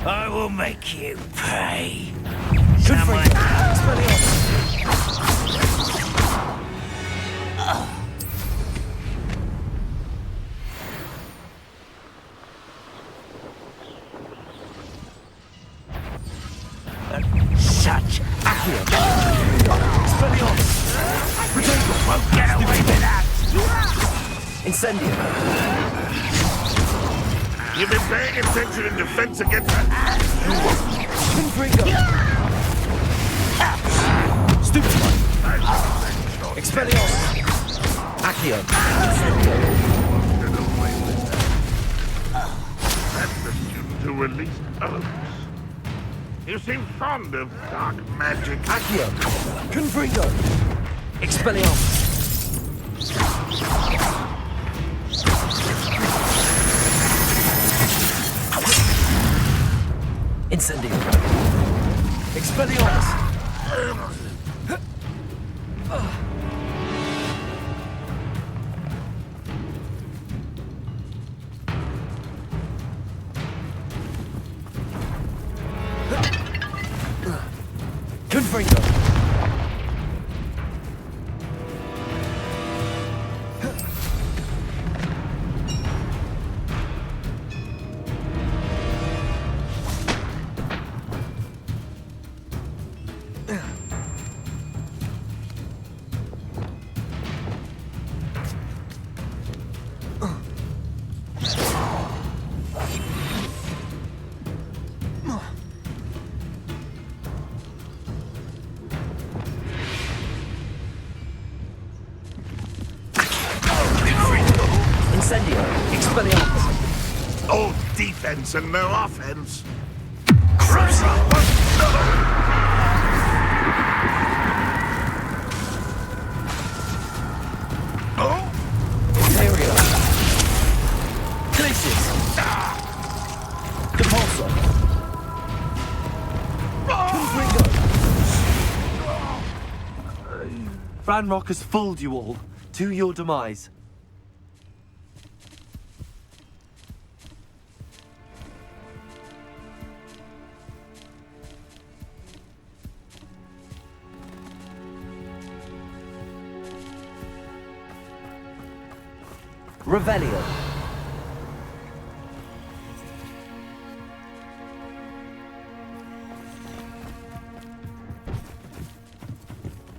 I will make you pay. Good friend. Such Accio. won't get away with that. Incendio. You've been paying attention in defense against that. Confringo. Stupefy. Expelliarmus. Accio. Incendio. That's the student who released Oaks. You seem fond of dark magic. Accio. Confringo. Expelliarmus. Incendio. Expelliarmus. Confringo. Incendio. Expelliarmus. All defense and no offense. Crucial. Oh? Aerial. Glacius. Depulsor. Confringo. Ranrock has fooled you all. To your demise. Revelio.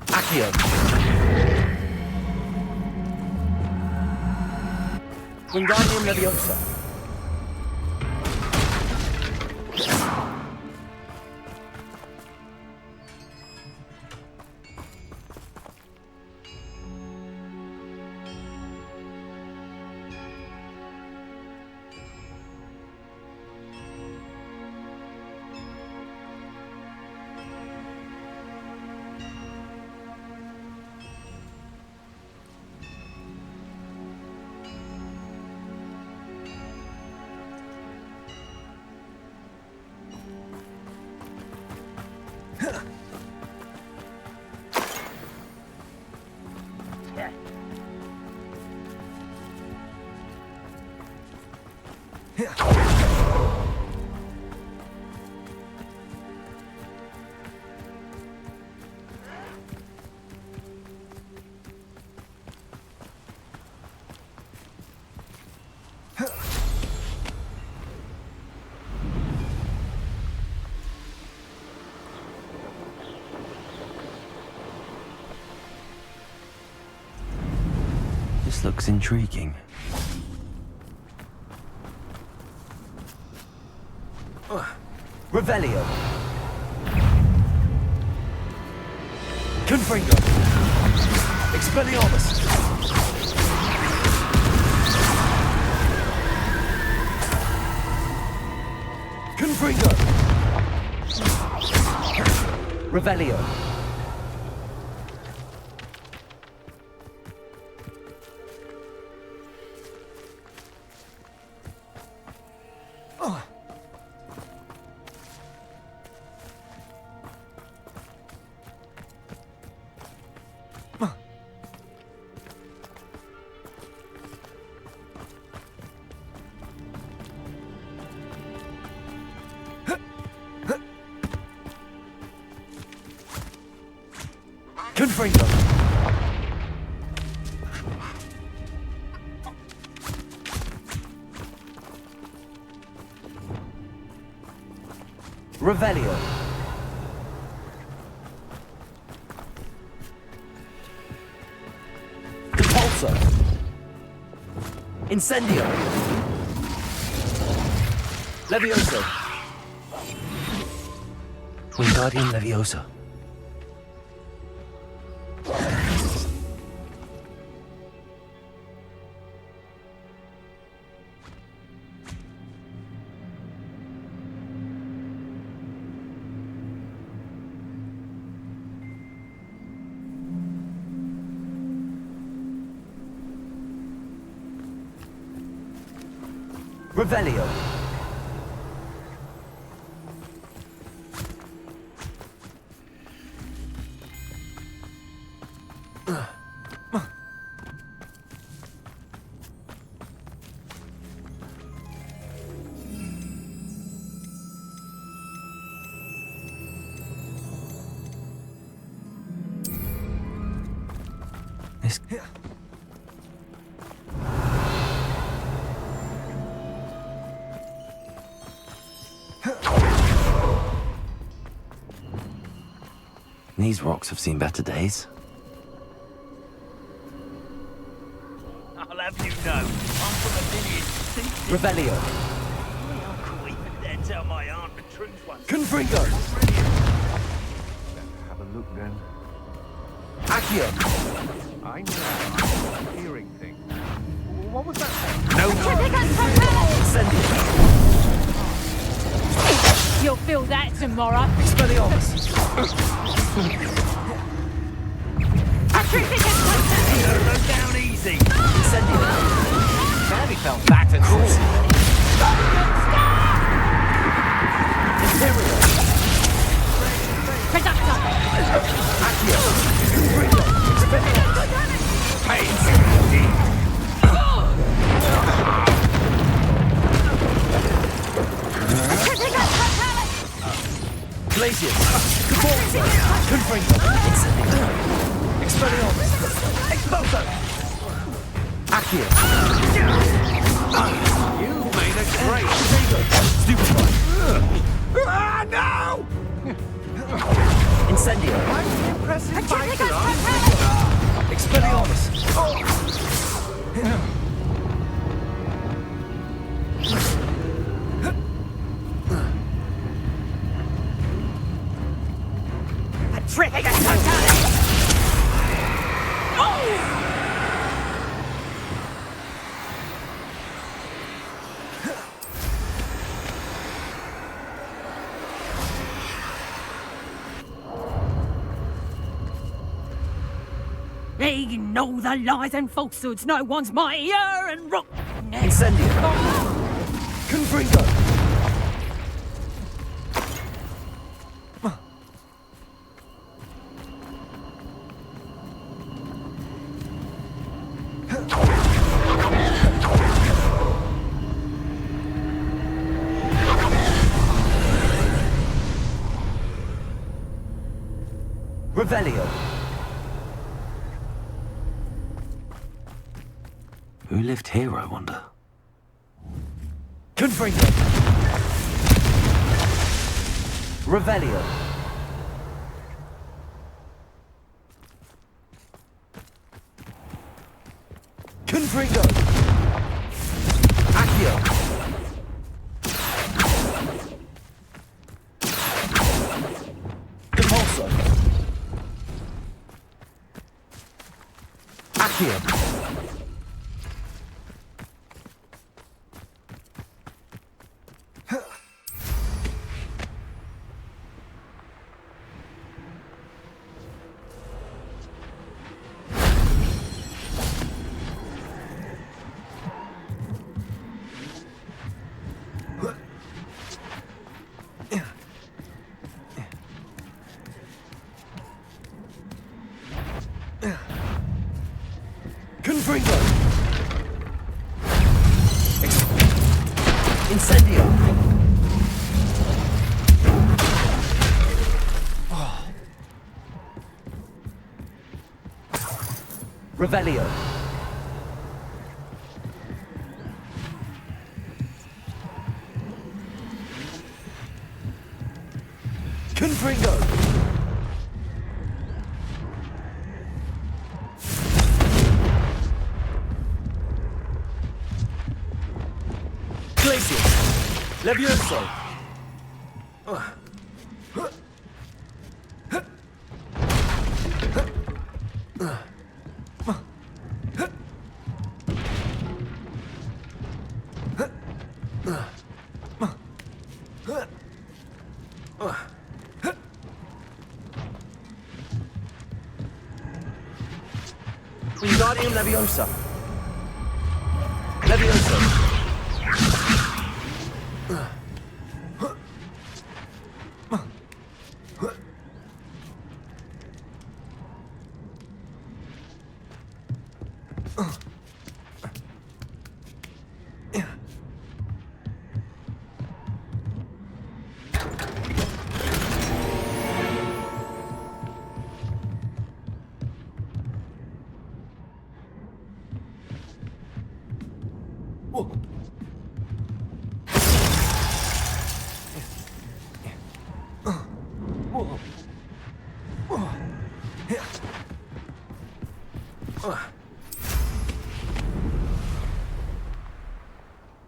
Accio. Wingardium Leviosa. This looks intriguing. Revelio. Confringo. Expelliarmus. Confringo. Revelio. Confringo. Revelio. Depulso. Incendio. Levioso. Wingardium Leviosa. Revelio. These rocks have seen better days. I'll have you know, I'm from a lineage. Revelio. My uncle even dare tell my aunt the truth once. Confringo. Have a look then. Accio. I know. I'm hearing things. What was that? No. Incendio. You'll feel that tomorrow. Expelliarmus. Go down easy. Incendio. Candy felt back and cool. Imperial. Productor. Accio. Confringo. Expelliarmus. Pain. Glacius. Caporzo. Confringo. Incendio. Expelliarmus. Expulso. Accio. You made a great. Stupefy. Ah, no! Incendio. Impressive fighter, Expelliarmus. trick against Montech! They know the lies and falsehoods. No one's mightier and rock. Incendio. Confringo. Revelio. Who lived here, I wonder? Confringo. Revelio. Confringo. Accio. Depulso. Accio. Revelio. Confringo. Glacius. Levioso. Wingardium Leviosa. Levioso.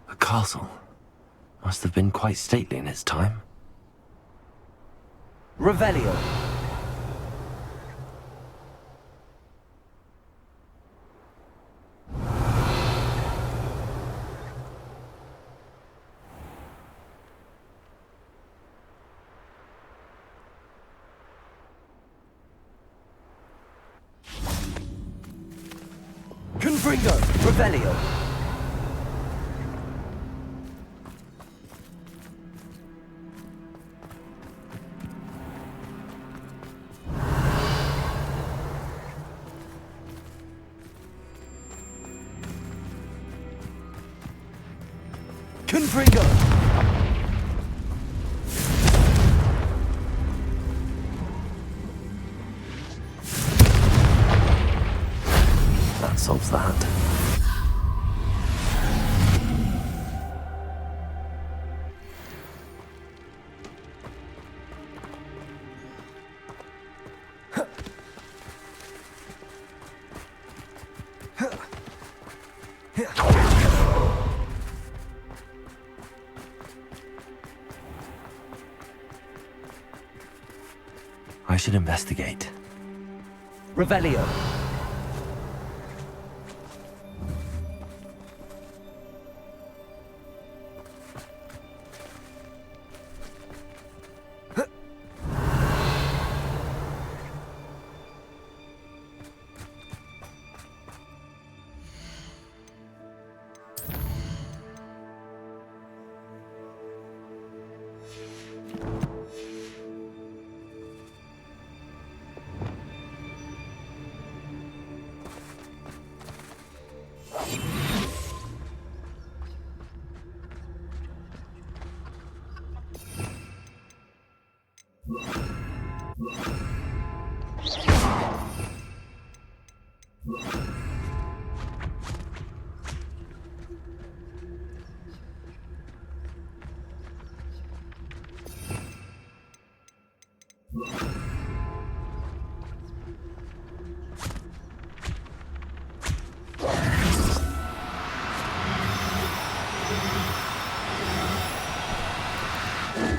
The castle must have been quite stately in its time. Revelio. Confringo. Revelio. Confringo. That solves that. I should investigate. Revelio.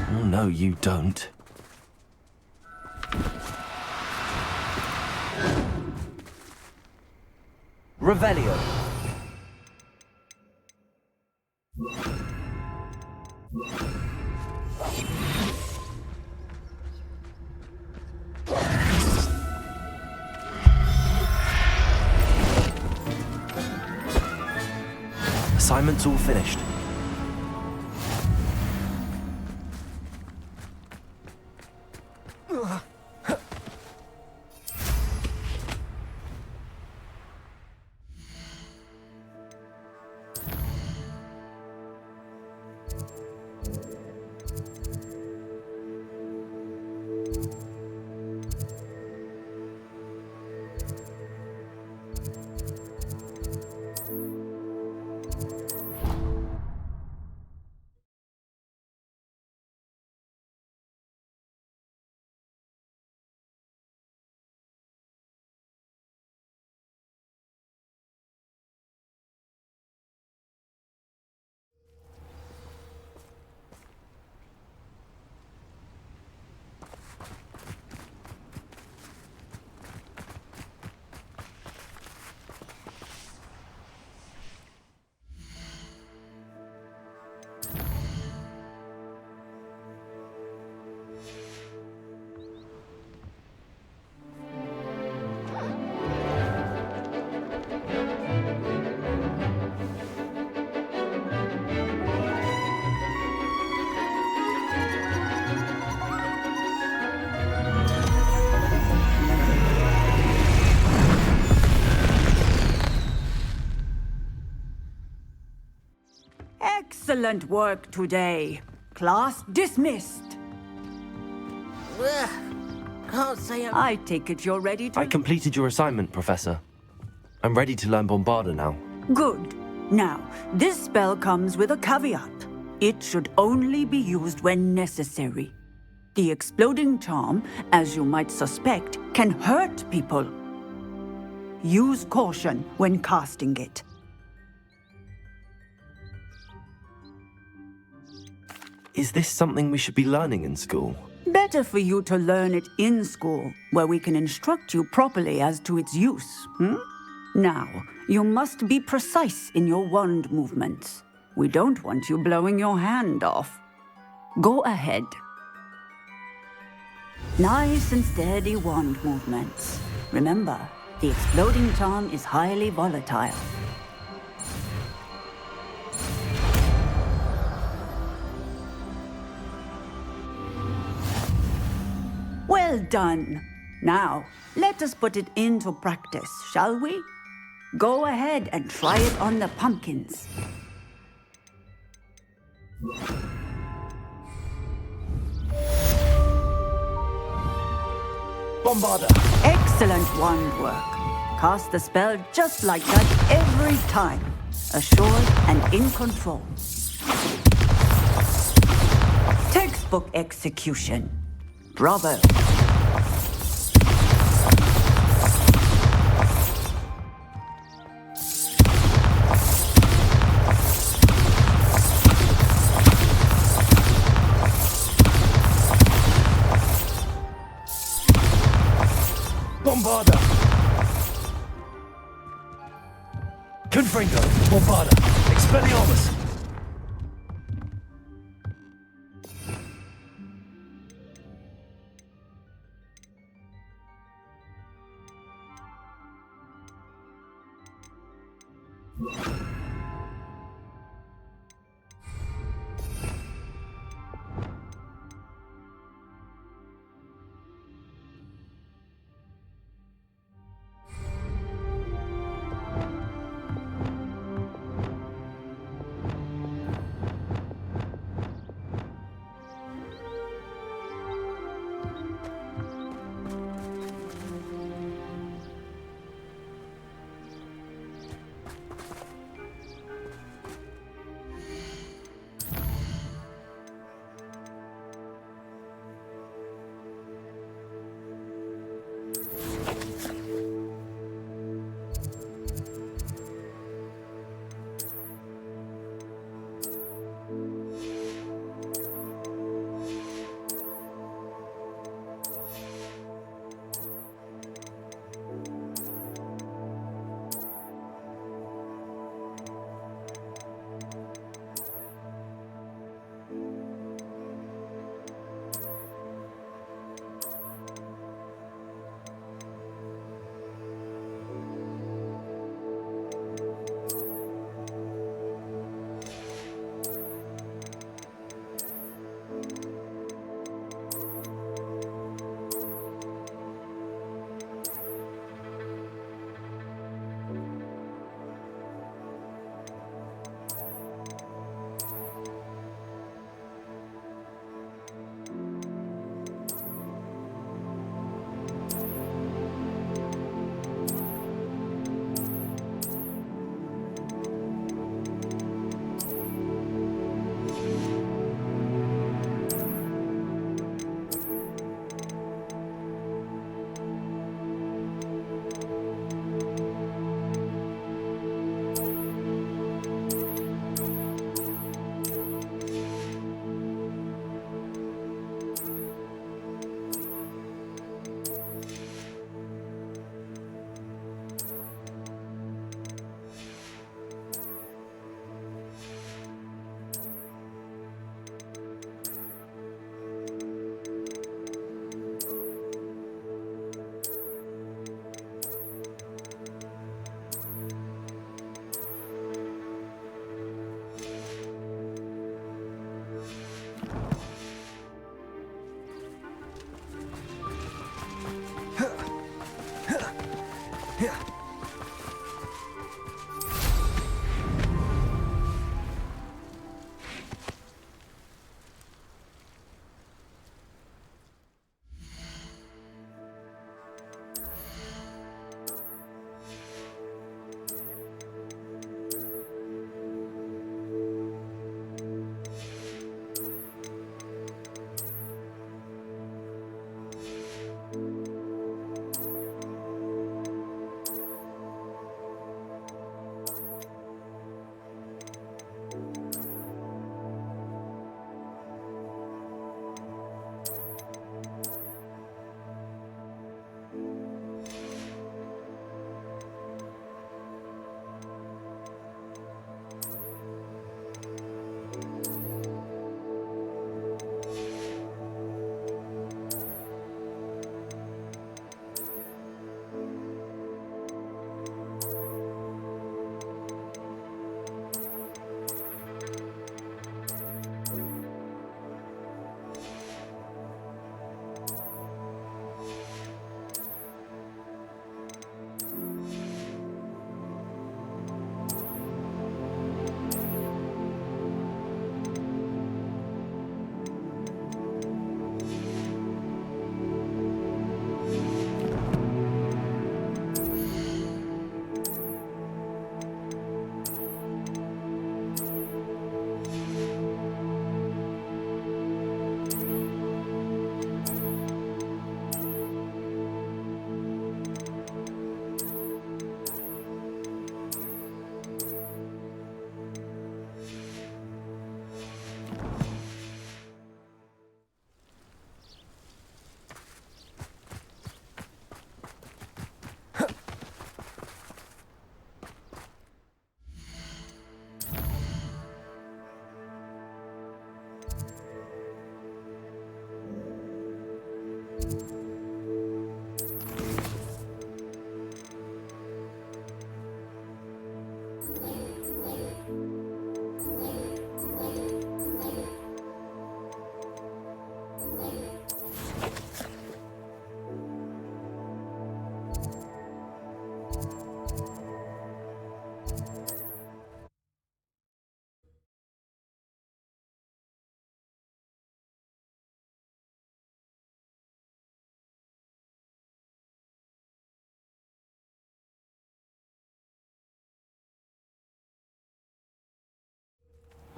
Oh, no, you don't. Revelio. Assignment's all finished. Excellent work today. Class dismissed. Ugh, can't say I take it you're ready to... I completed your assignment, Professor. I'm ready to learn Bombarda now. Good. Now, this spell comes with a caveat. It should only be used when necessary. The exploding charm, as you might suspect, can hurt people. Use caution when casting it. Is this something we should be learning in school? Better for you to learn it in school, where we can instruct you properly as to its use, Now, you must be precise in your wand movements. We don't want you blowing your hand off. Go ahead. Nice and steady wand movements. Remember, the exploding charm is highly volatile. Well done. Now, let us put it into practice, shall we? Go ahead and try it on the pumpkins. Bombarda! Excellent wand work. Cast the spell just like that every time. Assured and in control. Textbook execution. Bravo. Bombarda! Confringo! Bombarda! Expelliarmus!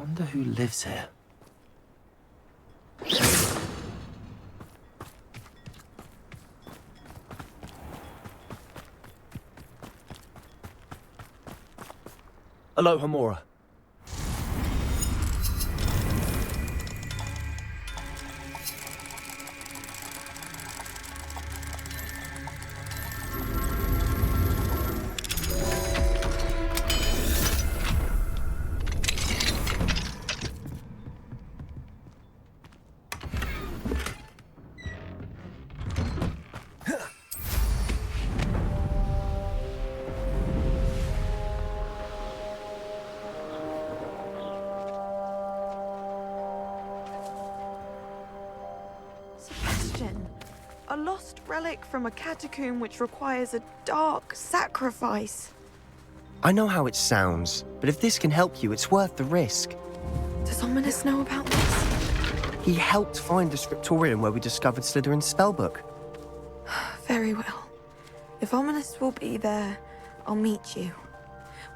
Wonder who lives here. Hello, Hamura. A lost relic from a catacomb which requires a dark sacrifice. I know how it sounds, but if this can help you, it's worth the risk. Does Ominous know about this? He helped find the scriptorium where we discovered Slytherin's spellbook. Very well. If Ominous will be there, I'll meet you.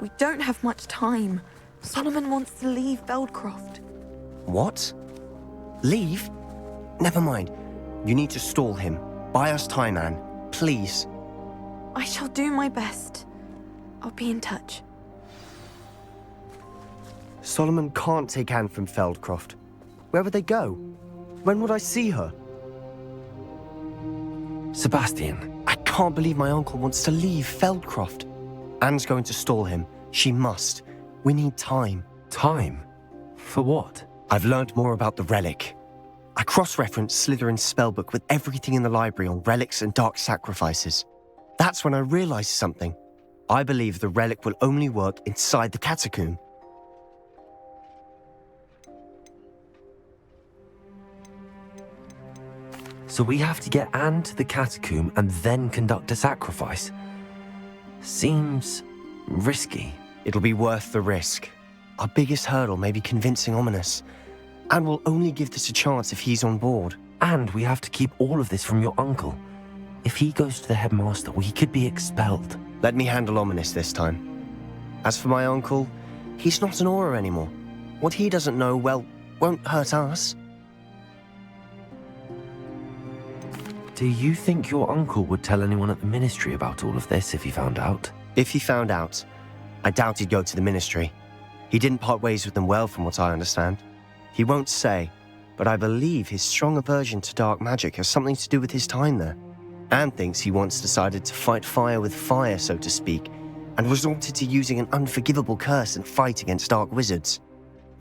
We don't have much time. Solomon wants to leave Feldcroft. What? Leave? Never mind. You need to stall him. Buy us time, Anne. Please. I shall do my best. I'll be in touch. Solomon can't take Anne from Feldcroft. Where would they go? When would I see her? Sebastian. I can't believe my uncle wants to leave Feldcroft. Anne's going to stall him. She must. We need time. Time? For what? I've learned more about the relic. I cross-referenced Slytherin's spellbook with everything in the library on relics and dark sacrifices. That's when I realized something. I believe the relic will only work inside the catacomb. So we have to get Anne to the catacomb and then conduct a sacrifice? Seems risky. It'll be worth the risk. Our biggest hurdle may be convincing Ominous. And we'll only give this a chance if he's on board. And we have to keep all of this from your uncle. If he goes to the headmaster, we could be expelled. Let me handle Ominous this time. As for my uncle, he's not an Auror anymore. What he doesn't know, well, won't hurt us. Do you think your uncle would tell anyone at the ministry about all of this if he found out? If he found out, I doubt he'd go to the ministry. He didn't part ways with them well, from what I understand. He won't say, but I believe his strong aversion to dark magic has something to do with his time there. Anne thinks he once decided to fight fire with fire, so to speak, and resorted to using an unforgivable curse and fight against dark wizards.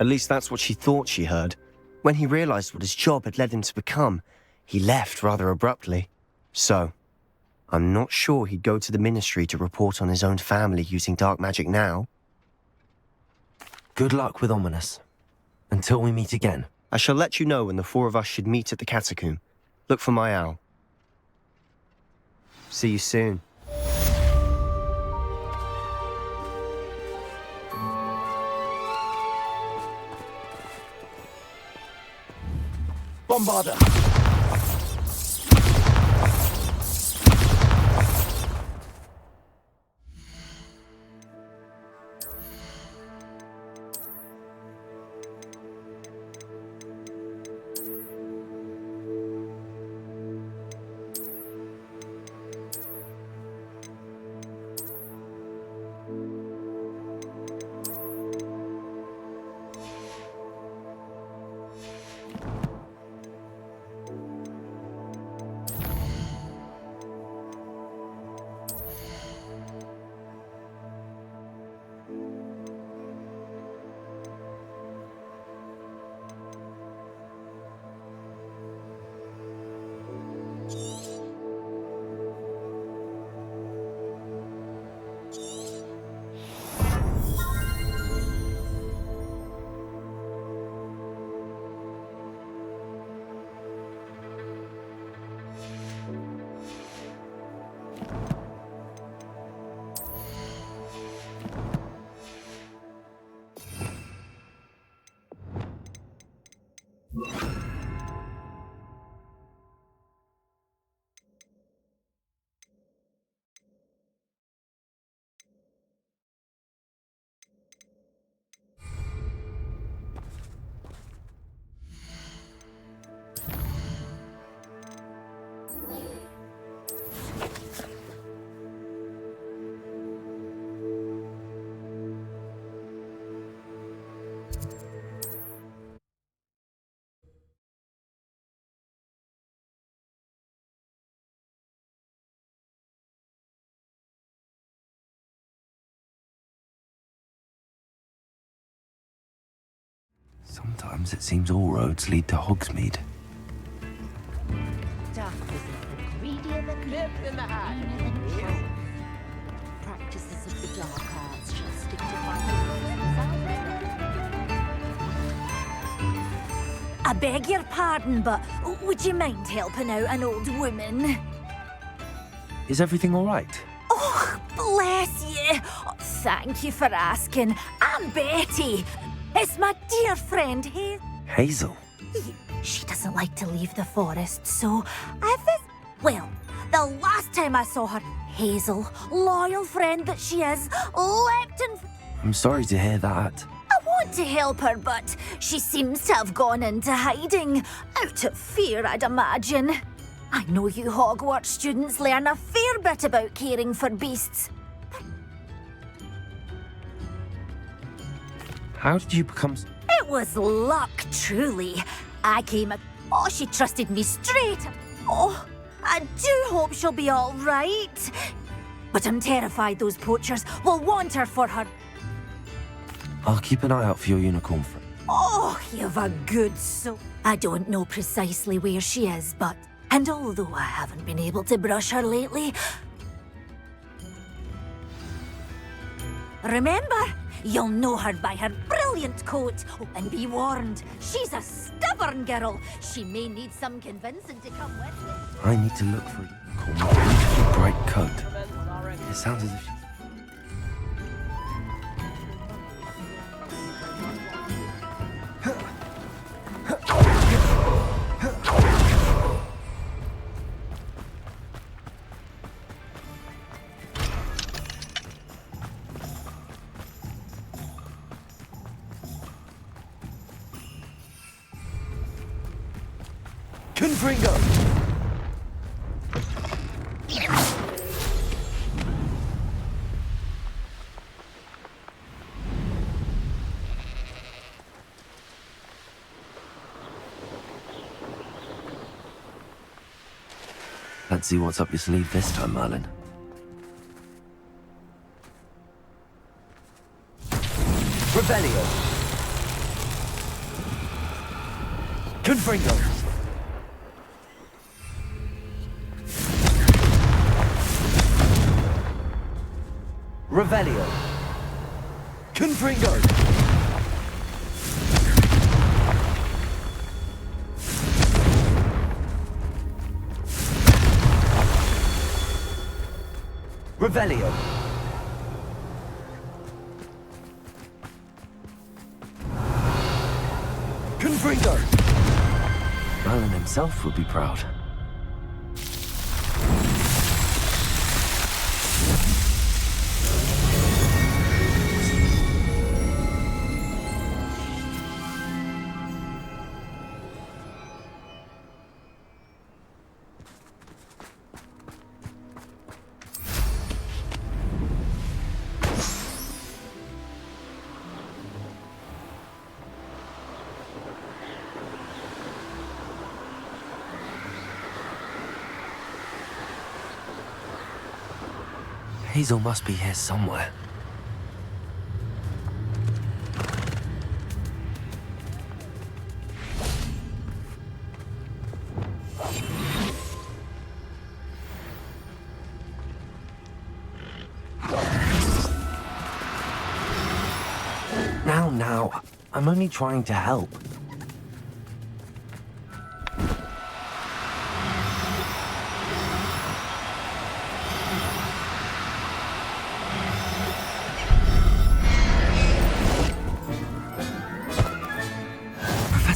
At least that's what she thought she heard. When he realized what his job had led him to become, he left rather abruptly. So, I'm not sure he'd go to the ministry to report on his own family using dark magic now. Good luck with Ominous. Until we meet again. I shall let you know when the four of us should meet at the catacomb. Look for my owl. See you soon. Bombarder! Sometimes it seems all roads lead to Hogsmeade. Darkness is greedier than nip in the hat. Practices of the dark arts shall stick to I beg your pardon, but would you mind helping out an old woman? Is everything all right? Oh, bless you. Oh, thank you for asking. I'm Betty. It's my dear friend Hazel? She doesn't like to leave the forest, so well, the last time I saw her, Hazel, loyal friend that she is, leapt in... I'm sorry to hear that. I want to help her, but she seems to have gone into hiding. Out of fear, I'd imagine. I know you Hogwarts students learn a fair bit about caring for beasts. How did you become... It was luck, truly. Oh, she trusted me straight. Oh, I do hope she'll be all right. But I'm terrified those poachers will want her for her... I'll keep an eye out for your unicorn friend. Oh, you've a good soul. I don't know precisely where she is, but... And although I haven't been able to brush her lately... Remember, you'll know her by her brilliant coat. Oh, and be warned, she's a stubborn girl. She may need some convincing to come with me. I need to look for a unicorn with a beautiful bright coat. It sounds as if she's... Confringo! Let's see what's up your sleeve this time, Merlin. Rebellion! Confringo! Revelio. Confringo. Revelio. Confringo. Merlin himself would be proud. Hazel must be here somewhere. Now, I'm only trying to help.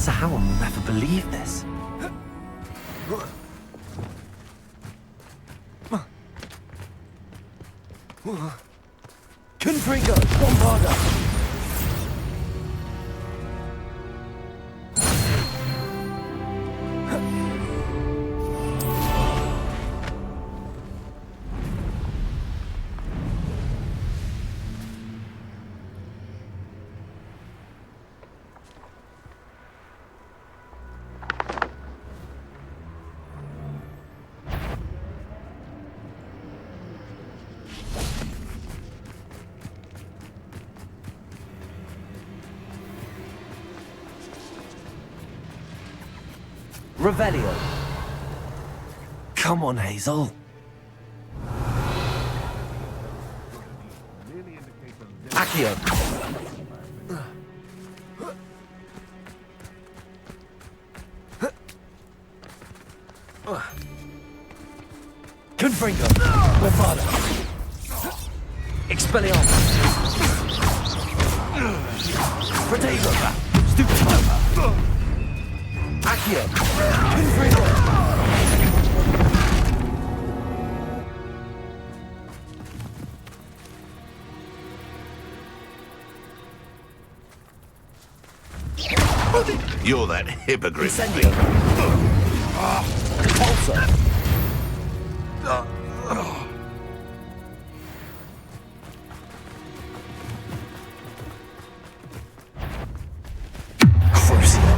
Howell will never believe this. Confringo, Bombarda! Revelio. Come on, Hazel. Accio. Confringo. Bombarda. Expelliarmus. Protego. Stupefy. Accio. Confringo. You're that hippogriff. Incendio. Pulsar. Crucial.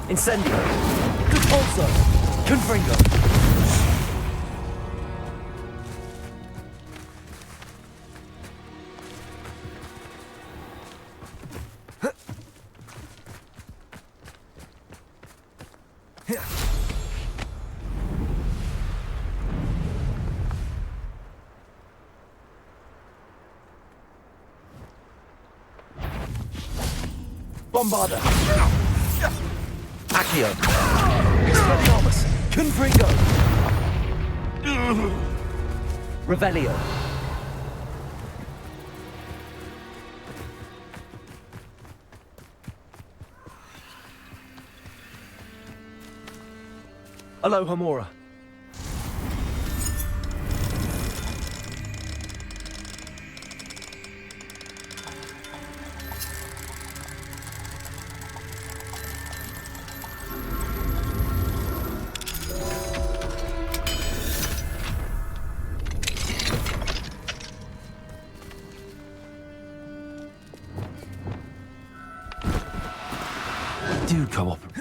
Incendio. Pulsar. Confringo. Bombarda. Accio. Expelliarmus. Confringo. Revelio. Aloha Mora. Do cooperate.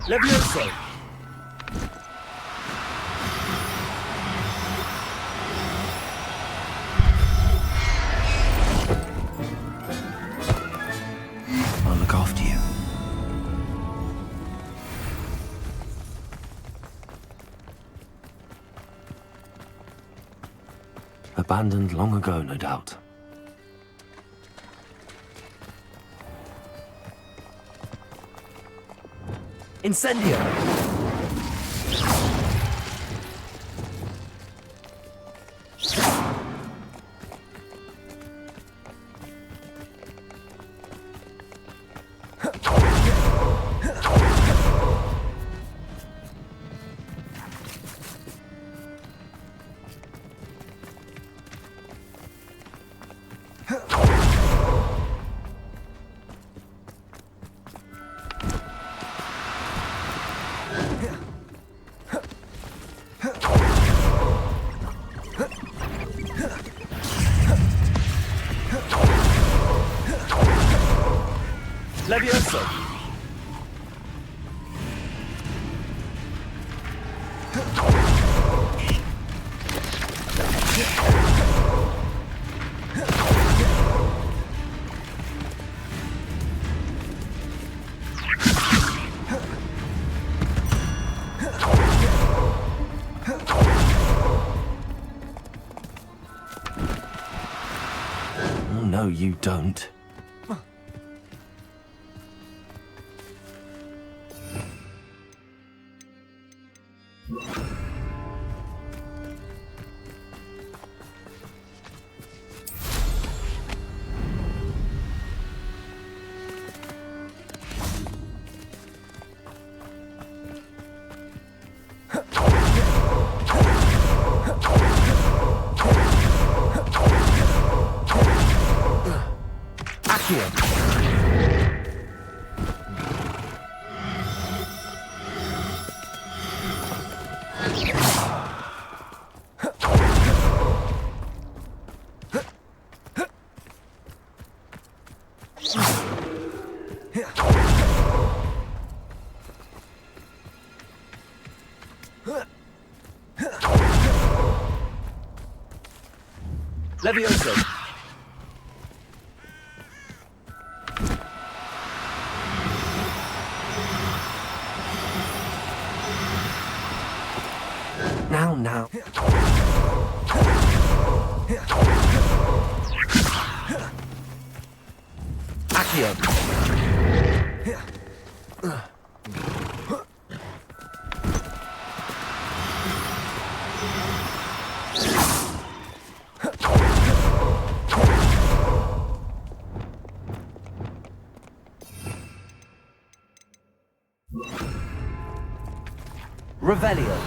Levioso. I'll look after you. Abandoned long ago, no doubt. Incendio! Levioso! Oh, no, you don't. Levioso. Now. Accio. Revelio.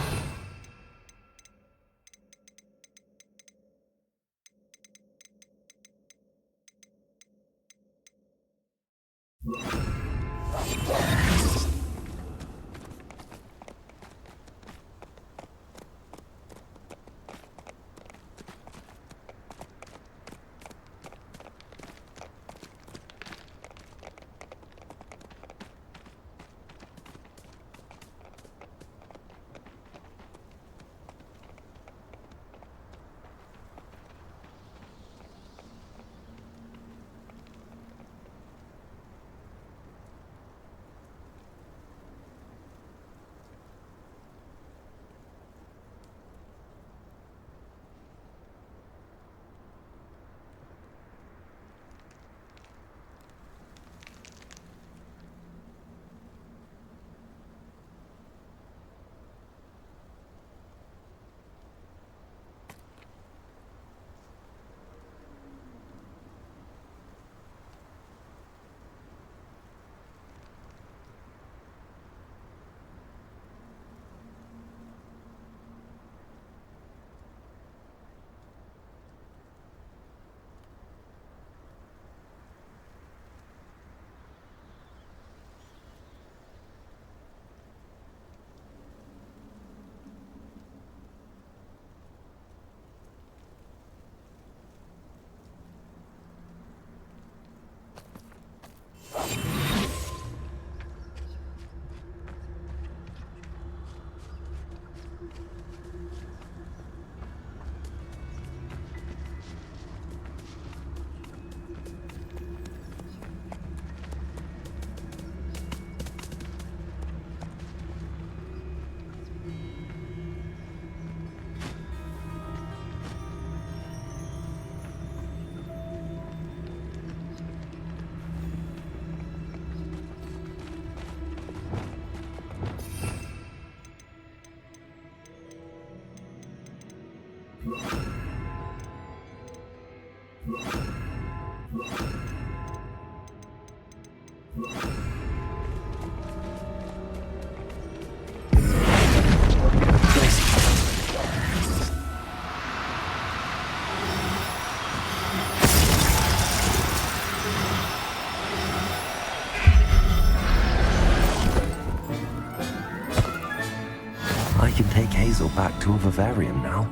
Back to a vivarium now.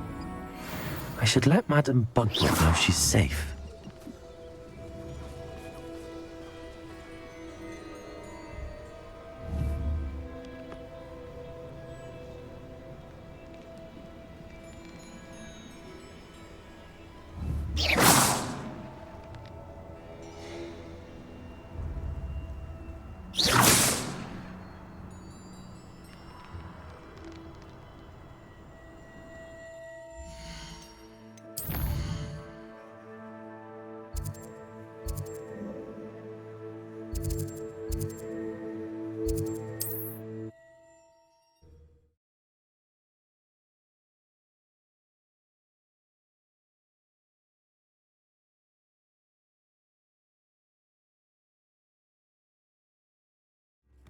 I should let Madame Bugfoot know she's safe.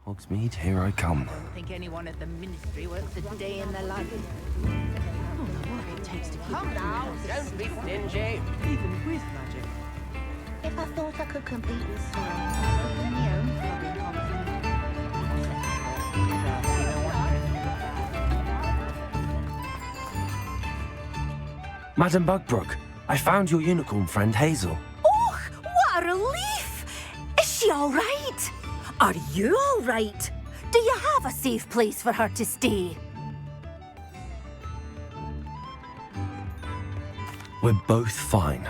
Hogsmeade, here I come. I don't think anyone at the Ministry works a day in their life. I don't know what it takes to keep. Come now, don't be stingy. Even with magic. If I thought I could to complete this story, open your own flooding Madam Bugbrook, I found your unicorn friend Hazel. Oh, what a relief! Is she all right? Are you all right? Do you have a safe place for her to stay? We're both fine.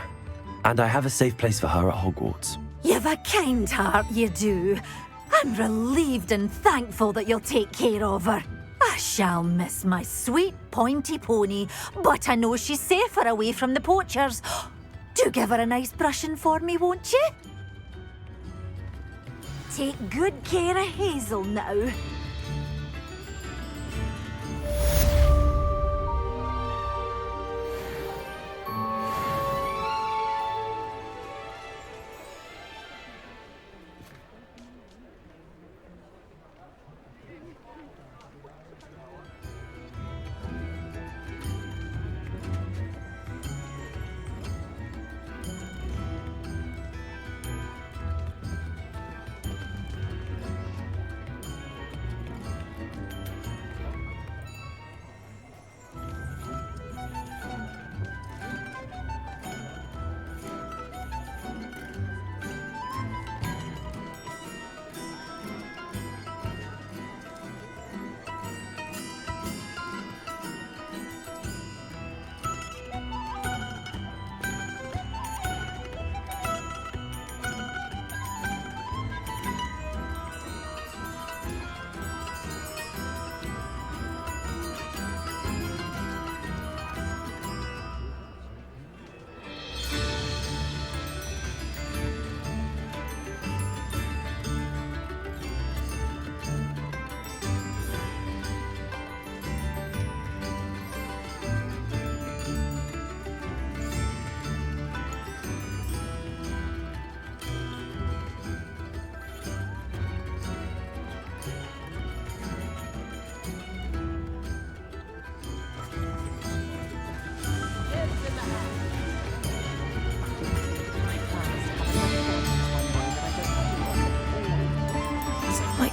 And I have a safe place for her at Hogwarts. You've a kind heart, you do. I'm relieved and thankful that you'll take care of her. I shall miss my sweet pointy pony, but I know she's safer away from the poachers. Do give her a nice brushing for me, won't you? Take good care of Hazel now.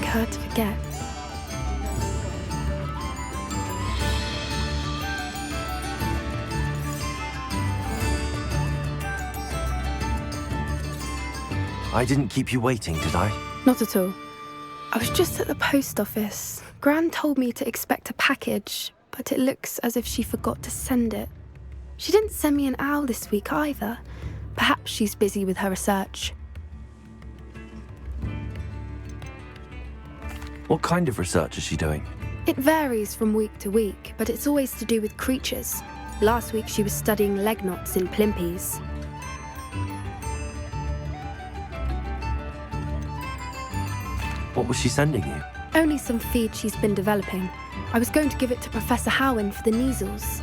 Hard to forget. I didn't keep you waiting, did I? Not at all. I was just at the post office. Gran told me to expect a package, but it looks as if she forgot to send it. She didn't send me an owl this week either. Perhaps she's busy with her research. What kind of research is she doing? It varies from week to week, but it's always to do with creatures. Last week she was studying leg knots in plimpies. What was she sending you? Only some feed she's been developing. I was going to give it to Professor Howen for the measles.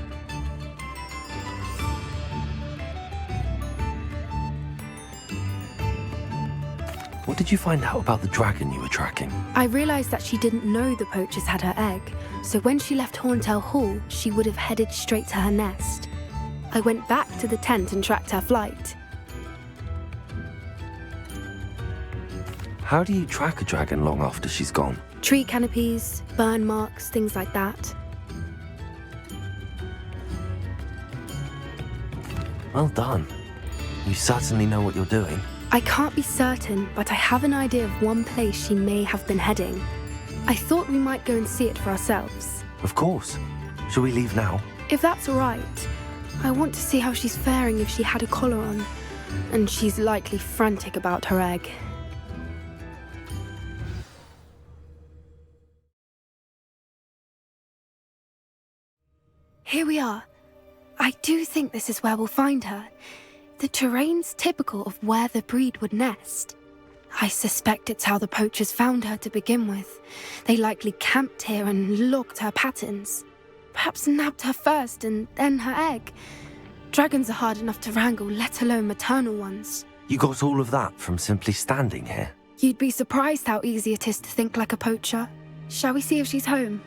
What did you find out about the dragon you were tracking? I realised that she didn't know the poachers had her egg, so when she left Horntail Hall, she would have headed straight to her nest. I went back to the tent and tracked her flight. How do you track a dragon long after she's gone? Tree canopies, burn marks, things like that. Well done. You certainly know what you're doing. I can't be certain, but I have an idea of one place she may have been heading. I thought we might go and see it for ourselves. Of course. Shall we leave now? If that's all right. I want to see how she's faring if she had a collar on. And she's likely frantic about her egg. Here we are. I do think this is where we'll find her. The terrain's typical of where the breed would nest. I suspect it's how the poachers found her to begin with. They likely camped here and logged her patterns. Perhaps nabbed her first and then her egg. Dragons are hard enough to wrangle, let alone maternal ones. You got all of that from simply standing here? You'd be surprised how easy it is to think like a poacher. Shall we see if she's home?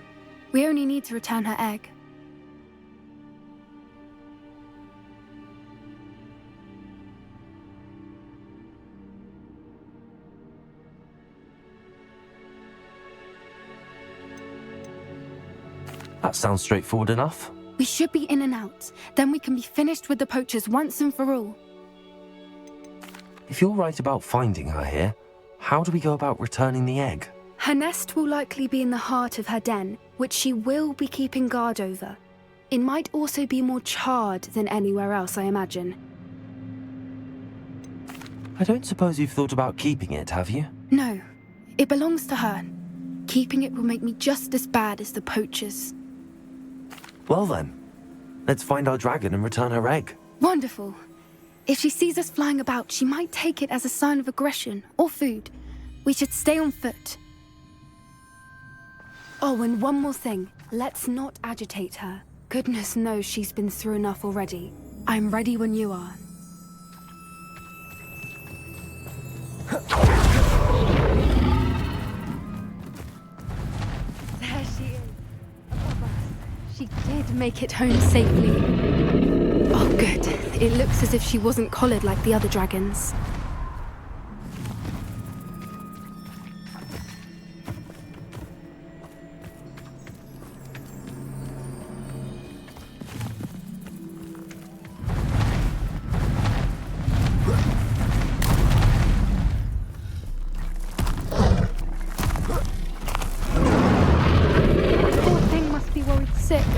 We only need to return her egg. That sounds straightforward enough. We should be in and out. Then we can be finished with the poachers once and for all. If you're right about finding her here, how do we go about returning the egg? Her nest will likely be in the heart of her den, which she will be keeping guard over. It might also be more charred than anywhere else, I imagine. I don't suppose you've thought about keeping it, have you? No, it belongs to her. Keeping it will make me just as bad as the poachers. Well then, let's find our dragon and return her egg. Wonderful. If she sees us flying about, she might take it as a sign of aggression or food. We should stay on foot. Oh, and one more thing. Let's not agitate her. Goodness knows she's been through enough already. I'm ready when you are. There she is, above us. She did make it home safely. Oh, good. It looks as if she wasn't collared like the other dragons.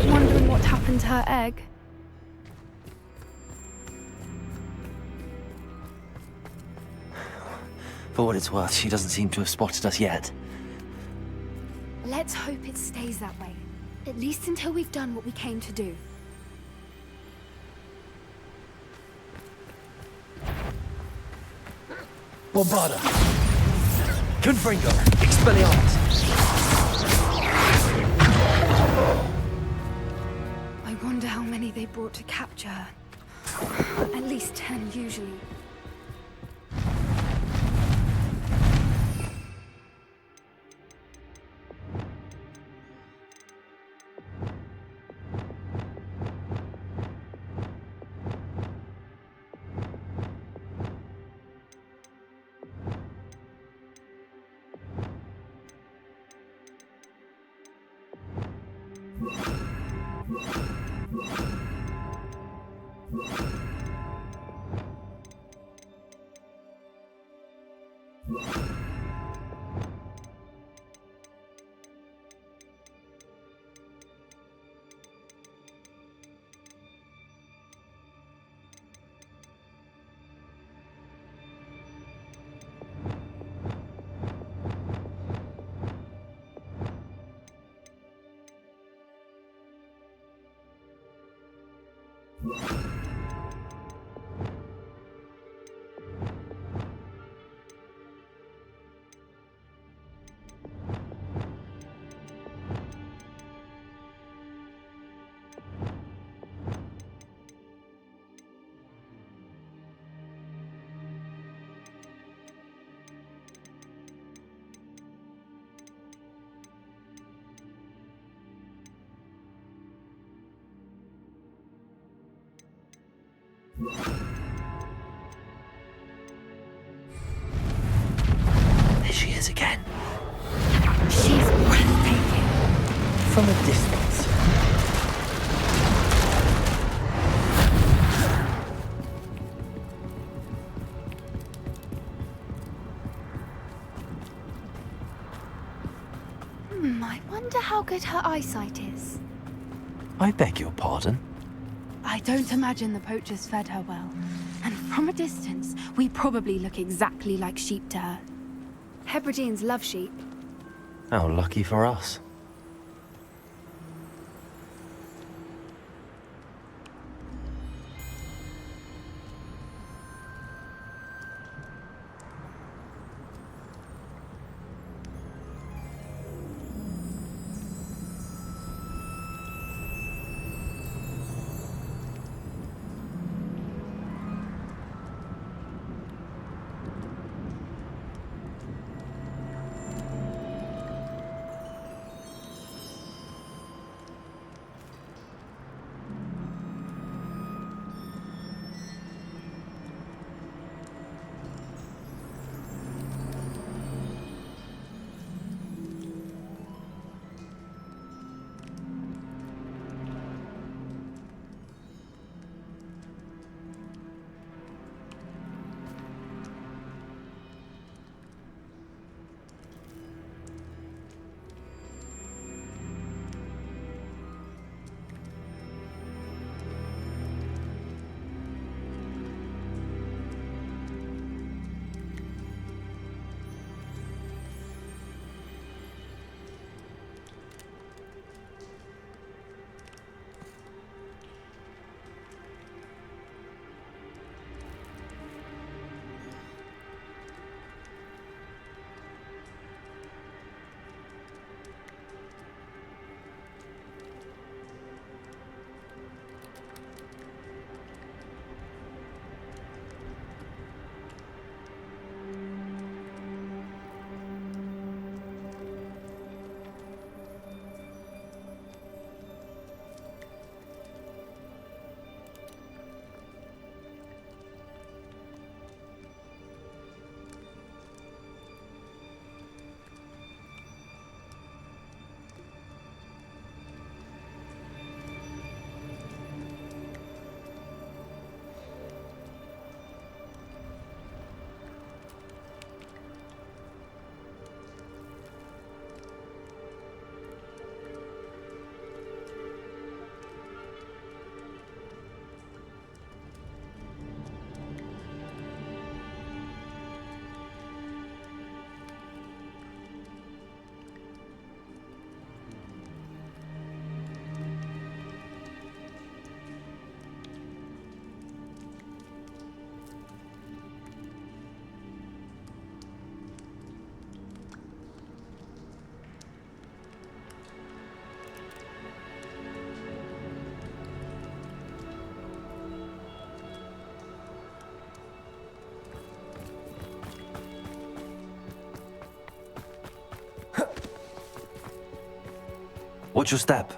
Wondering what happened to her egg. For what it's worth, she doesn't seem to have spotted us yet. Let's hope it stays that way. At least until we've done what we came to do. Bombarda! Confringo! Expelliarmus! I wonder how many they brought to capture her. At least 10 usually. There she is again. She's breathtaking. From a distance. I wonder how good her eyesight is. I beg your pardon? I don't imagine the poachers fed her well. And from a distance, we probably look exactly like sheep to her. Hebrideans love sheep. How lucky for us. Watch your step.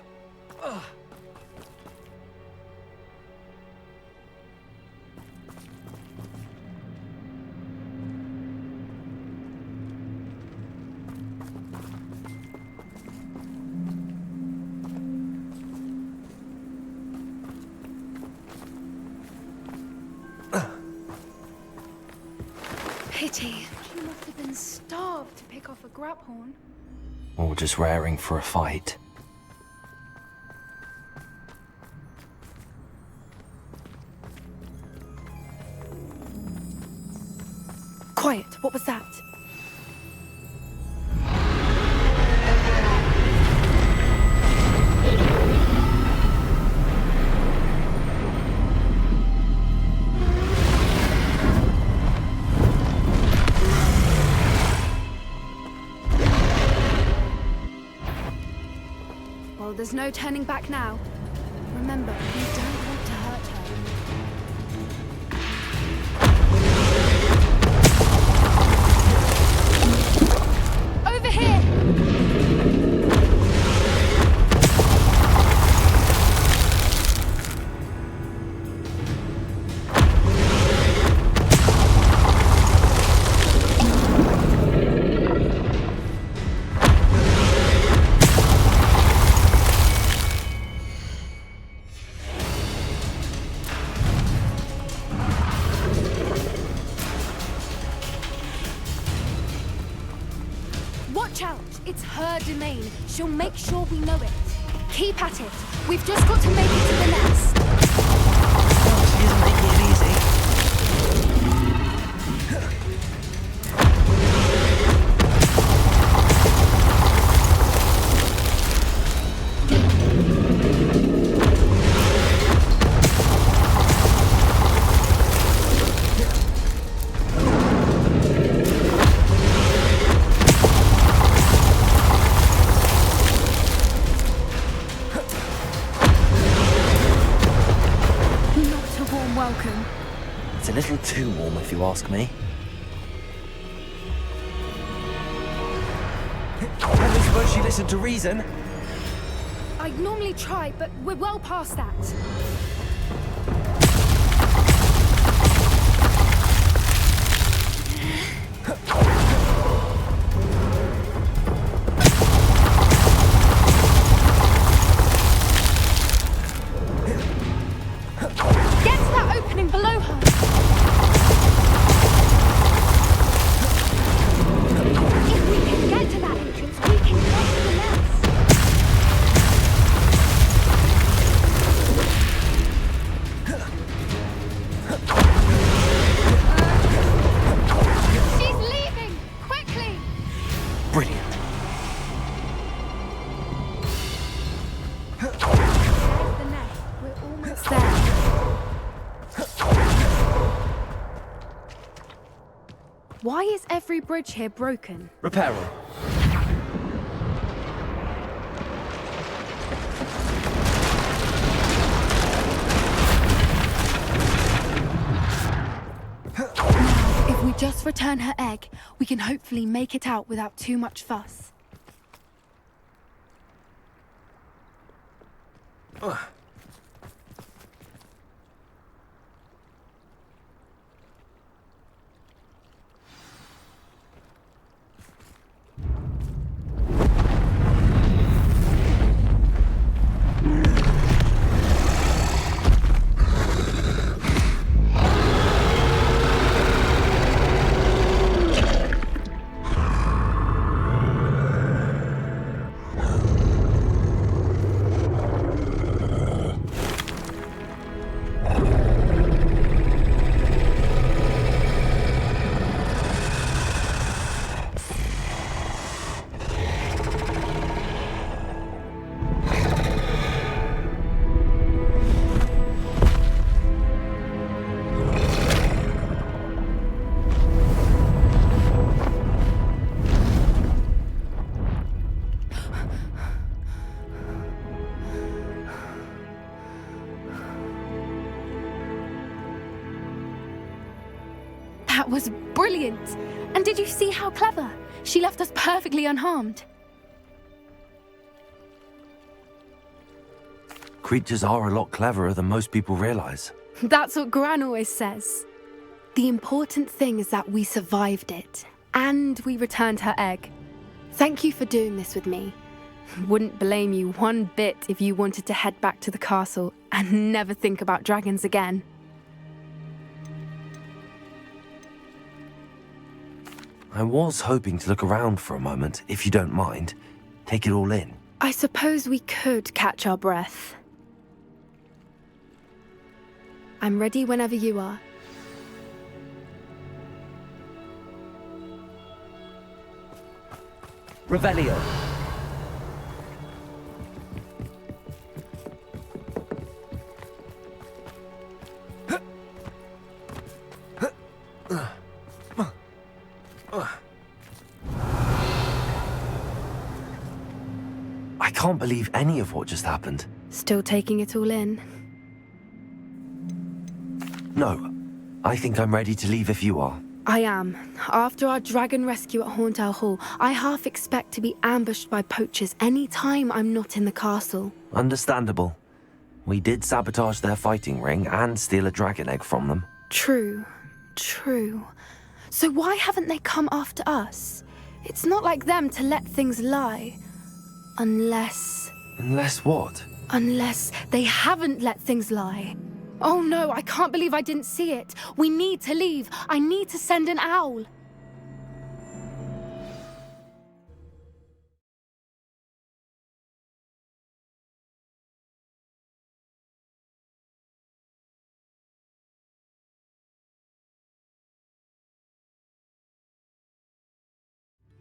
Pity. She must have been starved to pick off a grap horn. Or just raring for a fight. Quiet, what was that? Well, there's no turning back now. Remember, we don't want to hurt her. Over here! Watch out! It's her domain. She'll make sure we know it. Keep at it. We've just got to make it to the nest. Oh, she isn't making it easy. Welcome. It's a little too warm, if you ask me. I don't suppose she listened to reason. I'd normally try, but we're well past that. Get to that opening below her. If we can get to that entrance, we can get to the nest. She's leaving! Quickly! Brilliant. There's the nest. We're almost there. Why is every bridge here broken? Repair her. Now, if we just return her egg, we can hopefully make it out without too much fuss. That was brilliant! And did you see how clever? She left us perfectly unharmed. creatures are a lot cleverer than most people realize. That's what Gran always says. The important thing is that we survived it, and we returned her egg. Thank you for doing this with me. Wouldn't blame you one bit if you wanted to head back to the castle and never think about dragons again. I was hoping to look around for a moment, if you don't mind. Take it all in. I suppose we could catch our breath. I'm ready whenever you are. Revelio. I can't believe any of what just happened. Still taking it all in? No. I think I'm ready to leave if you are. I am. After our dragon rescue at Hauntow Hall, I half expect to be ambushed by poachers any time I'm not in the castle. Understandable. We did sabotage their fighting ring and steal a dragon egg from them. True. So why haven't they come after us? It's not like them to let things lie. Unless what? Unless they haven't let things lie. Oh no, I can't believe I didn't see it. We need to leave. I need to send an owl.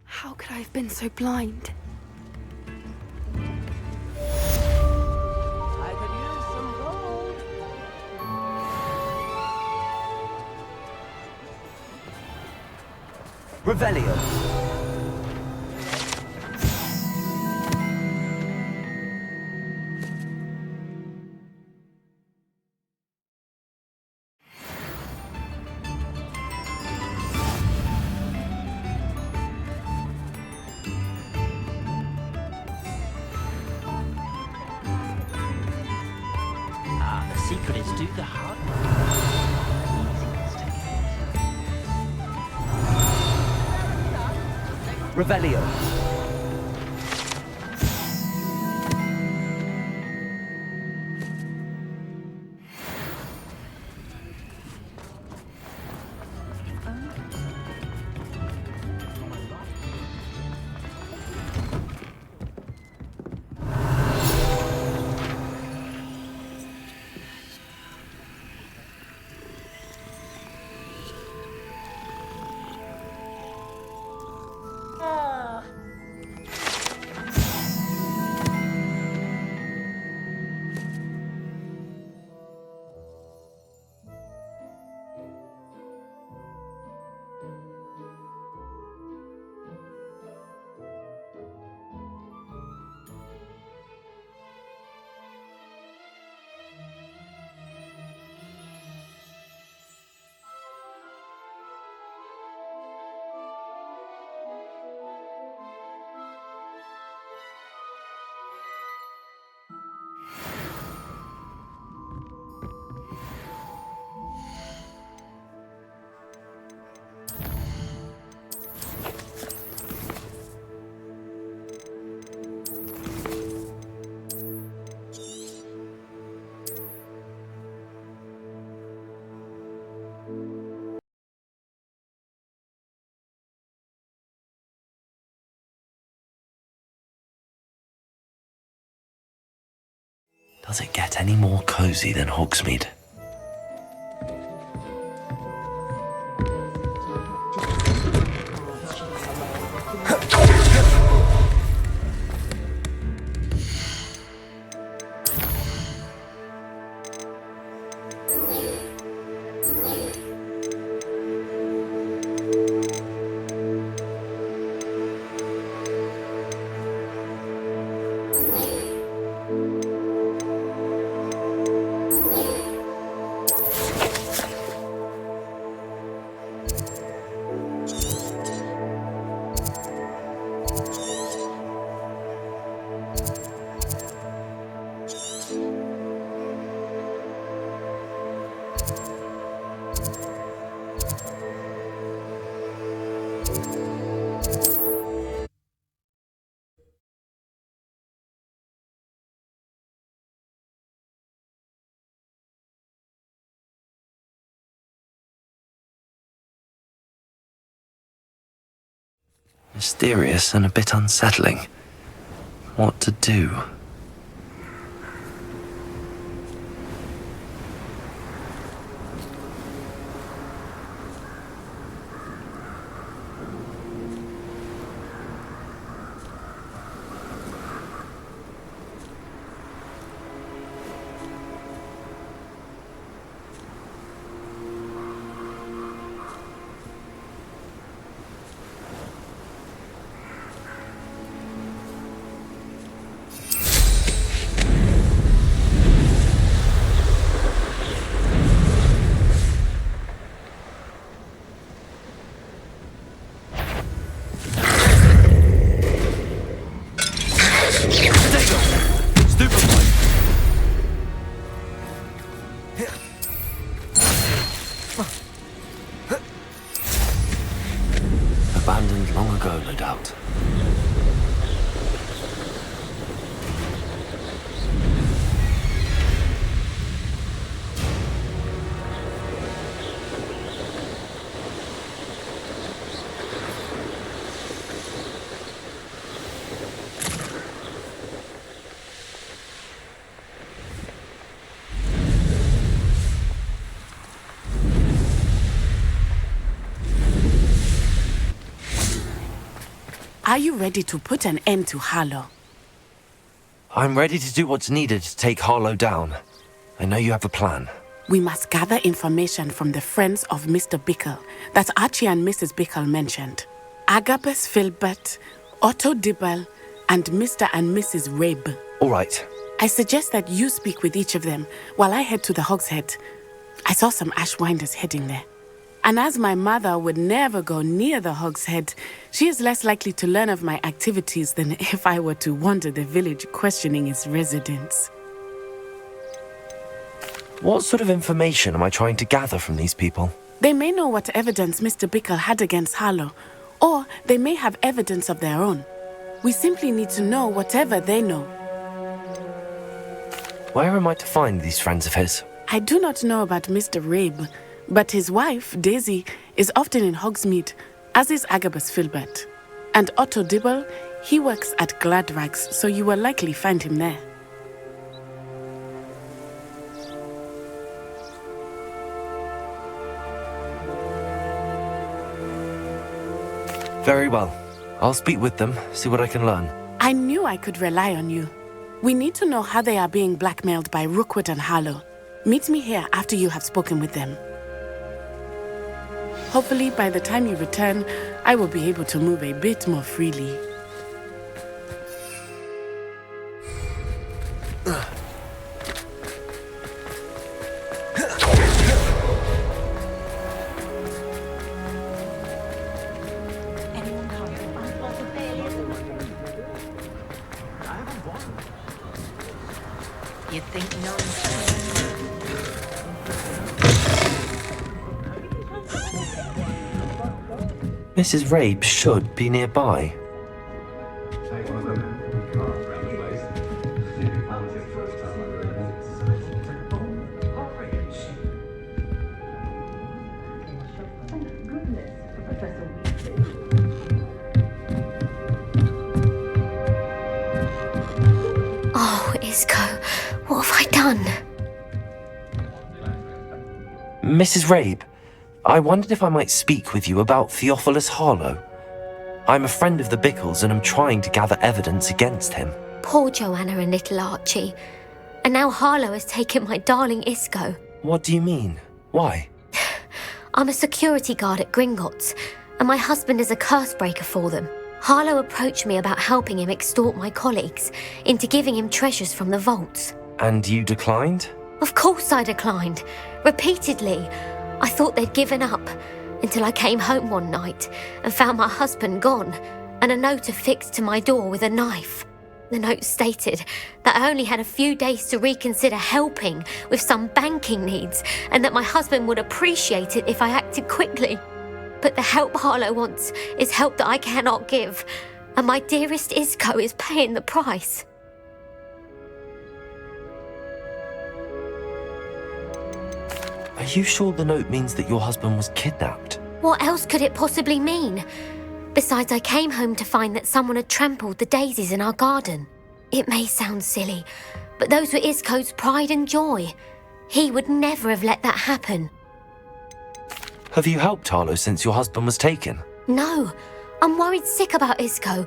How could I have been so blind? I could use some gold. Revelio. The secret is do the hard work. Revelio. Does it get any more cozy than Hogsmeade? Mysterious and a bit unsettling. What to do? Abandoned long ago, no doubt. Are you ready to put an end to Harlow? I'm ready to do what's needed to take Harlow down. I know you have a plan. We must gather information from the friends of Mr. Bickle that Archie and Mrs. Bickle mentioned. Agabus Filbert, Otto Dibble, and Mr. and Mrs. Rabe. All right. I suggest that you speak with each of them while I head to the Hogshead. I saw some Ashwinders heading there. And as my mother would never go near the Hogshead, she is less likely to learn of my activities than if I were to wander the village questioning its residents. What sort of information am I trying to gather from these people? They may know what evidence Mr. Bickle had against Harlow, or they may have evidence of their own. We simply need to know whatever they know. Where am I to find these friends of his? I do not know about Mr. Rabe, but his wife, Daisy, is often in Hogsmeade, as is Agabus Filbert. And Otto Dibble, he works at Gladrags, so you will likely find him there. Very well. I'll speak with them, see what I can learn. I knew I could rely on you. We need to know how they are being blackmailed by Rookwood and Harlow. Meet me here after you have spoken with them. Hopefully, by the time you return, I will be able to move a bit more freely. You think no Mrs. Rabe should be nearby. Oh, Isco, what have I done? Mrs. Rabe, I wondered if I might speak with you about Theophilus Harlow. I'm a friend of the Bickles and I'm trying to gather evidence against him. Poor Joanna and little Archie. And now Harlow has taken my darling Isco. What do you mean? Why? I'm a security guard at Gringotts, and my husband is a curse breaker for them. Harlow approached me about helping him extort my colleagues into giving him treasures from the vaults. And you declined? Of course I declined. Repeatedly. I thought they'd given up, until I came home one night and found my husband gone, and a note affixed to my door with a knife. The note stated that I only had a few days to reconsider helping with some banking needs, and that my husband would appreciate it if I acted quickly. But the help Harlow wants is help that I cannot give, and my dearest Isco is paying the price. Are you sure the note means that your husband was kidnapped? What else could it possibly mean? Besides, I came home to find that someone had trampled the daisies in our garden. It may sound silly, but those were Isco's pride and joy. He would never have let that happen. Have you helped Harlow since your husband was taken? No, I'm worried sick about Isco,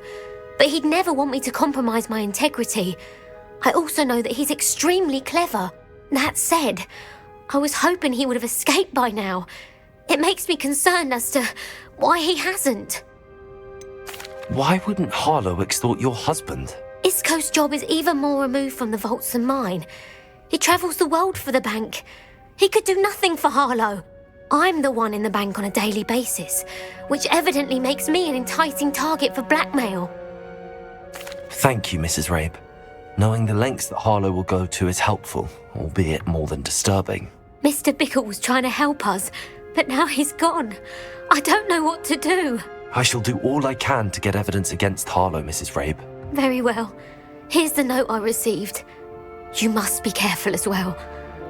but he'd never want me to compromise my integrity. I also know that he's extremely clever. That said, I was hoping he would have escaped by now. It makes me concerned as to why he hasn't. Why wouldn't Harlow extort your husband? Isco's job is even more removed from the vaults than mine. He travels the world for the bank. He could do nothing for Harlow. I'm the one in the bank on a daily basis, which evidently makes me an enticing target for blackmail. Thank you, Mrs. Rabe. Knowing the lengths that Harlow will go to is helpful, albeit more than disturbing. Mr. Bickle was trying to help us, but now he's gone. I don't know what to do. I shall do all I can to get evidence against Harlow, Mrs. Rabe. Very well. Here's the note I received. You must be careful as well.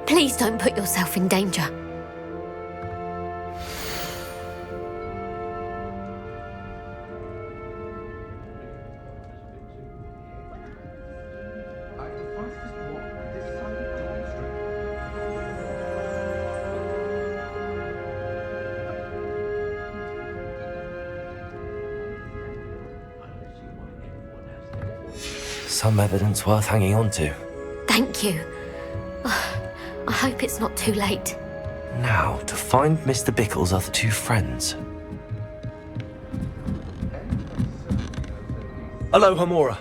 Please don't put yourself in danger. Some evidence worth hanging on to. Thank you. I hope it's not too late. Now, to find Mr. Bickle's other two friends. Hello, Hamura.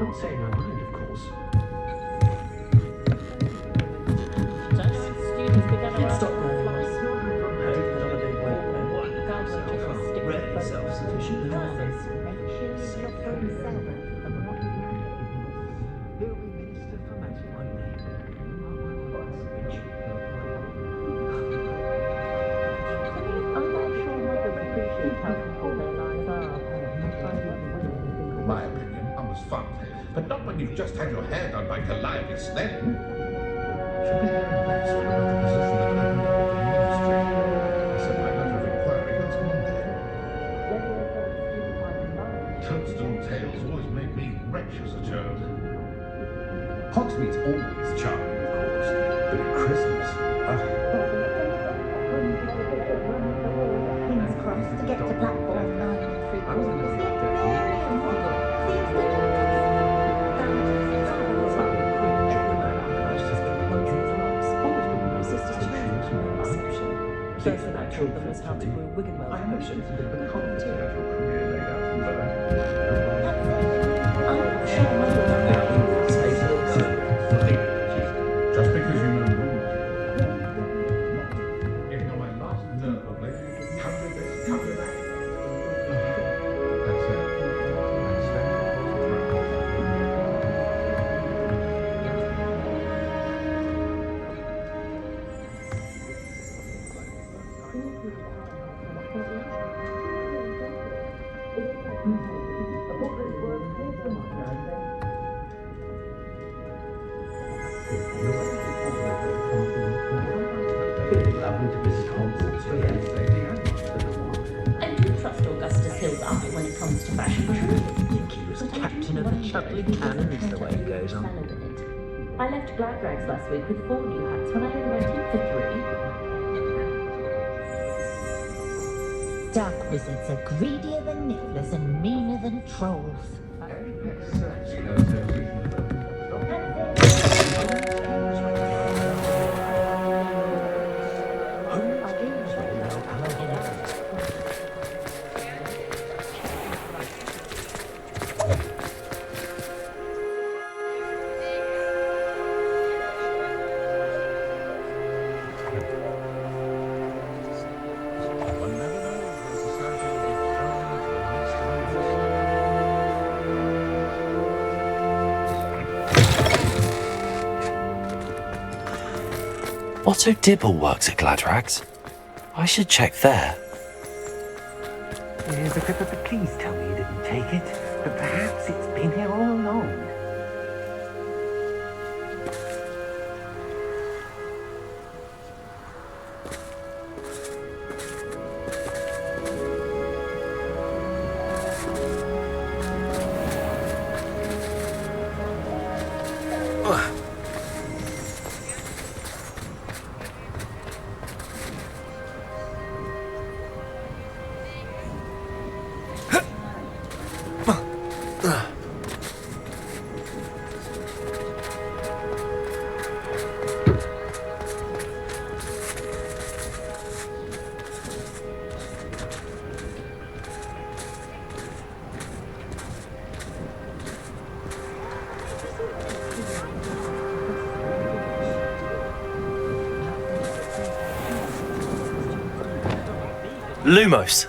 not saying I mind, of course. Stop going on. I did put on a bit of weight though. Rarely self-sufficient, though, are they? He'll be Minister for Magic one day. In my opinion, fun was fun, but not when you've just had your hair done by Calliope Snelling. Should be very nice for another position that opened up at the ministry. I sent my letter of inquiry last Monday. Toadstool tales always made me wretch as a child. Hogsmeade's always charming, of course, but at Christmas, Fingers crossed to get to platform 9 and 3 I was going to be First thing I told them was how to brew Wiggenweld potion. the controversial career laid out for Moe. I'm sure my Just because you know rules. Getting on my last nerve of late. Come with this, come with that. That's it. I stand Lovely to visit Hogwarts again. I do trust Augustus Hill's eye when it comes to fashion. I think he was captain of the Chuckling Cannons, the way it goes on. I left Glad Rags last week with 4 new hats when I only went in for 3. Dark wizards are greedier than nifflers and meaner than trolls. Otto Dibble works at Gladrags. I should check there. Yeah, but please tell me you didn't take it. But perhaps it's been here all along. Lumos!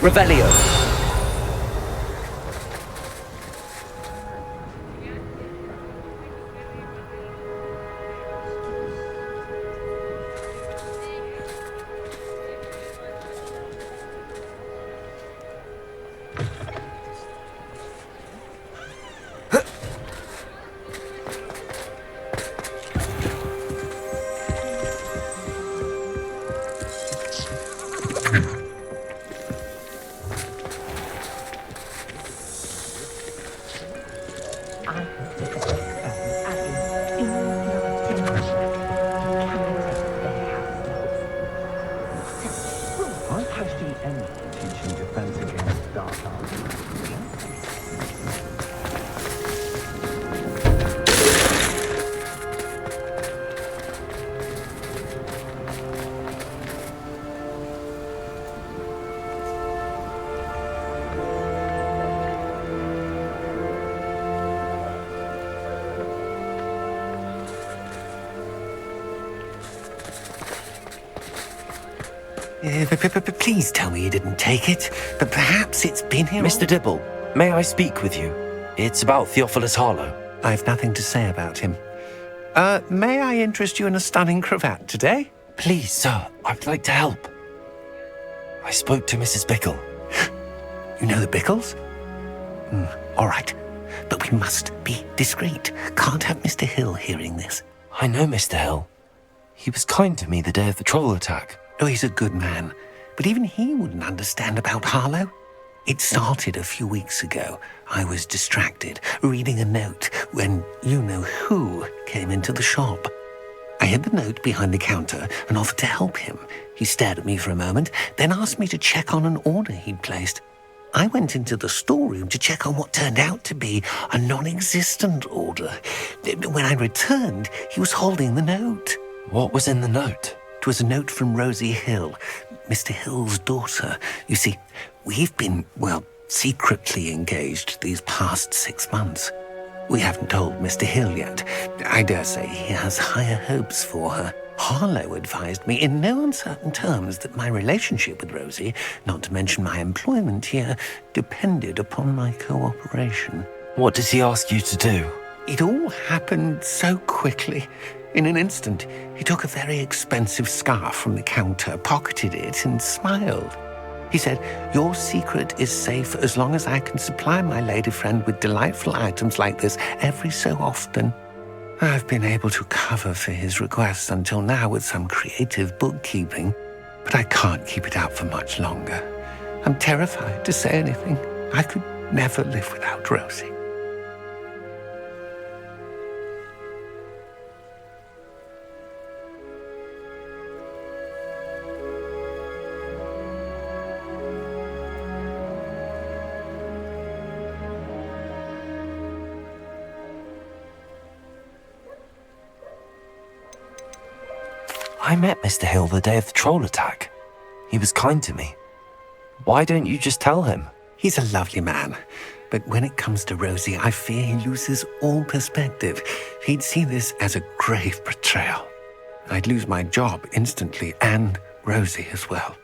Revelio. Please tell me you didn't take it, but perhaps it's been here. Mr. Dibble, may I speak with you? It's about Theophilus Harlow. I've nothing to say about him. May I interest you in a stunning cravat today? Please, sir, I'd like to help. I spoke to Mrs. Bickle. You know the Bickles? All right, but we must be discreet. Can't have Mr. Hill hearing this. I know Mr. Hill. He was kind to me the day of the troll attack. Oh, he's a good man, but even he wouldn't understand about Harlow. It started a few weeks ago. I was distracted, reading a note, when you-know-who came into the shop. I hid the note behind the counter and offered to help him. He stared at me for a moment, then asked me to check on an order he'd placed. I went into the storeroom to check on what turned out to be a non-existent order. When I returned, he was holding the note. What was in the note? It was a note from Rosie Hill, Mr. Hill's daughter. You see, we've been, secretly engaged these past 6 months. We haven't told Mr. Hill yet. I dare say he has higher hopes for her. Harlow advised me in no uncertain terms that my relationship with Rosie, not to mention my employment here, depended upon my cooperation. What does he ask you to do? It all happened so quickly. In an instant, he took a very expensive scarf from the counter, pocketed it, and smiled. He said, "Your secret is safe as long as I can supply my lady friend with delightful items like this every so often." I've been able to cover for his requests until now with some creative bookkeeping, but I can't keep it out for much longer. I'm terrified to say anything. I could never live without Rosie. I met Mr. Hill the day of the troll attack. He was kind to me. Why don't you just tell him? He's a lovely man, but when it comes to Rosie, I fear he loses all perspective. He'd see this as a grave betrayal. I'd lose my job instantly, and Rosie as well.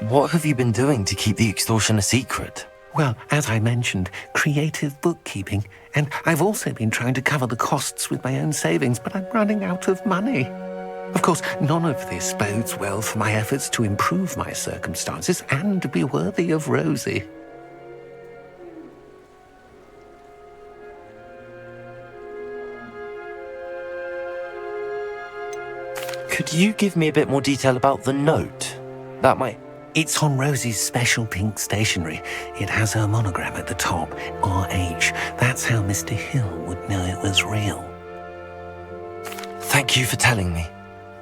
What have you been doing to keep the extortion a secret? Well, as I mentioned, creative bookkeeping, and I've also been trying to cover the costs with my own savings, but I'm running out of money. Of course, none of this bodes well for my efforts to improve my circumstances and to be worthy of Rosie. Could you give me a bit more detail about the note? That might... It's on Rosie's special pink stationery. It has her monogram at the top, RH. That's how Mr. Hill would know it was real. Thank you for telling me.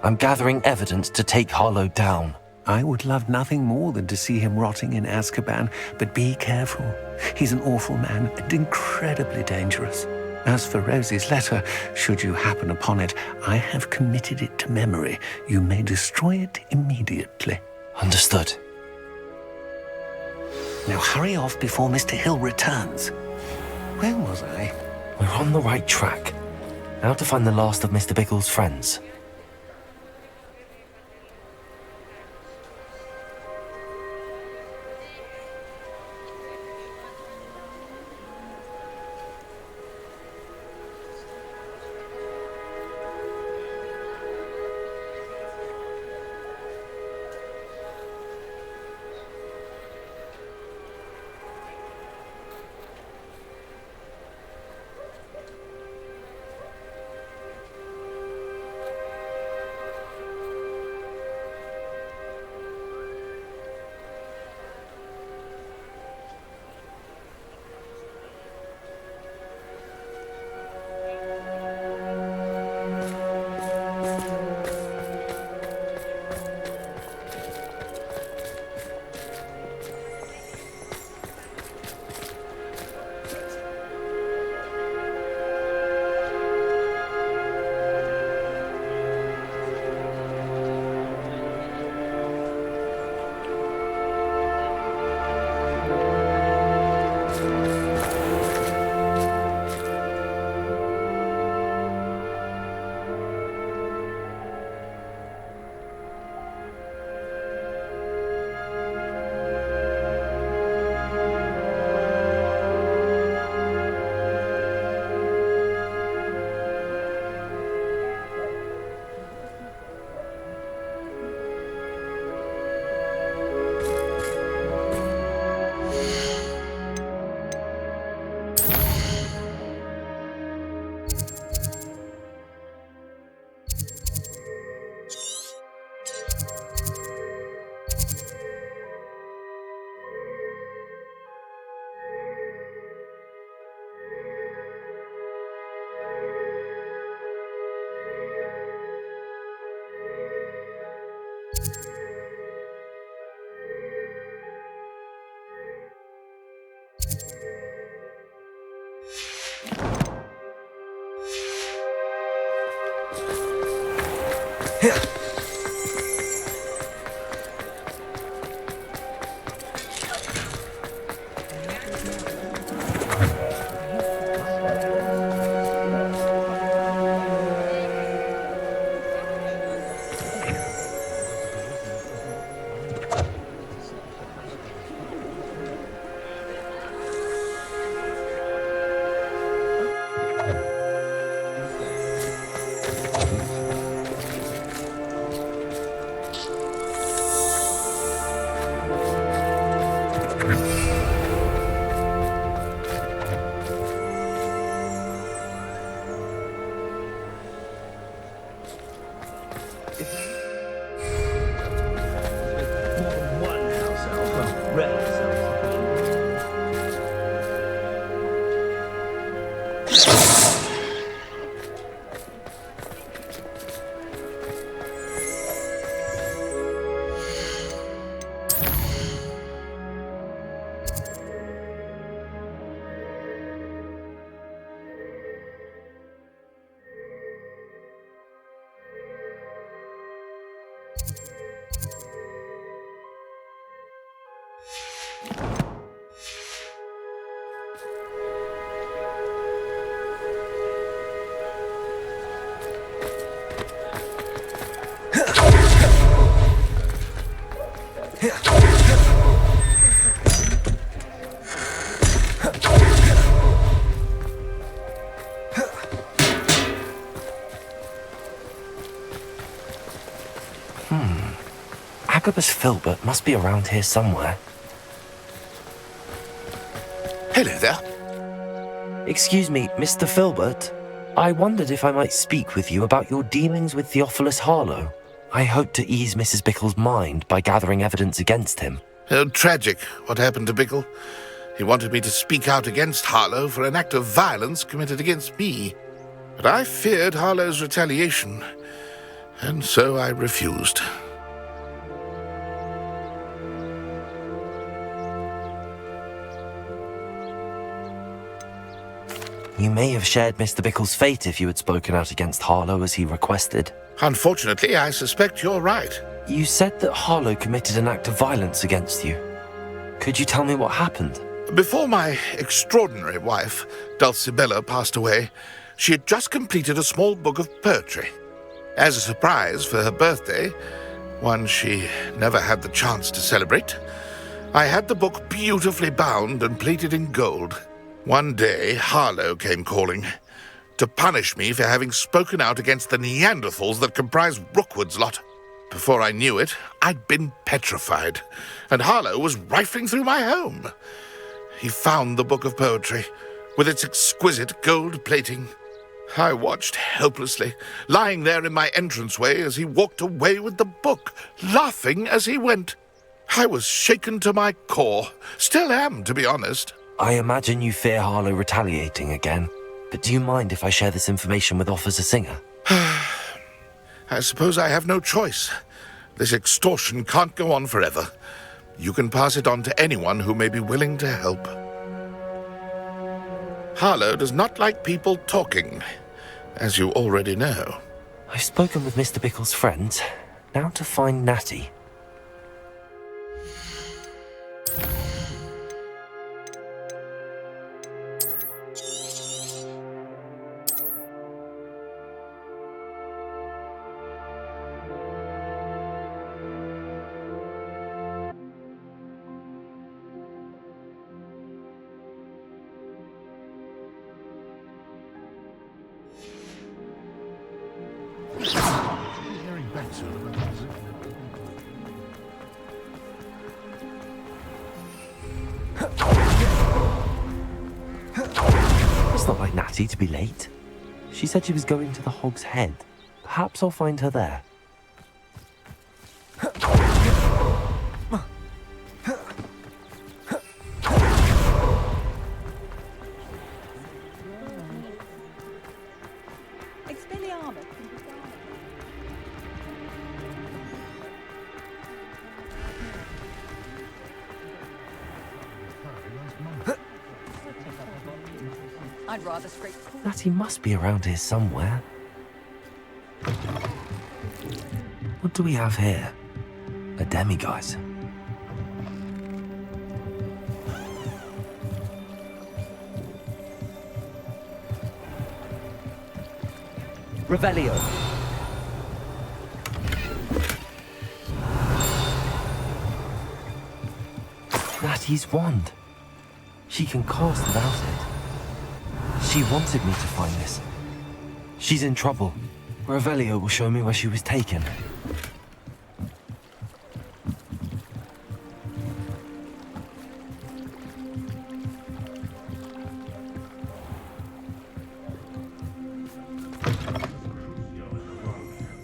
I'm gathering evidence to take Harlow down. I would love nothing more than to see him rotting in Azkaban, but be careful. He's an awful man and incredibly dangerous. As for Rosie's letter, should you happen upon it, I have committed it to memory. You may destroy it immediately. Understood. Now hurry off before Mr. Hill returns. Where was I? We're on the right track. Now to find the last of Mr. Bickle's friends. Agabus Filbert must be around here somewhere. Hello there. Excuse me, Mr. Filbert. I wondered if I might speak with you about your dealings with Theophilus Harlow. I hope to ease Mrs. Bickle's mind by gathering evidence against him. Oh, tragic what happened to Bickle. He wanted me to speak out against Harlow for an act of violence committed against me. But I feared Harlow's retaliation, and so I refused. You may have shared Mr. Bickle's fate if you had spoken out against Harlow as he requested. Unfortunately, I suspect you're right. You said that Harlow committed an act of violence against you. Could you tell me what happened? Before my extraordinary wife, Dulcibella, passed away, she had just completed a small book of poetry. As a surprise for her birthday, one she never had the chance to celebrate, I had the book beautifully bound and plated in gold. One day, Harlow came calling to punish me for having spoken out against the Neanderthals that comprise Rookwood's lot. Before I knew it, I'd been petrified, and Harlow was rifling through my home. He found the book of poetry, with its exquisite gold plating. I watched helplessly, lying there in my entranceway as he walked away with the book, laughing as he went. I was shaken to my core. Still am, to be honest. I imagine you fear Harlow retaliating again. But do you mind if I share this information with Officer Singer? I suppose I have no choice. This extortion can't go on forever. You can pass it on to anyone who may be willing to help. Harlow does not like people talking, as you already know. I've spoken with Mr. Bickle's friends. Now to find Natty. It's not like Natty to be late. She said she was going to the Hog's Head. Perhaps I'll find her there. I'd rather scrape. Natty must be around here somewhere. What do we have here? A demiguise. Revelio. Natty's wand. She can cast without it. She wanted me to find this. She's in trouble. Revelio will show me where she was taken.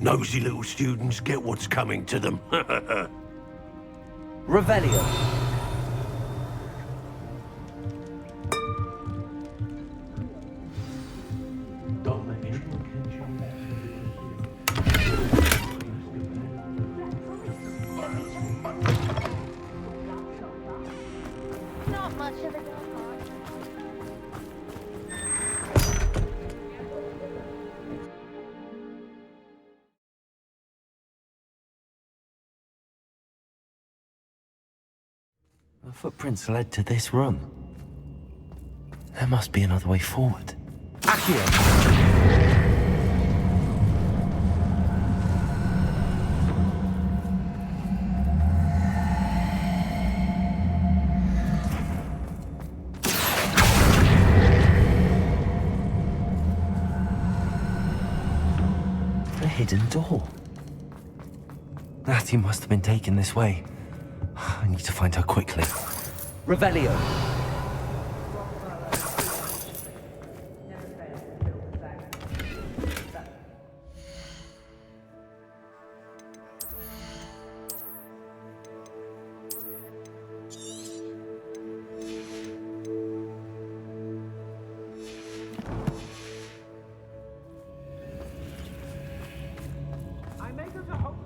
Nosy little students get what's coming to them. Revelio. The footprints led to this room. There must be another way forward. Accio! A hidden door. Natty must have been taken this way. I need to find her quickly. Revelio.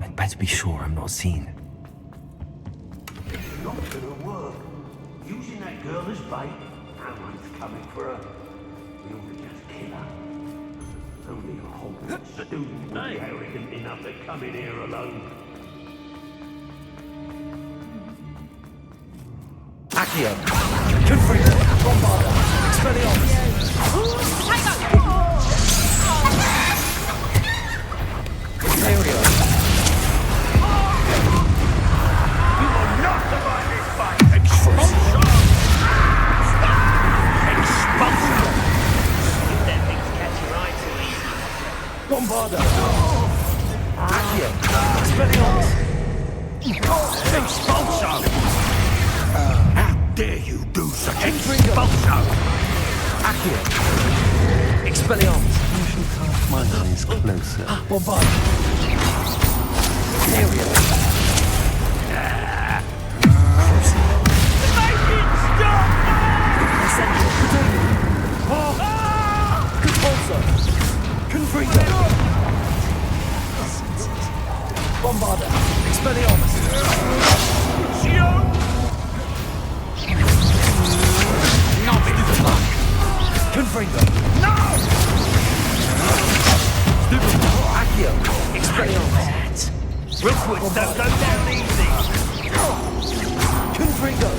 I'd better be sure I'm not seen. Not gonna work. Using that girl as bait. No one's coming for her. We ought to just kill her. Only a Hogwarts student would be arrogant enough to come in here alone. Accio. Confirm. Bombarda! Accio! Expelliarmus! Expulso! How dare you do such a Expulso! Accio! Expelliarmus! You should cast my eyes closer. Bombarda! Area! Confringo! Bombarda! Expelliarmus! Not stupid luck! Confringo! No! Stupid Accio! Expelliarmus! Rookwood, don't go down easy! Confringo!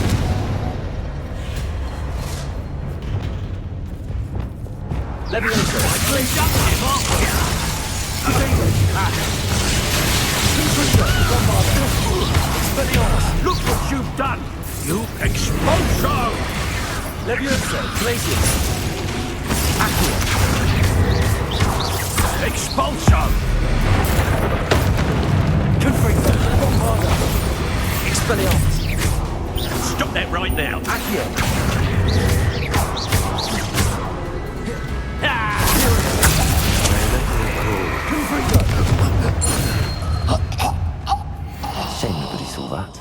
Levioso! Cleaned up him, aren't we? Confringo! Bombarda! Expelliarmus! Look what you've done! You expulso! Levioso! Glacius! Accio! Expulso! Confringo! Bombarda! Expelliarmus! Stop that right now! Accio! Confringo! Shame nobody saw that.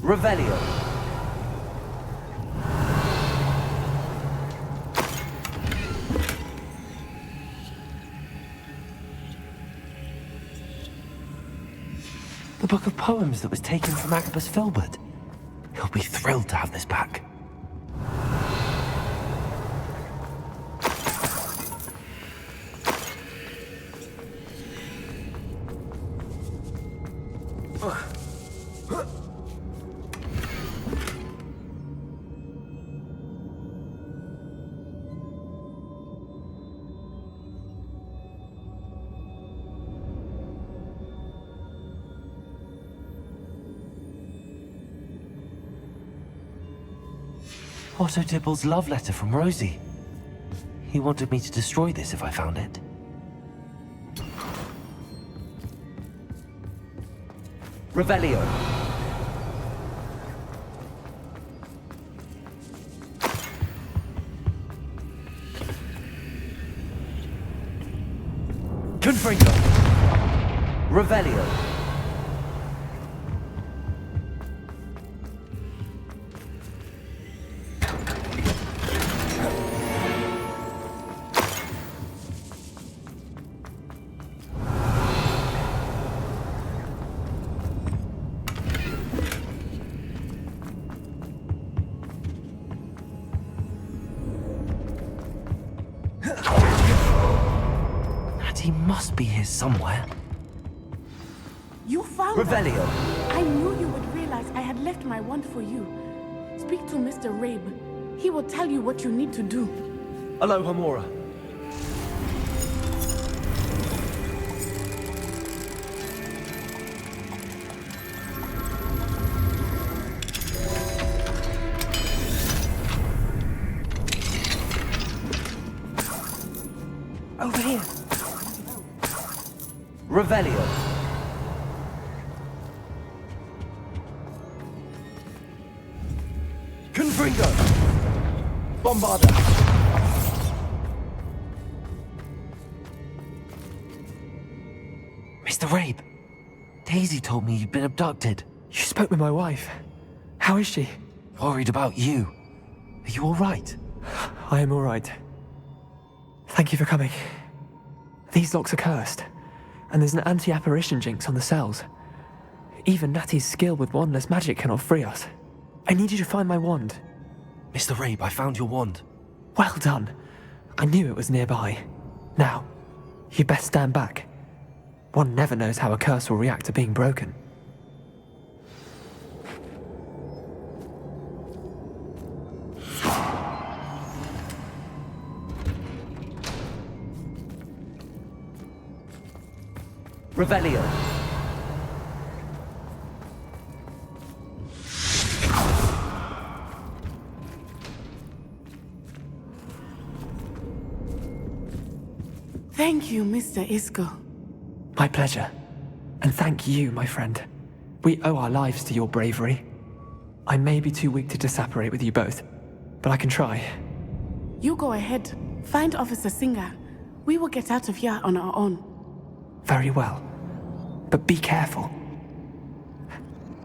Revelio! The book of poems that was taken from Agabus Filbert. He'll be thrilled to have this back. Otto Dibble's love letter from Rosie. He wanted me to destroy this if I found it. Revelio. Confringo. Revelio. He must be here somewhere. You found Revelio. it. I knew you would realize I had left my wand for you. Speak to Mr. Rabe. He will tell you what you need to do. Aloha, Mora. Over here. Revelio. Confringo. Bombarda. Mr. Rabe, Daisy told me you'd been abducted. You spoke with my wife. How is she? Worried about you. Are you all right? I am all right. Thank you for coming. These locks are cursed, and there's an anti-apparition jinx on the cells. Even Natty's skill with wandless magic cannot free us. I need you to find my wand. Mr. Rabe, I found your wand. Well done. I knew it was nearby. Now, you best stand back. One never knows how a curse will react to being broken. Revelio. Thank you, Mr. Isco. My pleasure. And thank you, my friend. We owe our lives to your bravery. I may be too weak to disapparate with you both, but I can try. You go ahead. Find Officer Singer. We will get out of here on our own. Very well. But be careful.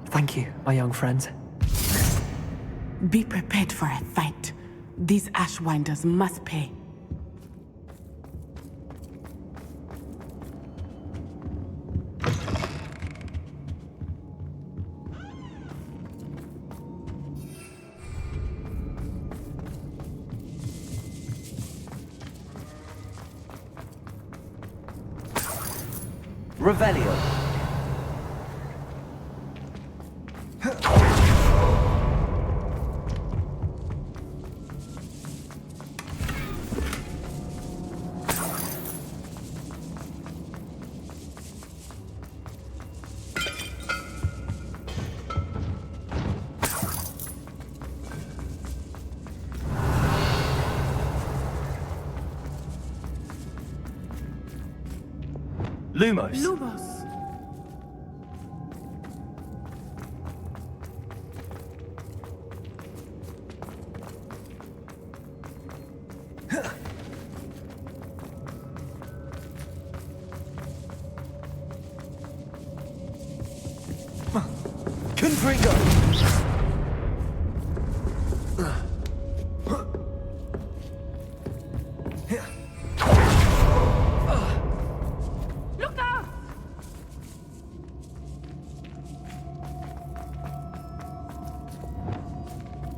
Thank you, my young friends. Be prepared for a fight. These Ashwinders must pay. Revelio. Lumos. Lumos. Confringo.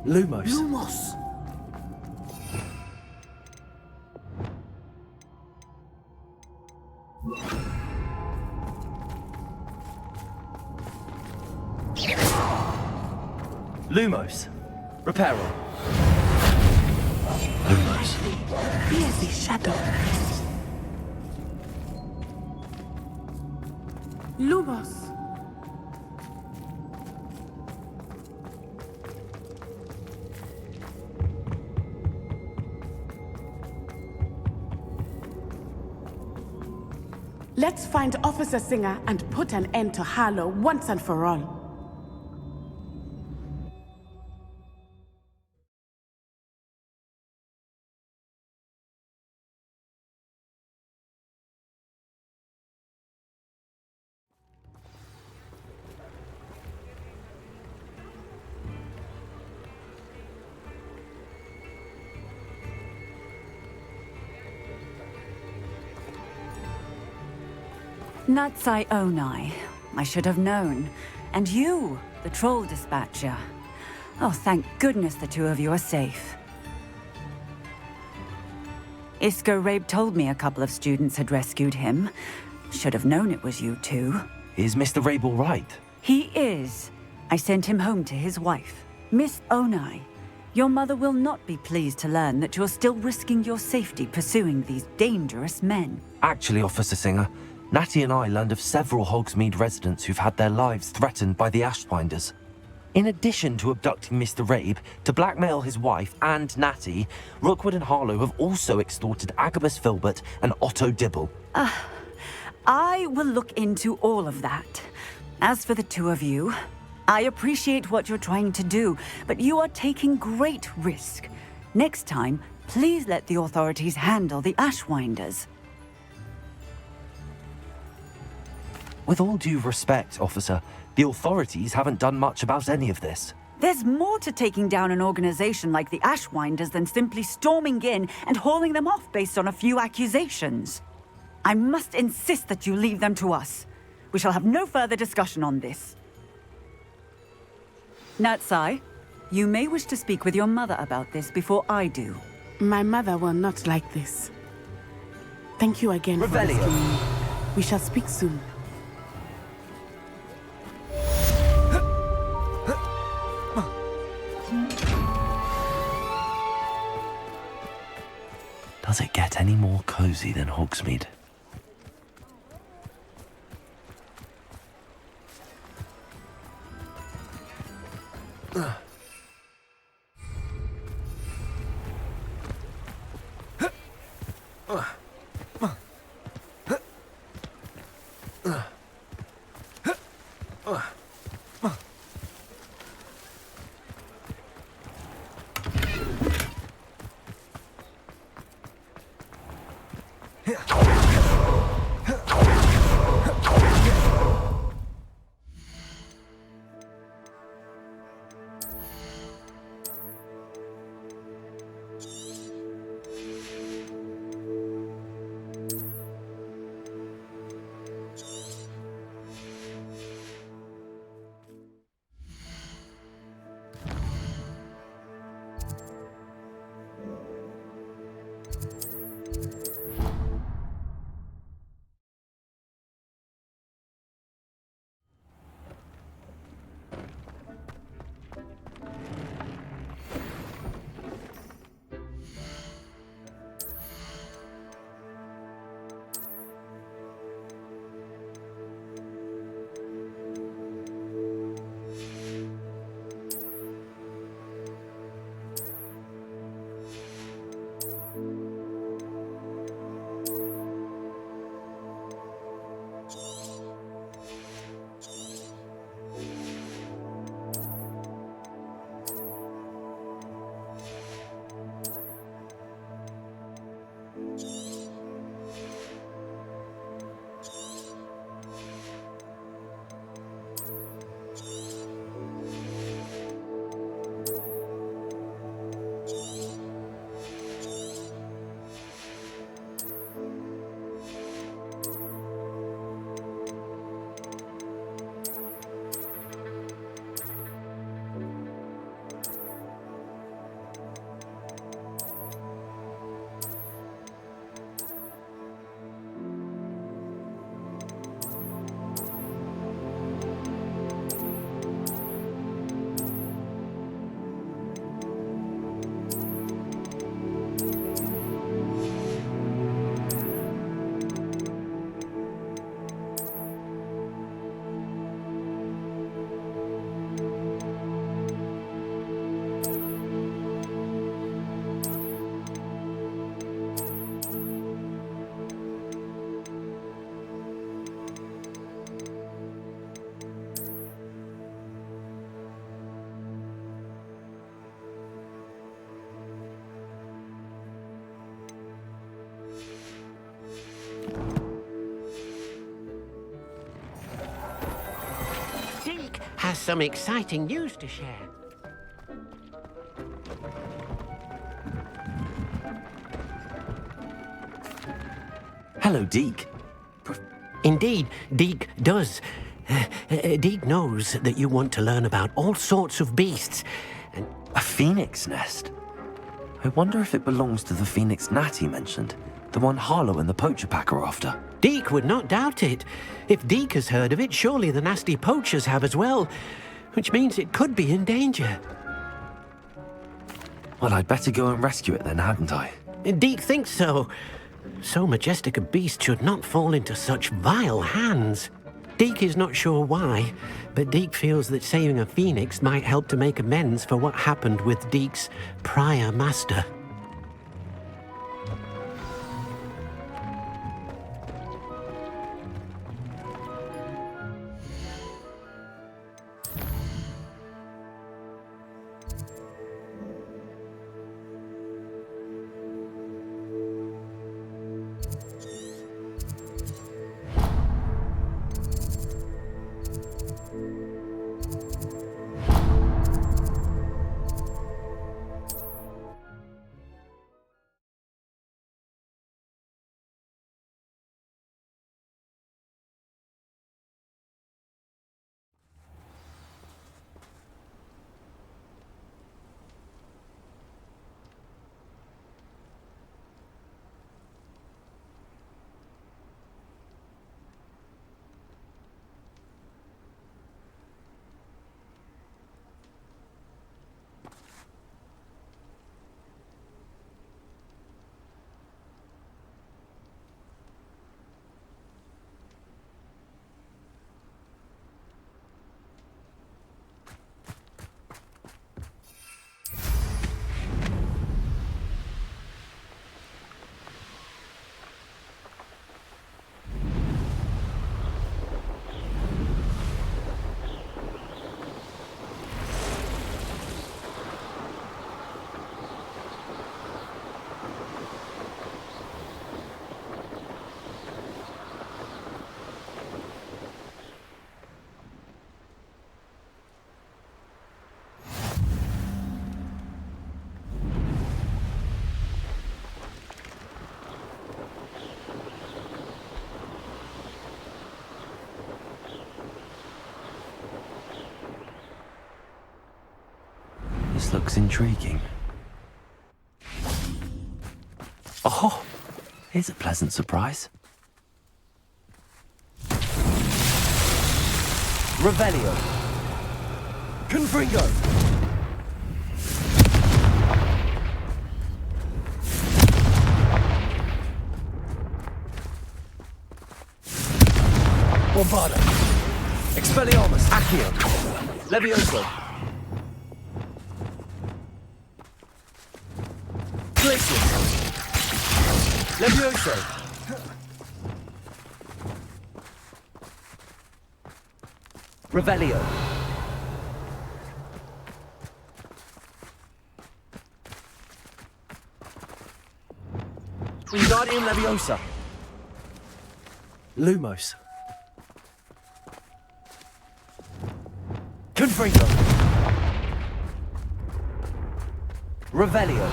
Lumos. Lumos. Lumos. Reparo. Lumos. Here's the shadow. Lumos. Let's find Officer Singer and put an end to Harlow once and for all. Natsai Onai. I should have known. And you, the troll dispatcher. Oh, thank goodness the two of you are safe. Isco Rabe told me a couple of students had rescued him. Should have known it was you two. Is Mr. Rabe all right? He is. I sent him home to his wife. Miss Onai, your mother will not be pleased to learn that you're still risking your safety pursuing these dangerous men. Actually, Officer Singer, Natty and I learned of several Hogsmeade residents who've had their lives threatened by the Ashwinders. In addition to abducting Mr. Rabe to blackmail his wife and Natty, Rookwood and Harlow have also extorted Agabus Filbert and Otto Dibble. I will look into all of that. As for the two of you, I appreciate what you're trying to do, but you are taking great risk. Next time, please let the authorities handle the Ashwinders. With all due respect, officer, the authorities haven't done much about any of this. There's more to taking down an organization like the Ashwinders than simply storming in and hauling them off based on a few accusations. I must insist that you leave them to us. We shall have no further discussion on this. Natsai, you may wish to speak with your mother about this before I do. My mother will not like this. Thank you again for rescuing me. We shall speak soon. Does it get any more cozy than Hogsmeade? Has some exciting news to share. Hello, Deke. Indeed, Deke does. Deke knows that you want to learn about all sorts of beasts. And a phoenix nest? I wonder if it belongs to the phoenix Natty mentioned, the one Harlow and the poacher pack are after. Deke would not doubt it. If Deke has heard of it, surely the nasty poachers have as well, which means it could be in danger. Well, I'd better go and rescue it then, hadn't I? Deke thinks so. So majestic a beast should not fall into such vile hands. Deke is not sure why, but Deke feels that saving a phoenix might help to make amends for what happened with Deke's prior master. This looks intriguing. Oh, here's a pleasant surprise. Revelio. Confringo. Bombarda. Expelliarmus. Accio. Levioso. Glacius. Levioso. Revelio. Wingardium Leviosa. Lumos. Confringo. Revelio.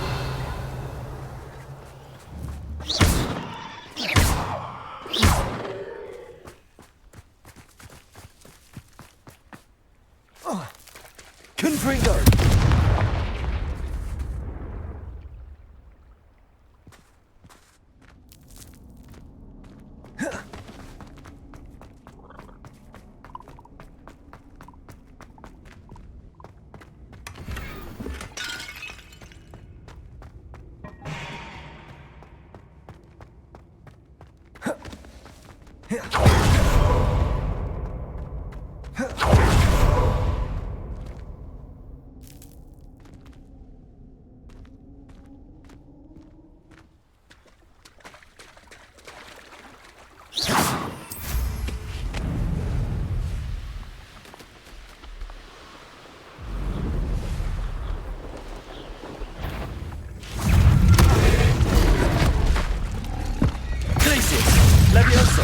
Confringo. Levioso.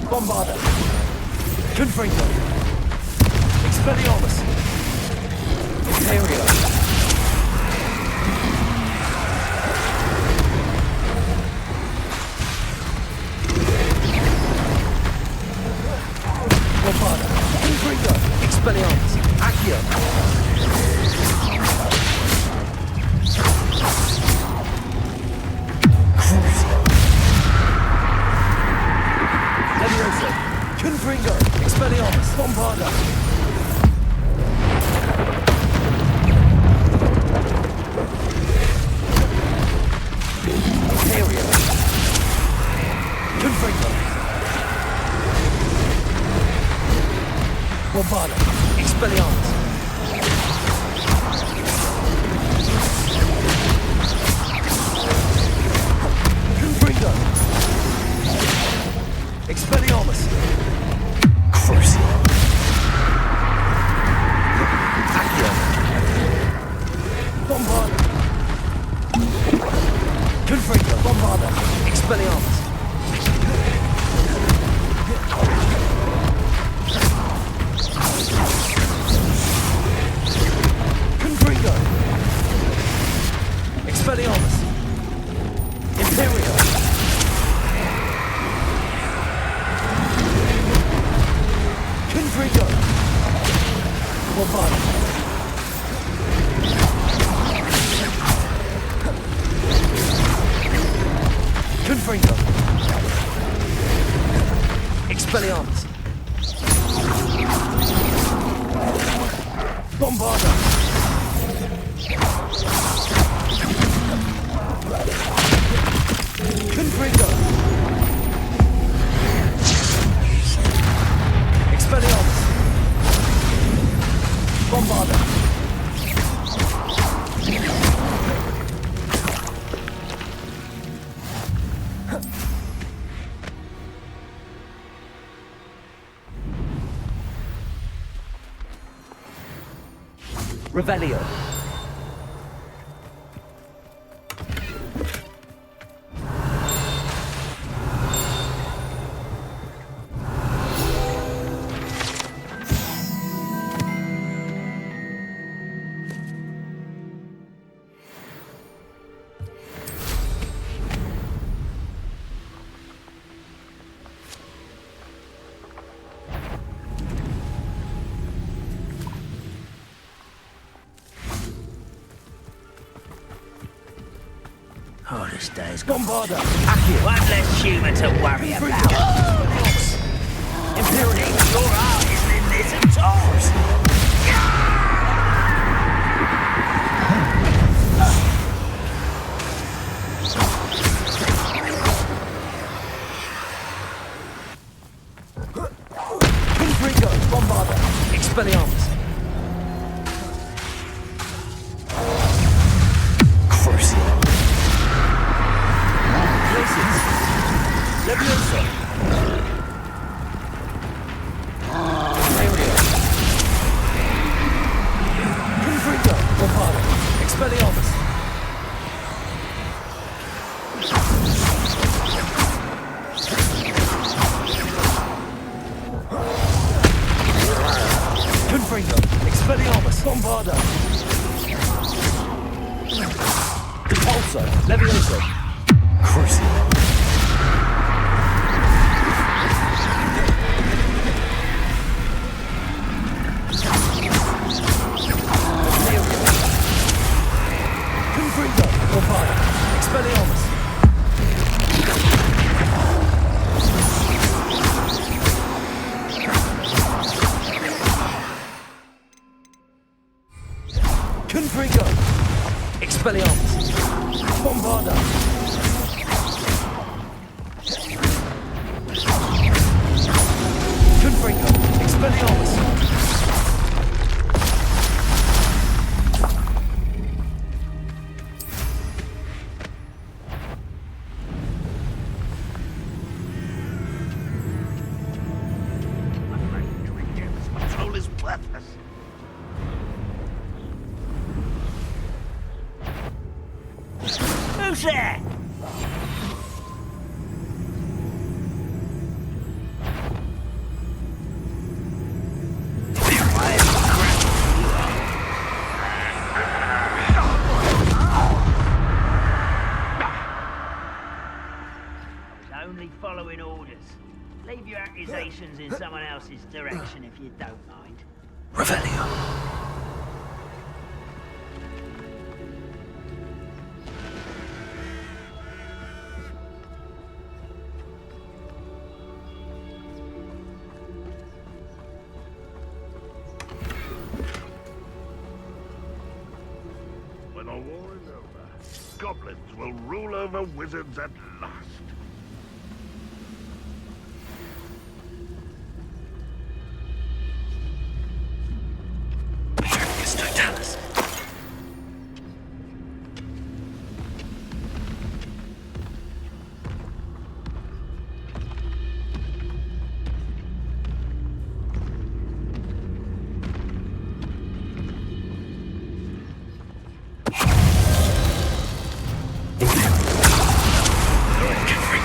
Bombarda. Confringo. Expelliarmus. Imperio. Bombarda. Confringo. Expelliarmus. Accio. Levioso. Confringo. Expelliarmus. Bombarda. Imperio. Confringo. Bombarda. Expelliarmus. Confringo. Expelliarmus. Crucial. Accio. Bombarda. Confringo. Bombarda. Expelliarmus. Confringo. Expelliarmus. Imperio. Confringo. Bombarda. Confringo. Expelliarmus. Bombarda. Confringo. Expelliarmus. Bombarda. Revelio. Oh, this day is Bombarder! One less human to worry about. Imperial, your heart isn't in this at all. Confringo, Bombarder, Expelliarmus. Crucial. Leviosa. Confringo, Bombarder, Expelliarmus. Confringo, Expelliarmus, Bombarder. Repulsor, Leviosa. Crucial. Confringo, Bombarder, Expelliarmus. Confringo, Expelliarmus. Bombarder. Confringo, Expelliarmus. Patrol is worthless. Who's there? I was only following orders. Leave your accusations in someone else's direction if you don't mind. Revelio. When the war is over, goblins will rule over wizards at last. Totalis. Confringo.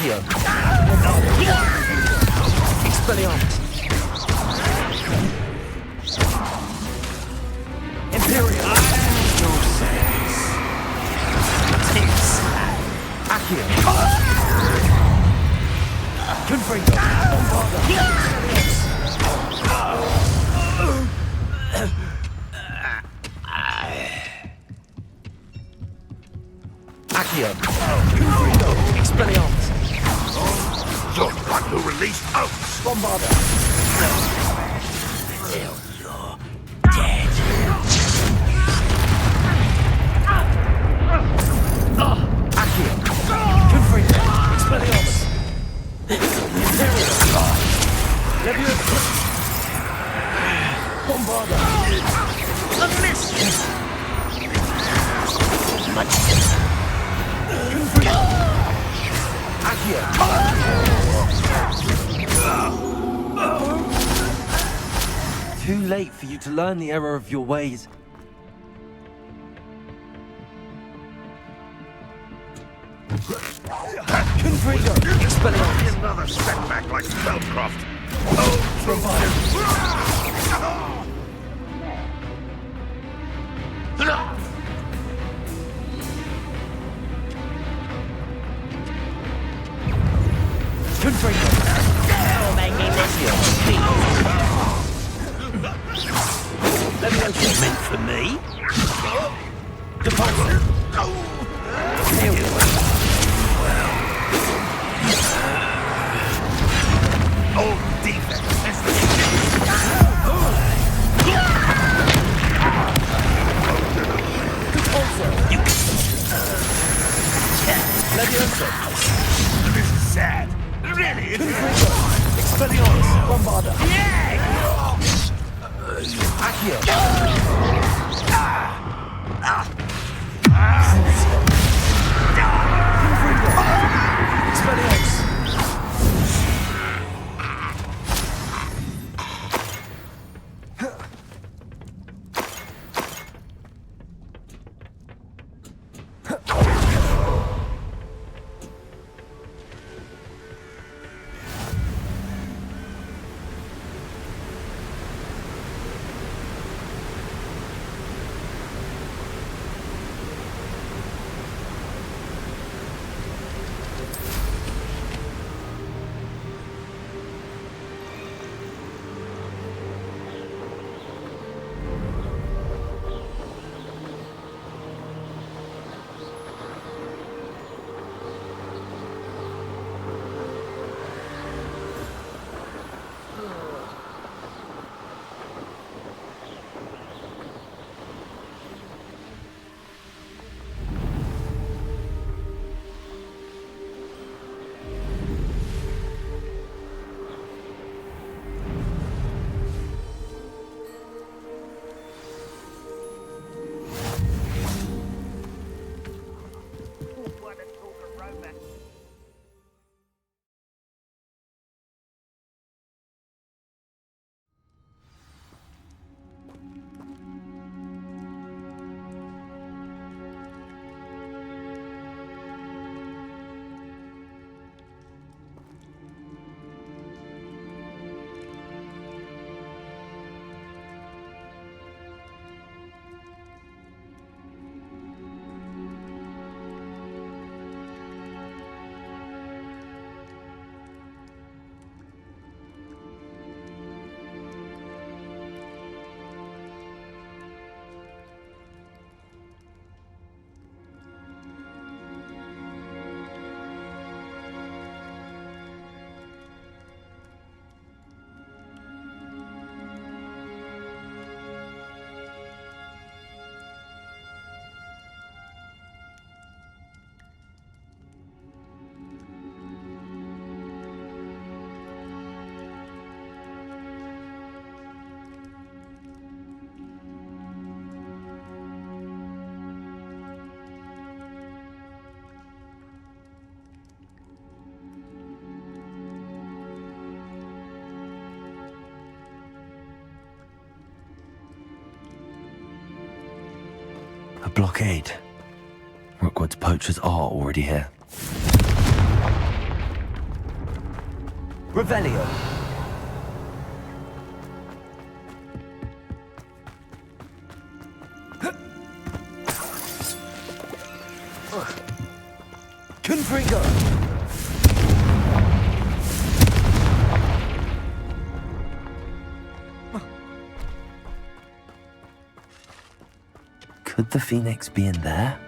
Accio. Expelliarmus. Imperial. Tips. Accio. Confringo. Accio. Confringo. Expelliarmus. You're the one who released Oaks. Bombarda. Till you're dead. Accio. Confringo. Expelliarmus. Imperial. Leviosa. Bombarda. A miss. Much. Confringo. Accio. Too late for you to learn the error of your ways. Confringo. Expelliarmus. Another setback like Spellcraft. Confringo. Oh, make me miss you. Leviosa. Meant for me? Depulsor. Here we go. Old defect. Corsair. Leviosa. This is sad. Really? Confringo. Expelliarmus. Bombarda. Accio. Confringo. Expelliarmus. A blockade. Rookwood's poachers are already here. Revelio. Confringo. Could the Phoenix be in there?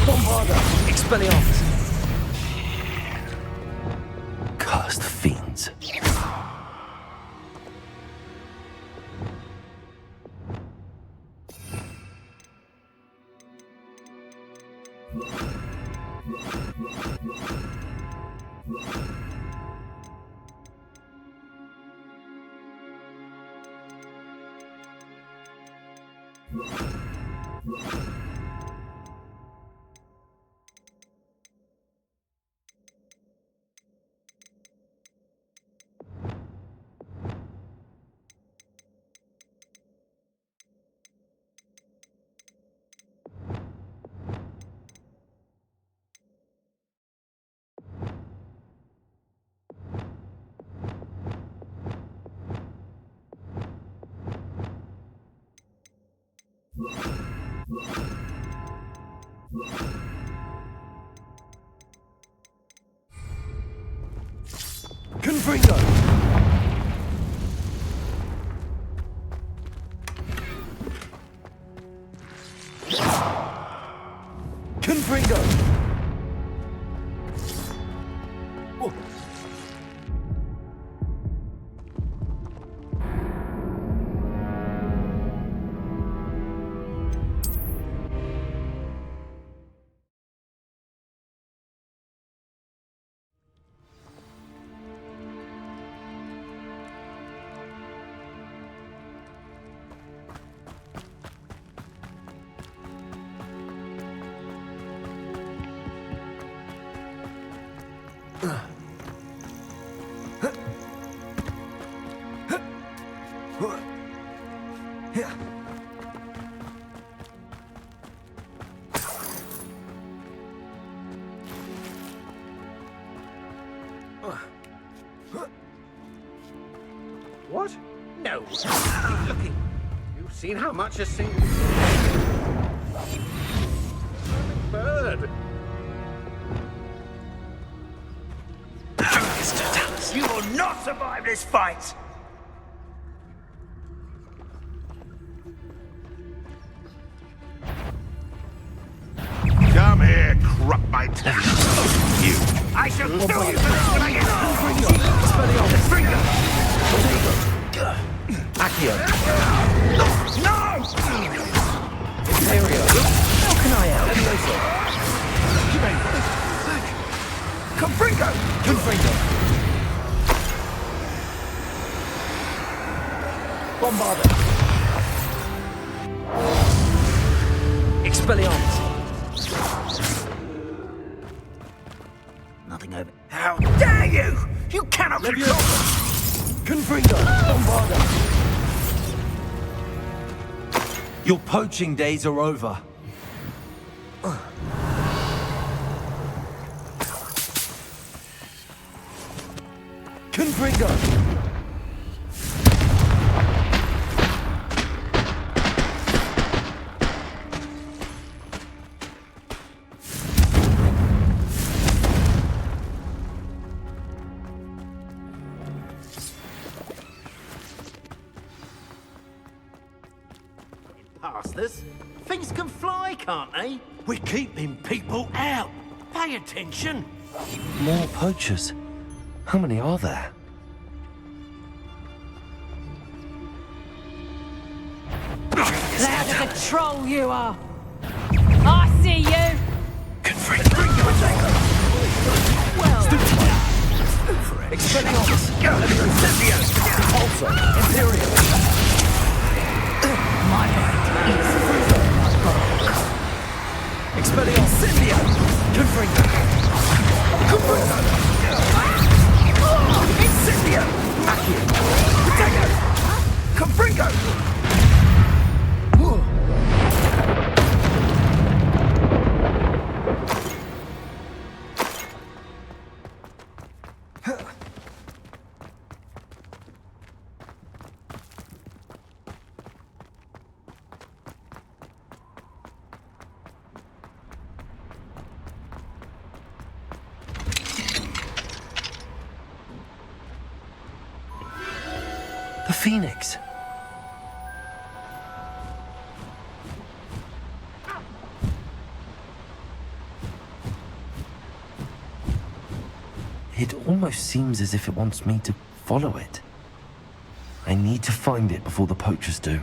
Bombarda! Expelliarmus! Cursed fiends. Confringo! Confringo! Oh. What? No. Keep looking. You've seen how much a single bird. You will not survive this fight! Come here, Crupmite. You. I shall kill you for this when I get home! Finger! Accio. No! Imperio. How can I help? Confringo! Confringo. Bombarda. Expelliarmus. Nothing over. How dare you! You cannot control them! Confringo. Bombarda. Your poaching days are over. Confringo. Past this, things can fly, can't they? We're keeping people out. Pay attention. More poachers. How many are there? Loud as a troll you are! I see you! Expelliarmus. Also, Imperial. My mind is Expelliarmus. Incendio. Confringo. Confringo. Incendio. Accio. Phoenix. It almost seems as if it wants me to follow it. I need to find it before the poachers do.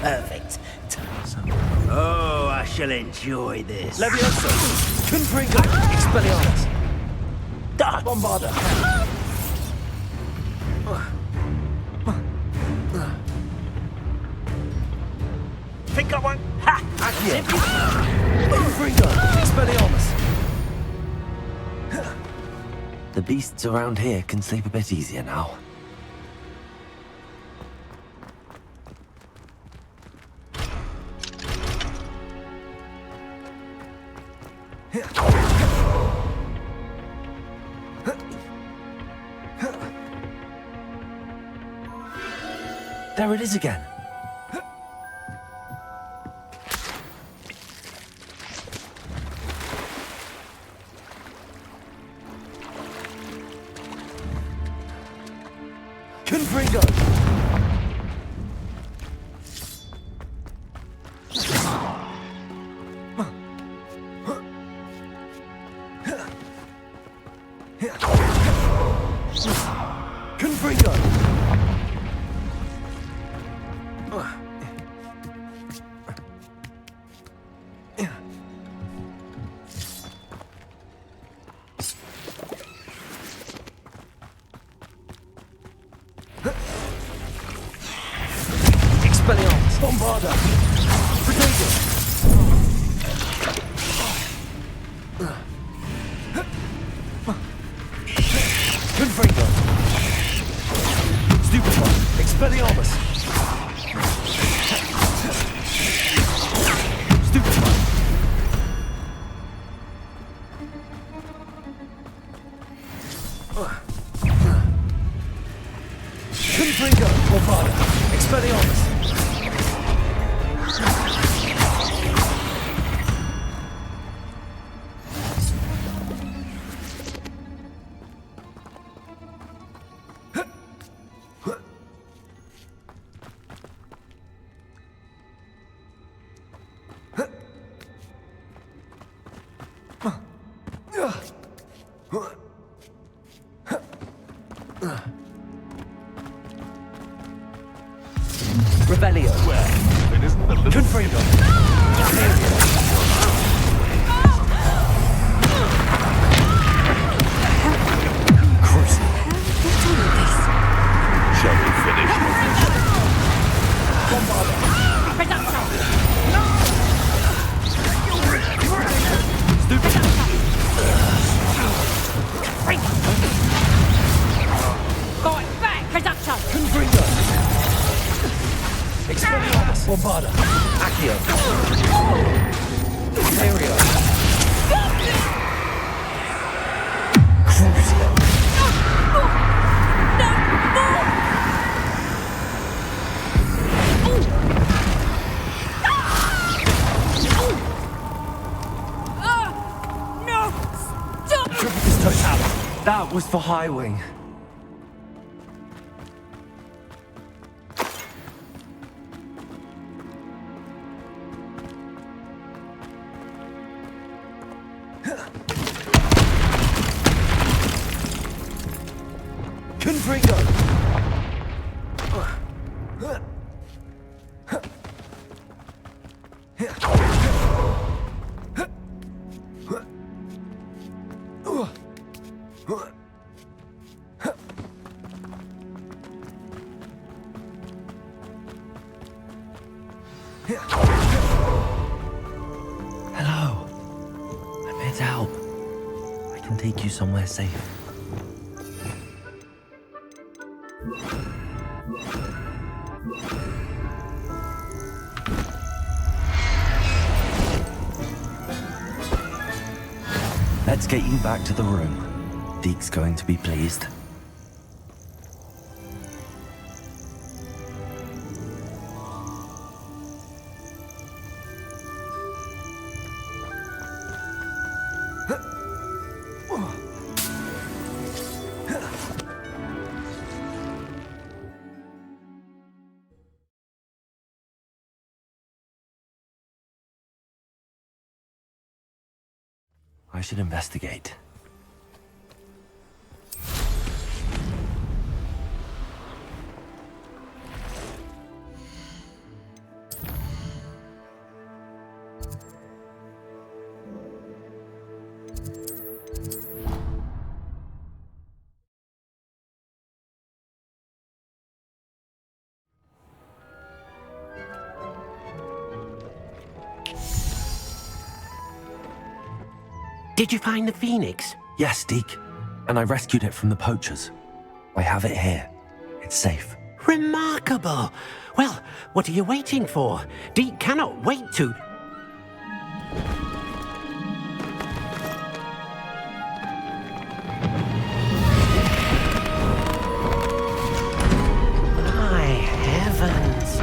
Perfect. Oh, I shall enjoy this. Levioso! Confringo! Expelliarmus! Darts! Bombarda! Think I won't? Ha! Accio! Confringo! Expelliarmus! The beasts around here can sleep a bit easier now. There it is again. Confringo! Confringo! Expelliarmus! Bombarda! Predator! Confringo! Stupefy! Expelliarmus! Stupefy! Confringo! Bombarda! Expelliarmus! Revelio. Well, it isn't the little... Confringo. Crucial. Shall we finish? Got it back! Reduction! Confringo. Expelliarmus. Bombarda. Accio. Aerial. Crucial. No! Stop! Triplicus Totalis. That was for High Wing. Confringo. Hello. I'm here to help. I can take you somewhere safe. Let's get you back to the room. Deke's going to be pleased. I should investigate. Did you find the Phoenix? Yes, Deke. And I rescued it from the poachers. I have it here. It's safe. Remarkable! Well, what are you waiting for? Deke cannot wait to... My heavens!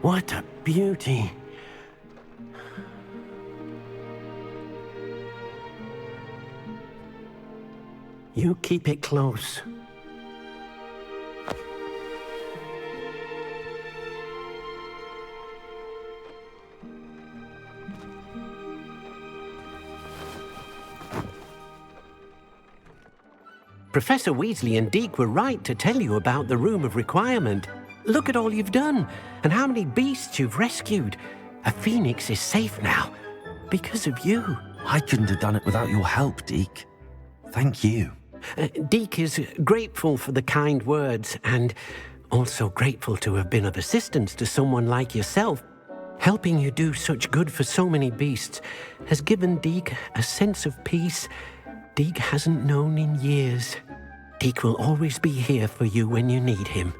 What a beauty. You keep it close. Professor Weasley and Deke were right to tell you about the Room of Requirement. Look at all you've done, and how many beasts you've rescued. A phoenix is safe now, because of you. I couldn't have done it without your help, Deke. Thank you. Deke is grateful for the kind words, and also grateful to have been of assistance to someone like yourself. Helping you do such good for so many beasts has given Deke a sense of peace Deke hasn't known in years. Deke will always be here for you when you need him.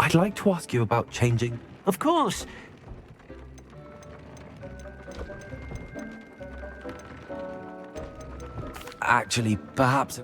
I'd like to ask you about changing. Of course. Actually, perhaps.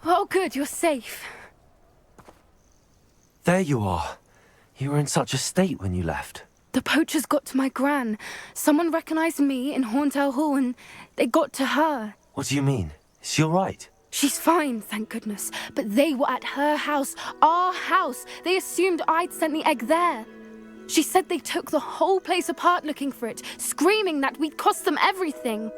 Oh, good, you're safe. There you are. You were in such a state when you left. The poachers got to my gran. Someone recognized me in Horntail Hall and they got to her. What do you mean? Is she all right? She's fine, thank goodness. But they were at her house, our house. They assumed I'd sent the egg there. She said they took the whole place apart looking for it, screaming that we'd cost them everything.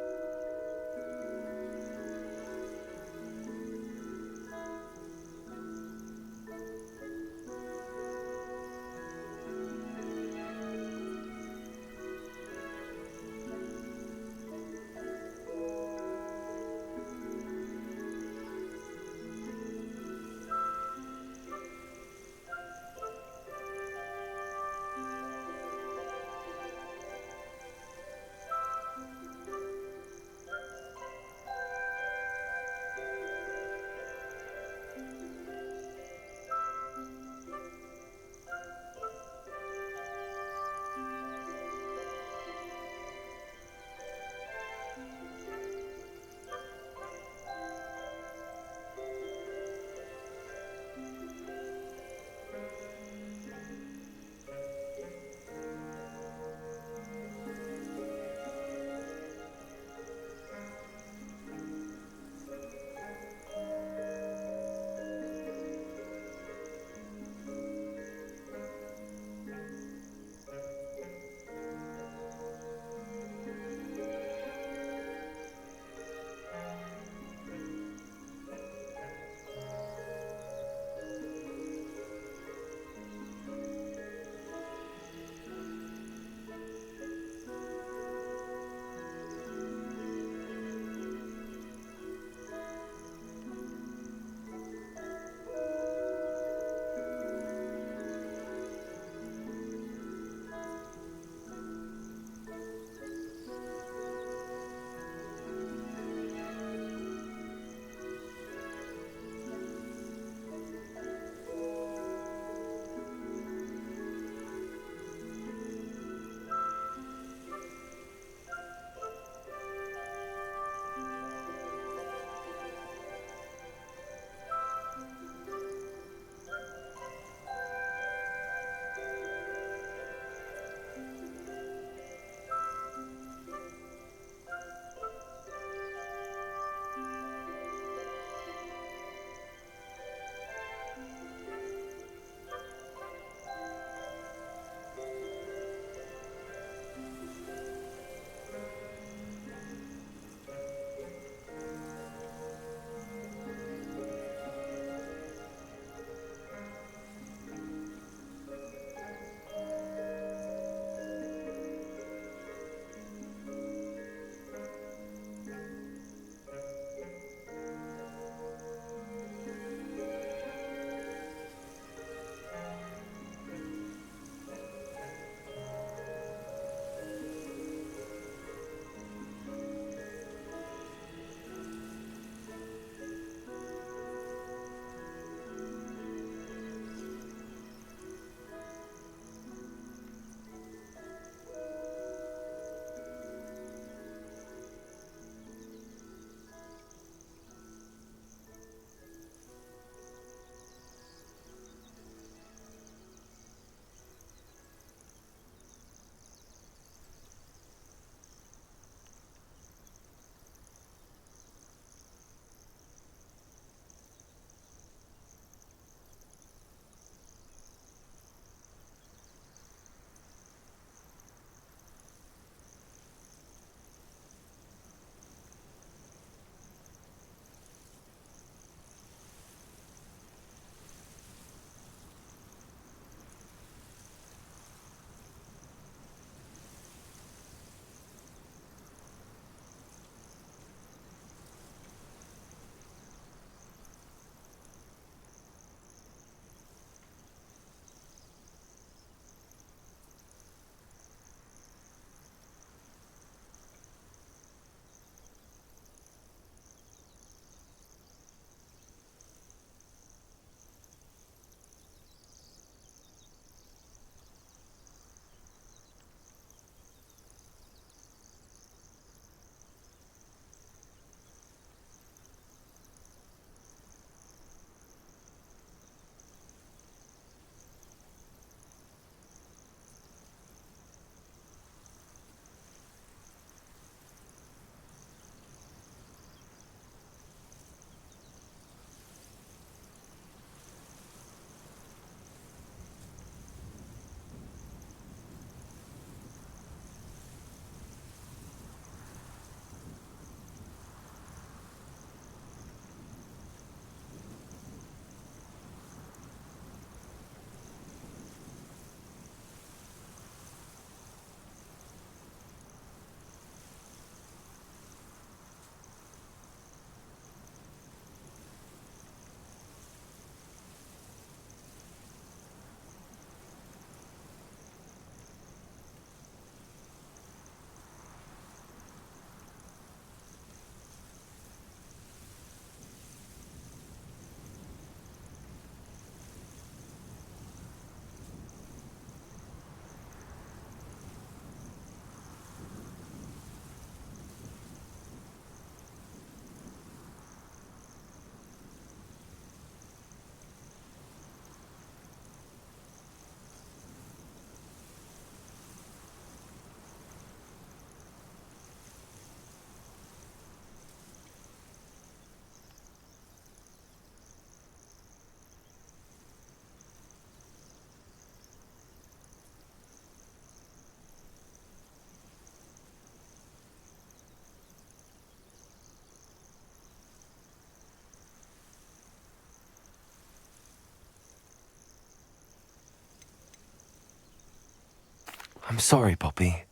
I'm sorry, Poppy.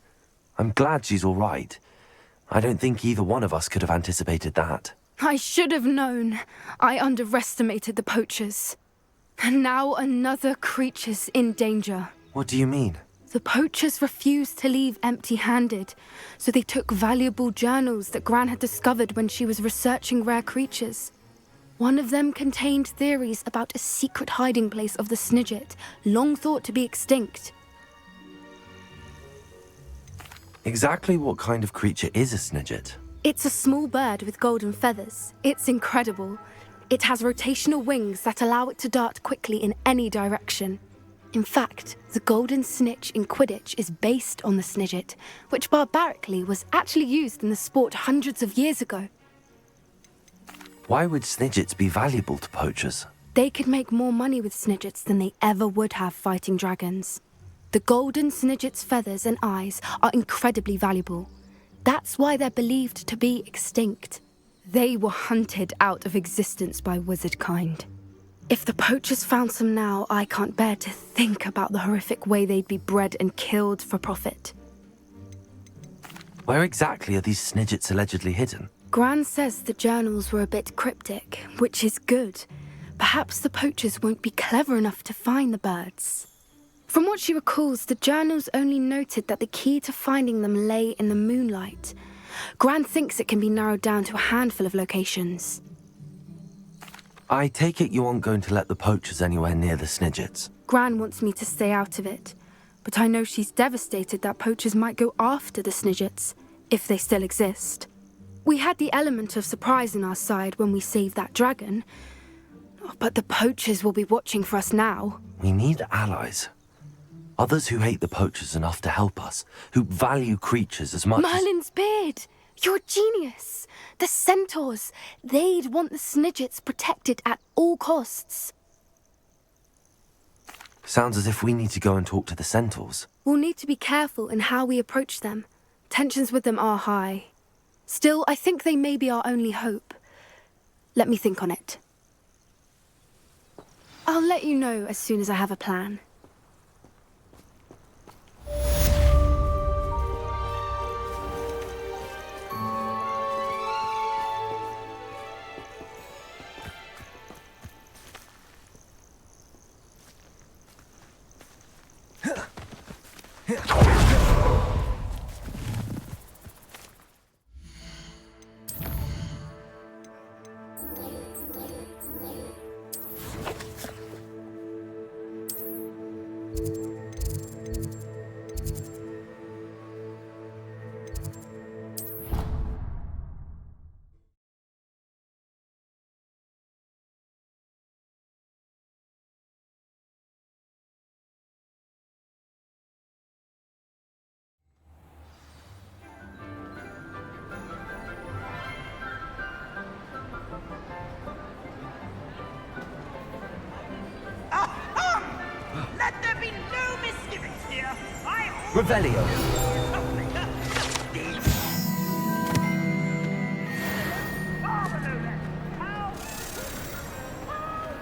I'm glad she's all right. I don't think either one of us could have anticipated that. I should have known. I underestimated the poachers. And now another creature's in danger. What do you mean? The poachers refused to leave empty-handed, so they took valuable journals that Gran had discovered when she was researching rare creatures. One of them contained theories about a secret hiding place of the Snidget, long thought to be extinct. Exactly what kind of creature is a Snidget? It's a small bird with golden feathers. It's incredible. It has rotational wings that allow it to dart quickly in any direction. In fact, the golden snitch in Quidditch is based on the Snidget, which barbarically was actually used in the sport hundreds of years ago. Why would Snidgets be valuable to poachers? They could make more money with Snidgets than they ever would have fighting dragons. The golden Snidget's feathers and eyes are incredibly valuable. That's why they're believed to be extinct. They were hunted out of existence by wizard kind. If the poachers found some now, I can't bear to think about the horrific way they'd be bred and killed for profit. Where exactly are these Snidgets allegedly hidden? Gran says the journals were a bit cryptic, which is good. Perhaps the poachers won't be clever enough to find the birds. From what she recalls, the journals only noted that the key to finding them lay in the moonlight. Gran thinks it can be narrowed down to a handful of locations. I take it you aren't going to let the poachers anywhere near the Snidgets? Gran wants me to stay out of it, but I know she's devastated that poachers might go after the Snidgets, if they still exist. We had the element of surprise on our side when we saved that dragon, but the poachers will be watching for us now. We need allies. Others who hate the poachers enough to help us, who value creatures as much Merlin's beard! You're a genius! The centaurs! They'd want the Snidgets protected at all costs. Sounds as if we need to go and talk to the centaurs. We'll need to be careful in how we approach them. Tensions with them are high. Still, I think they may be our only hope. Let me think on it. I'll let you know as soon as I have a plan. Let there be no misgivings, dear. Revelio.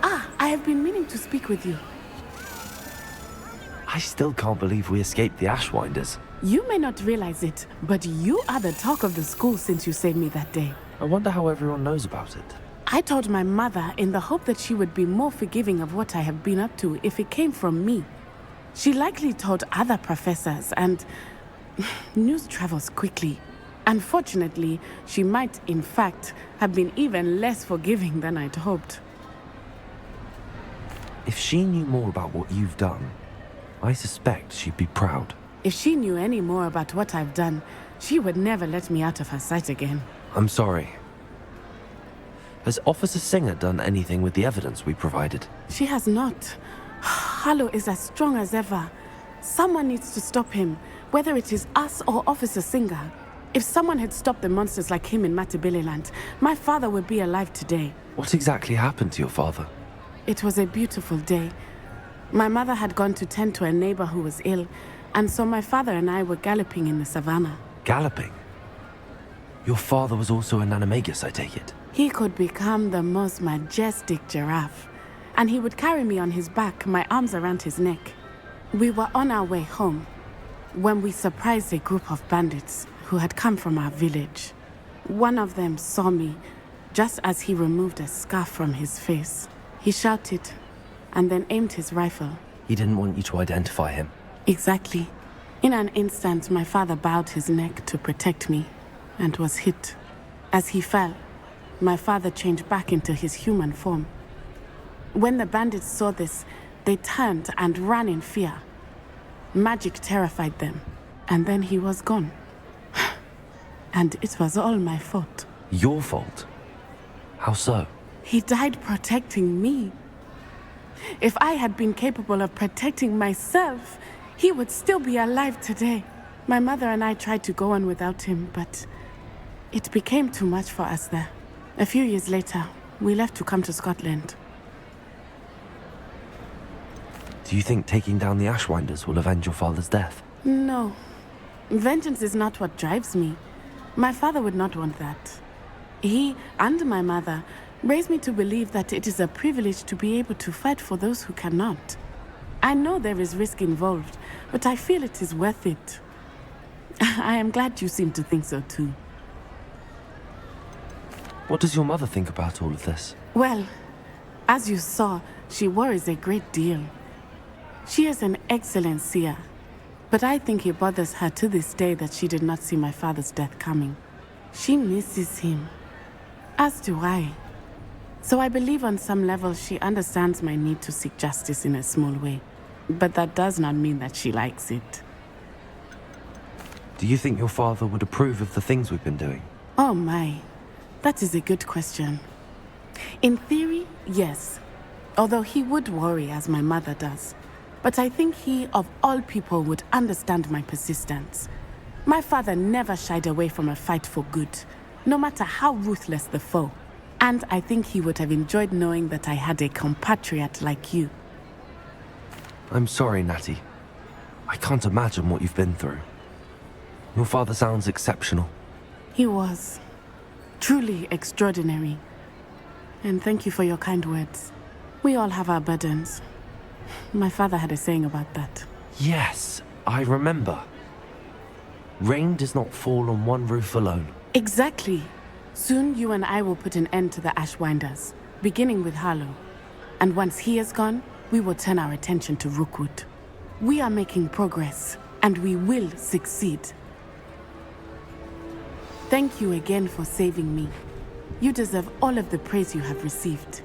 I have been meaning to speak with you. I still can't believe we escaped the Ashwinders. You may not realize it, but you are the talk of the school since you saved me that day. I wonder how everyone knows about it. I told my mother in the hope that she would be more forgiving of what I have been up to if it came from me. She likely told other professors, and news travels quickly. Unfortunately, she might, in fact, have been even less forgiving than I'd hoped. If she knew more about what you've done, I suspect she'd be proud. If she knew any more about what I've done, she would never let me out of her sight again. I'm sorry. Has Officer Singer done anything with the evidence we provided? She has not. Harlow is as strong as ever. Someone needs to stop him, whether it is us or Officer Singer. If someone had stopped the monsters like him in Matabeleland, my father would be alive today. What exactly happened to your father? It was a beautiful day. My mother had gone to tend to a neighbor who was ill, and so my father and I were galloping in the savannah. Galloping? Your father was also an animagus, I take it? He could become the most majestic giraffe, and he would carry me on his back, my arms around his neck. We were on our way home. when we surprised a group of bandits who had come from our village. One of them saw me just as he removed a scarf from his face. He shouted and then aimed his rifle. He didn't want you to identify him. Exactly. In an instant, my father bowed his neck to protect me and was hit. As he fell, my father changed back into his human form. When the bandits saw this, they turned and ran in fear. Magic terrified them, and then he was gone. And it was all my fault. Your fault? How so? He died protecting me. If I had been capable of protecting myself, he would still be alive today. My mother and I tried to go on without him, but it became too much for us there. A few years later, we left to come to Scotland. Do you think taking down the Ashwinders will avenge your father's death? No. Vengeance is not what drives me. My father would not want that. He and my mother raised me to believe that it is a privilege to be able to fight for those who cannot. I know there is risk involved, but I feel it is worth it. I am glad you seem to think so too. What does your mother think about all of this? Well, as you saw, she worries a great deal. She is an excellent seer, but I think it bothers her to this day that she did not see my father's death coming. She misses him, as do I. So I believe on some level she understands my need to seek justice in a small way, but that does not mean that she likes it. Do you think your father would approve of the things we've been doing? Oh my, that is a good question. In theory, yes, although he would worry as my mother does. But I think he, of all people, would understand my persistence. My father never shied away from a fight for good, no matter how ruthless the foe. And I think he would have enjoyed knowing that I had a compatriot like you. I'm sorry, Natty. I can't imagine what you've been through. Your father sounds exceptional. He was. Truly extraordinary. And thank you for your kind words. We all have our burdens. My father had a saying about that. Yes, I remember. Rain does not fall on one roof alone. Exactly. Soon you and I will put an end to the Ashwinders, beginning with Harlow. And once he is gone, we will turn our attention to Rookwood. We are making progress, and we will succeed. Thank you again for saving me. You deserve all of the praise you have received.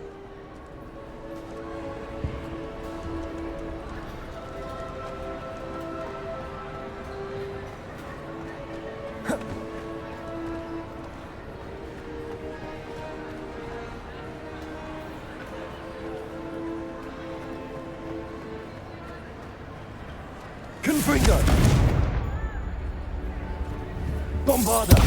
Confringo! Bombarda!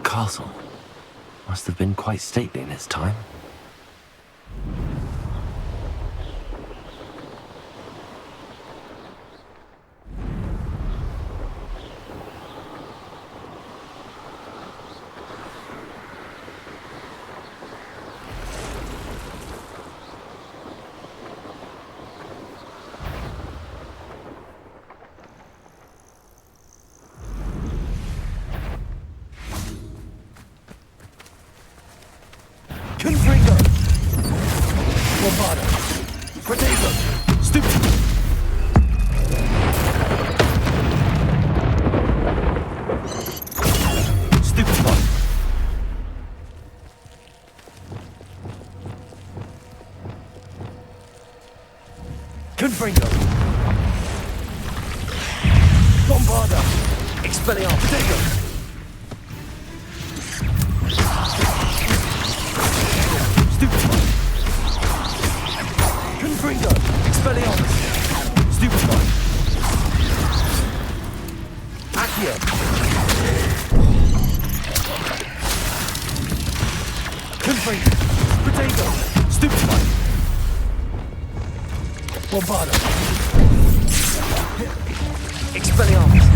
Castle must have been quite stately in its time. Confringo! Bombarda! Protego! Stupid! Stupefy! Confringo! Bombarda! Expelliarmus! Protego! Confringo! Expelliarmus! Stupefy! Accio! Confringo! Protego! Stupefy! Bombarda! Expelliarmus!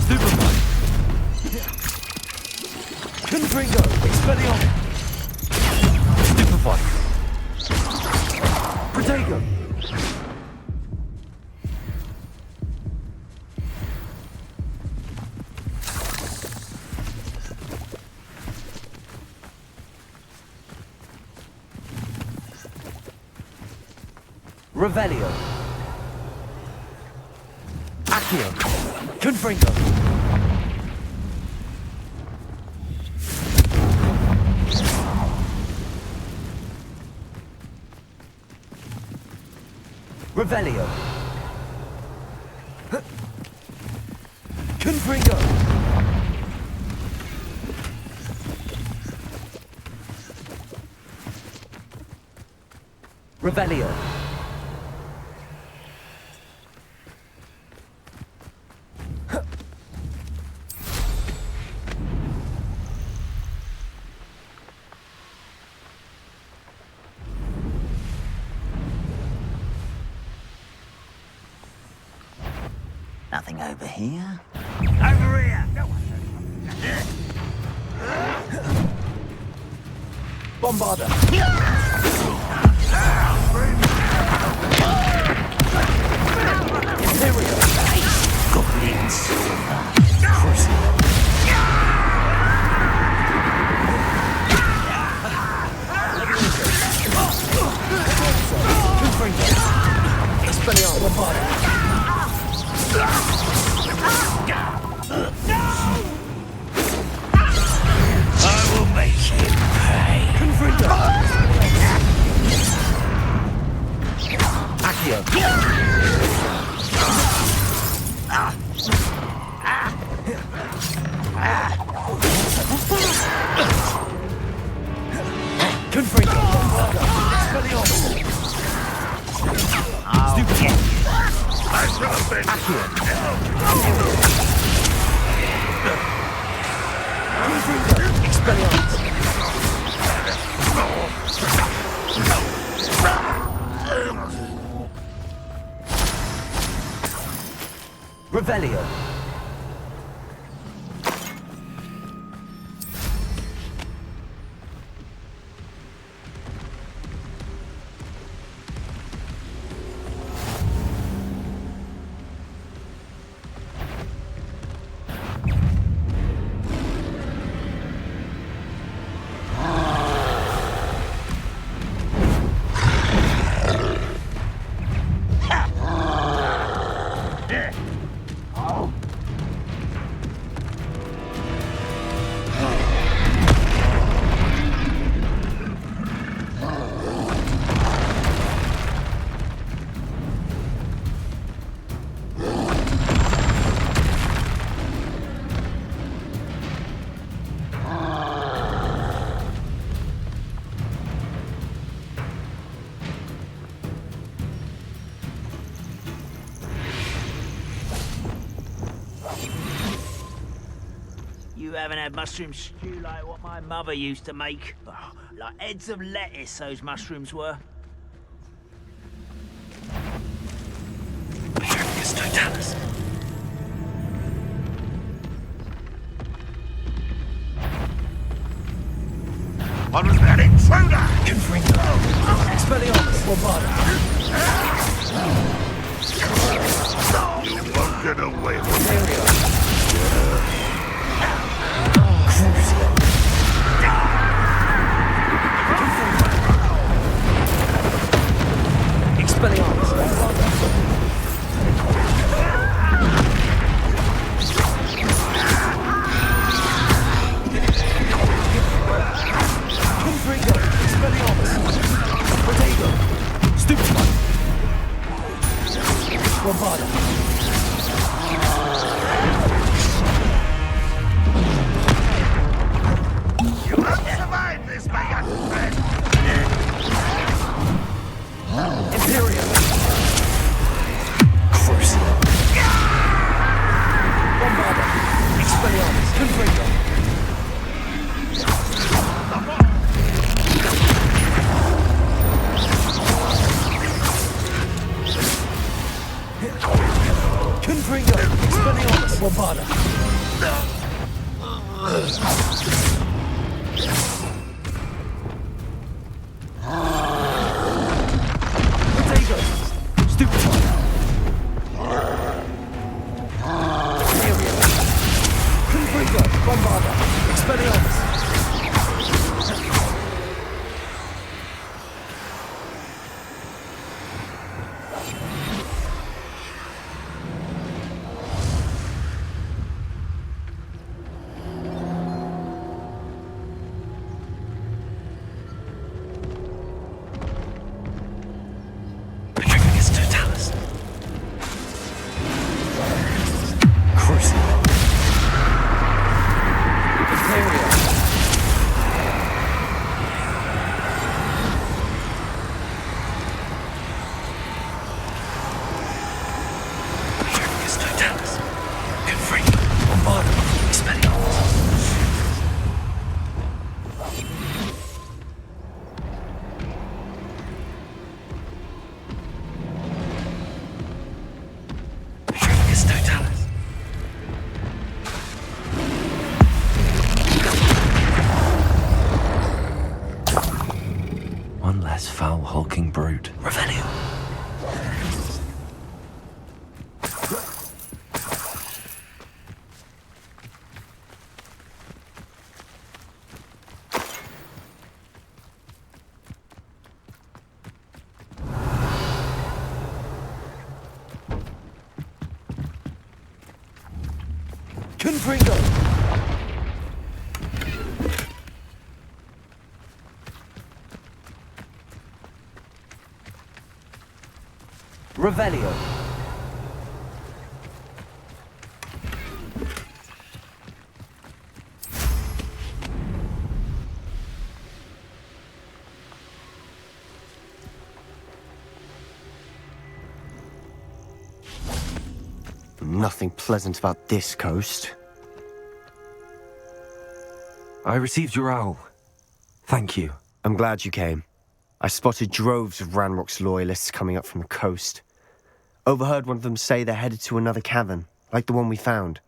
Stupefy! Confringo! Expelliarmus! Stupefy! Protego! Revelio. Accio! Confringo! Revelio. Confringo! Revelio. Nothing over here. Over here! Bombarda! Here we go! Goblin silver. Crucial. Expelliarmus! Bombarda! I will make him pay. Confringo! Accio. Confringo! Expelliarmus! Stupid. Accio! Confringo! Expelliarmus! Revelio. You haven't had mushroom stew like what my mother used to make. Oh, like heads of lettuce, those mushrooms were. It's Totalis. What was that intruder? Confringo. Expelliarmus. Bombarda. You won't get away with it. Crucial. Expelliarmus. Confringo. Expelliarmus. Radeon. Stupefy. Bombarda. You won't survive this, my young friend. Imperium. Crucial. Bombarda. Expelliarmus. Confringo. Confringo. Expelliarmus. Bombarda. Potato. Stupefy. Confringo. Bombarda. Expelliarmus. It's Totalis. Crucial. Imperium. It's Totalis. Confringo. Bombarda. Expelliarmus. It's Totalis. One less foul hulking brute. Revelio. Confringo. Revelio. Nothing pleasant about this coast. I received your owl. Thank you. I'm glad you came. I spotted droves of Ranrock's loyalists coming up from the coast. Overheard one of them say they're headed to another cavern, like the one we found.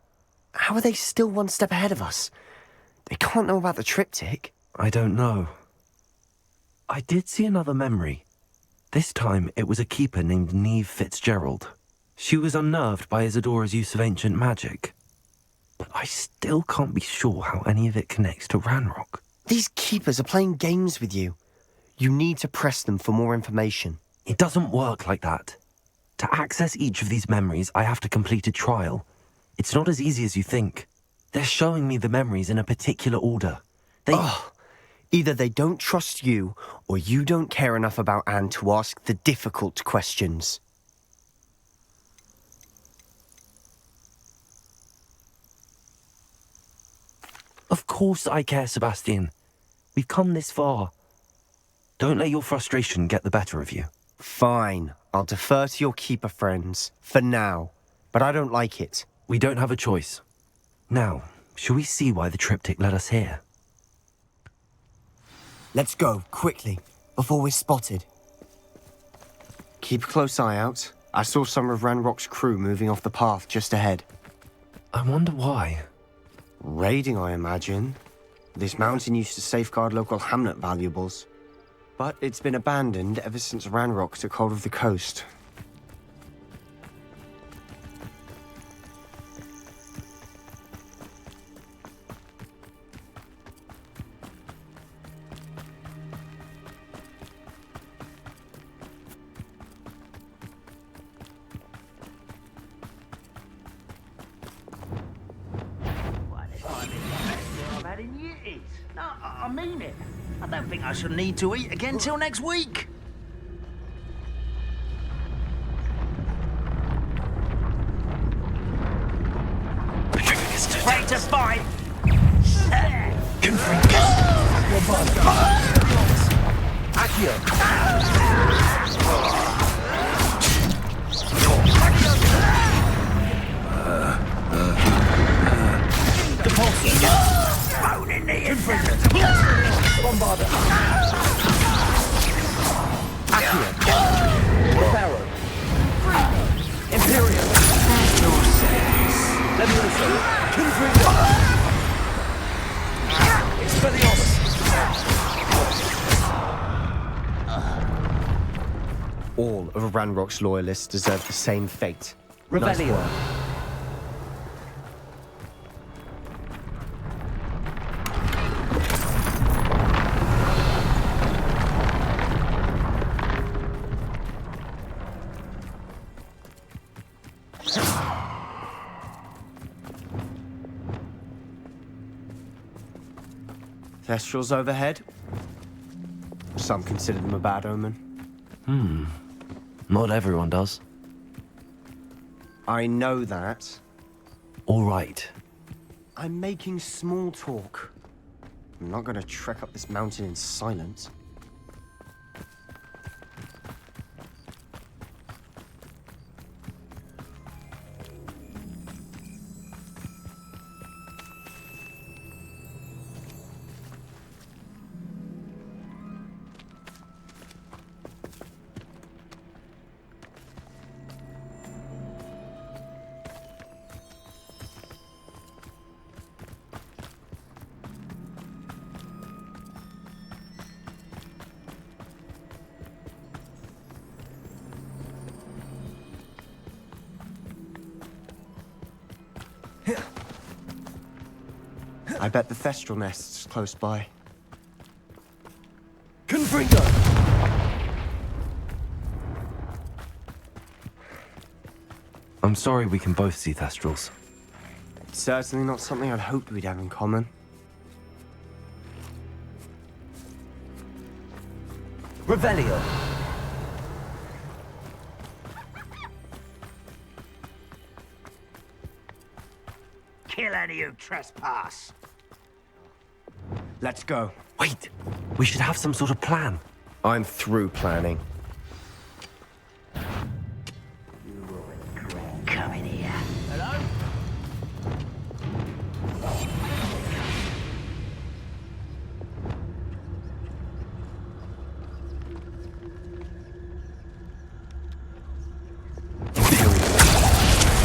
How are they still one step ahead of us? They can't know about the triptych. I don't know. I did see another memory. This time it was a keeper named Neve Fitzgerald. She was unnerved by Isadora's use of ancient magic. But I still can't be sure how any of it connects to Ranrock. These keepers are playing games with you. You need to press them for more information. It doesn't work like that. To access each of these memories, I have to complete a trial. It's not as easy as you think. They're showing me the memories in a particular order. Either they don't trust you, or you don't care enough about Anne to ask the difficult questions. Of course I care, Sebastian. We've come this far. Don't let your frustration get the better of you. Fine. I'll defer to your keeper friends, for now. But I don't like it. We don't have a choice. Now, Shall we see why the triptych led us here? Let's go, quickly, before we're spotted. Keep a close eye out. I saw some of Ranrock's crew moving off the path just ahead. I wonder why. Raiding, I imagine. This mountain used to safeguard local hamlet valuables. But it's been abandoned ever since Ranrock took hold of the coast. I mean it. I don't think I shall need to eat again till next week. Ready to fight. Bone in the Bombarder. Accio. Reparo. Imperial. Levioso. Confringo. Expelliarmus. All of Ranrock's loyalists deserve the same fate. Revelio. Nice. Thestrals overhead. Some consider them a bad omen. Not everyone does. I know that. All right. I'm making small talk. I'm not going to trek up this mountain in silence. I bet the Thestral nest's close by. Confringo! I'm sorry we can both see Thestrals. It's certainly not something I'd hoped we'd have in common. Revelio. Kill any who trespass. Let's go. Wait, we should have some sort of plan. I'm through planning. Come in here. Hello?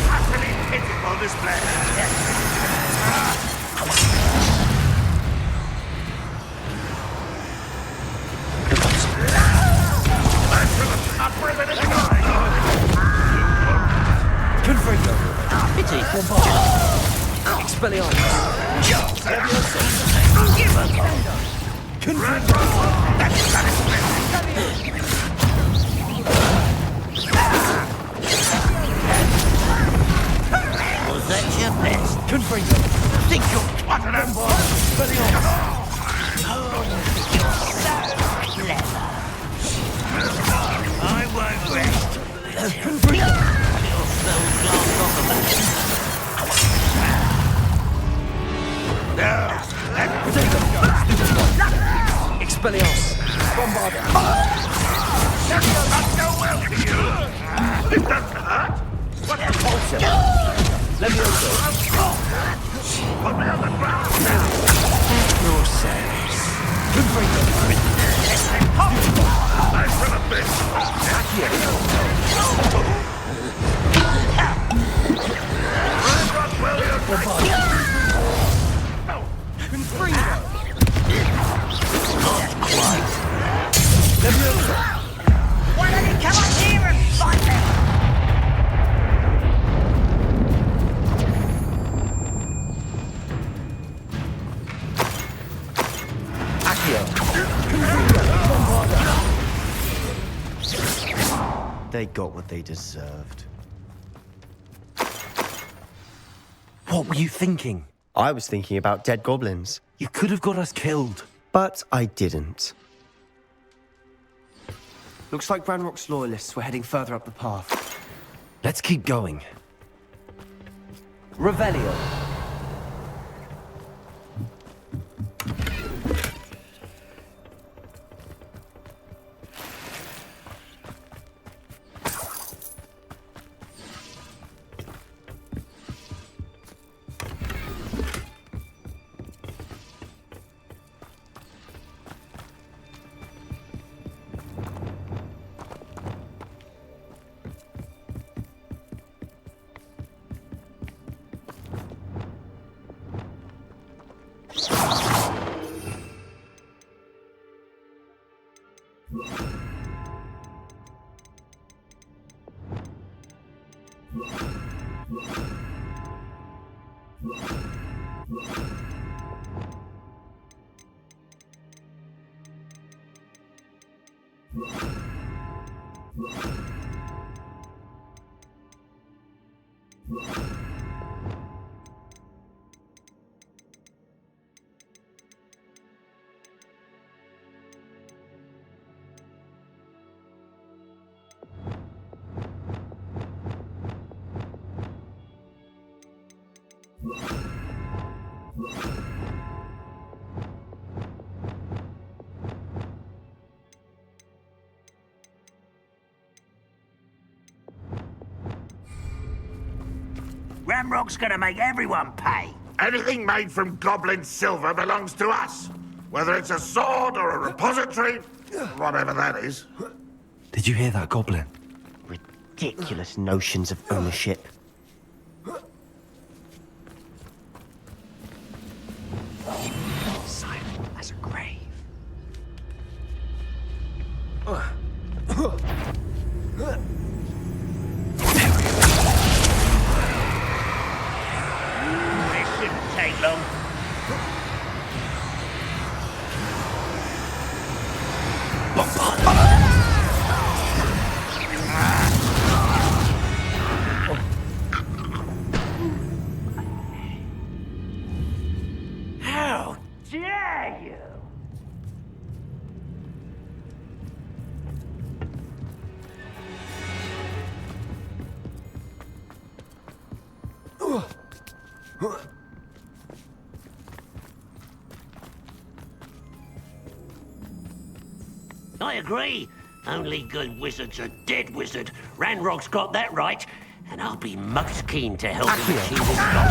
Utterly pitiful display. Confringo. Pity. Expelliarmus. Levioso. Confringo. Was that your best? Confringo. Think you're twatting them, boy? Expelliarmus. Oh, you're so clever. I won't rest. Confringo. Expelliarmus. Bombarder. That go well for you. It doesn't hurt. What's the pulse? Levioso. Put me on the Why don't you come up here and fight me? They got what they deserved. What were you thinking? I was thinking about dead goblins. You could have got us killed. But I didn't. Looks like Ranrock's loyalists were heading further up the path. Let's keep going. Revelio. Ranrock's gonna make everyone pay. Anything made from goblin silver belongs to us. Whether it's a sword or a repository, whatever that is. Did you hear that, Goblin? Ridiculous notions of ownership. Silent as a grave. It shouldn't take long. How dare you! I agree. Only good wizard's a dead wizard. Ranrock's got that right, and I'll be most keen to help him achieve his goal.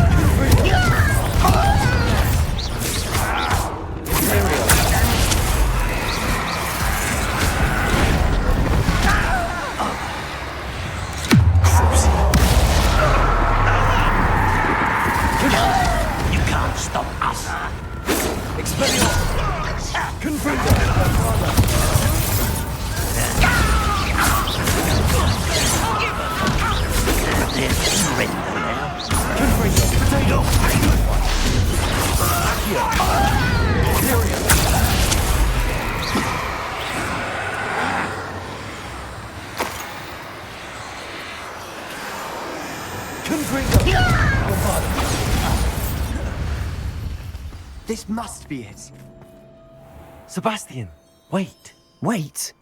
You can't stop us. Expelliarmus! Confringo! Surrender now. Confringo! Potato! This must be it. Sebastian, wait. Wait?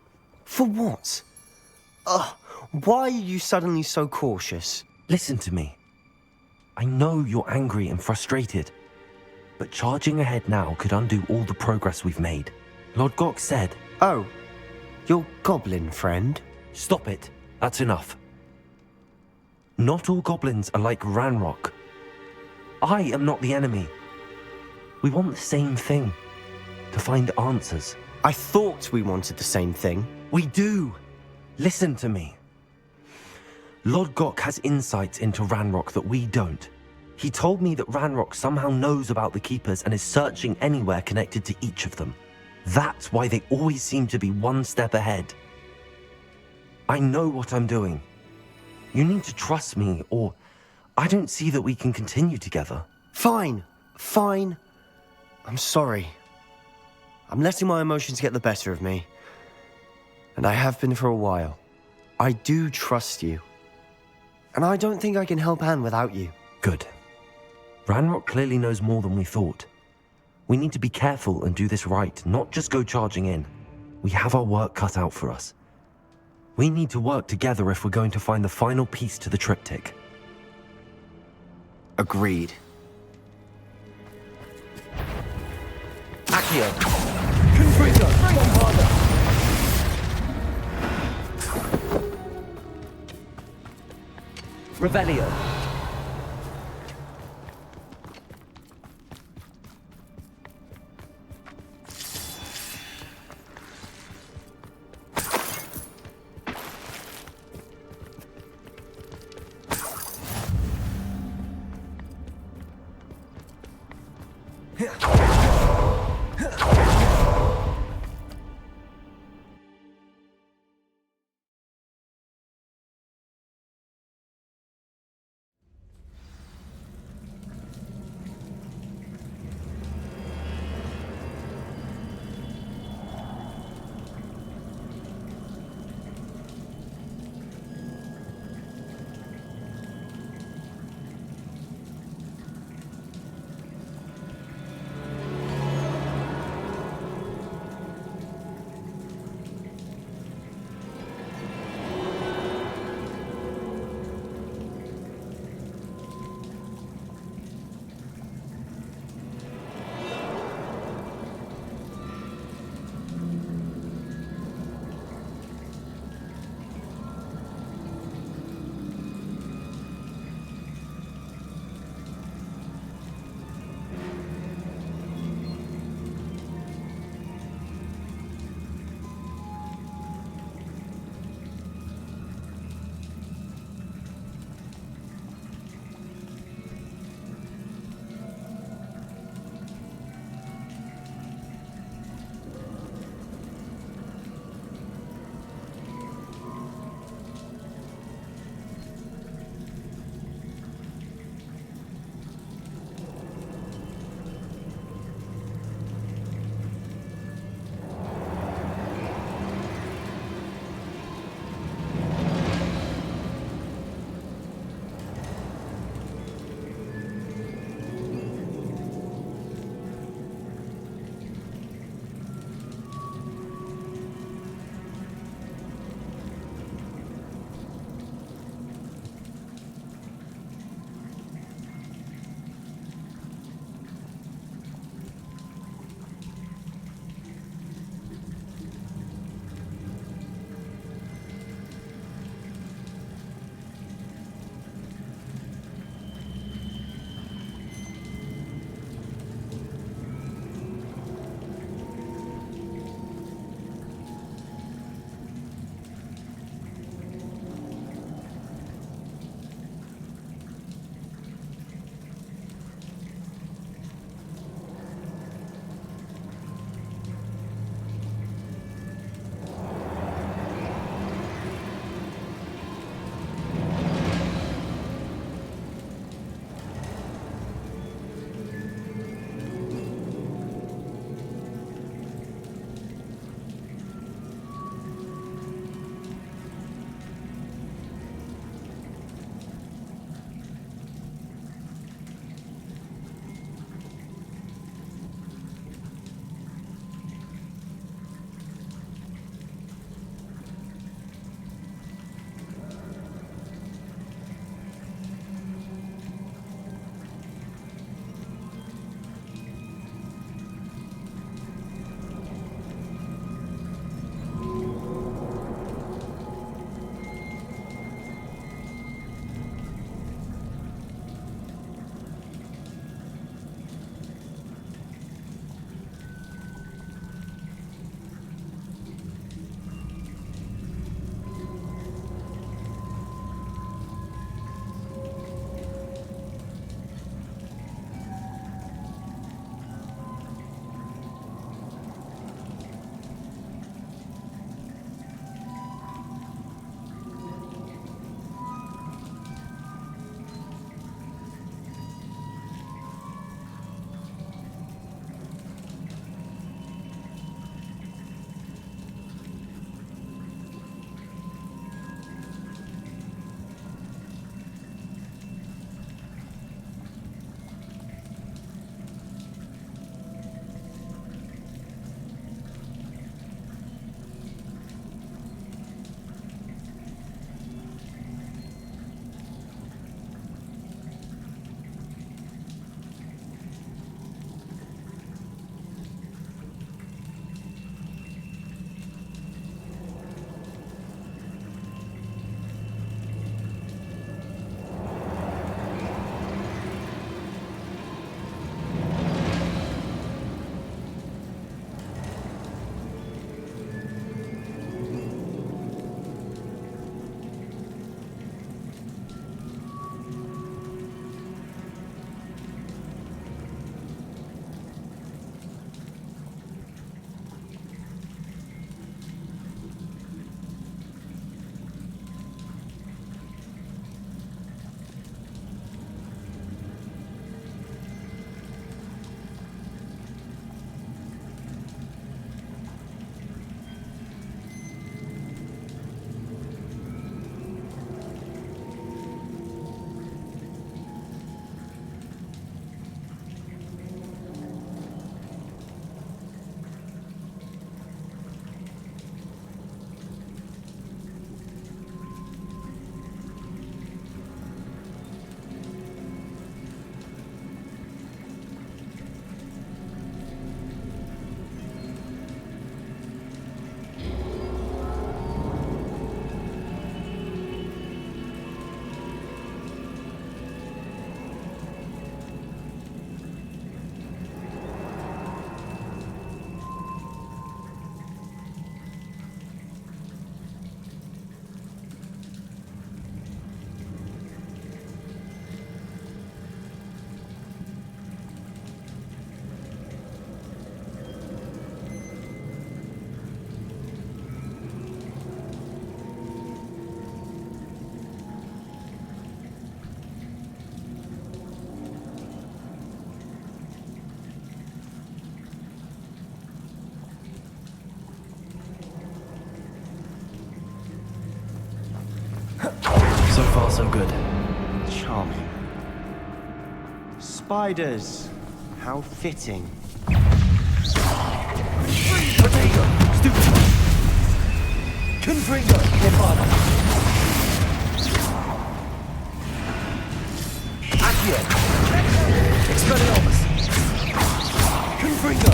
For what? Why are you suddenly so cautious? Listen to me. I know you're angry and frustrated, but charging ahead now could undo all the progress we've made. Lord Gok said... Oh, your goblin friend? Stop it. That's enough. Not all goblins are like Ranrock. I am not the enemy. We want the same thing. To find answers. I thought we wanted the same thing. We do. Listen to me. Lord Gok has insights into Ranrock that we don't. He told me that Ranrock somehow knows about the Keepers and is searching anywhere connected to each of them. That's why they always seem to be one step ahead. I know what I'm doing. You need to trust me, or I don't see that we can continue together. Fine. I'm sorry. I'm letting my emotions get the better of me. And I have been for a while. I do trust you. And I don't think I can help Anne without you. Good. Ranrock clearly knows more than we thought. We need to be careful and do this right, not just go charging in. We have our work cut out for us. We need to work together if we're going to find the final piece to the triptych. Agreed. Accio. Confringo. Bombarda. Revelio. far, so good. Charming. Spiders. How fitting. Potato! Stupid! Confringo! Nevada! Accio! Expelliarmus! Confringo!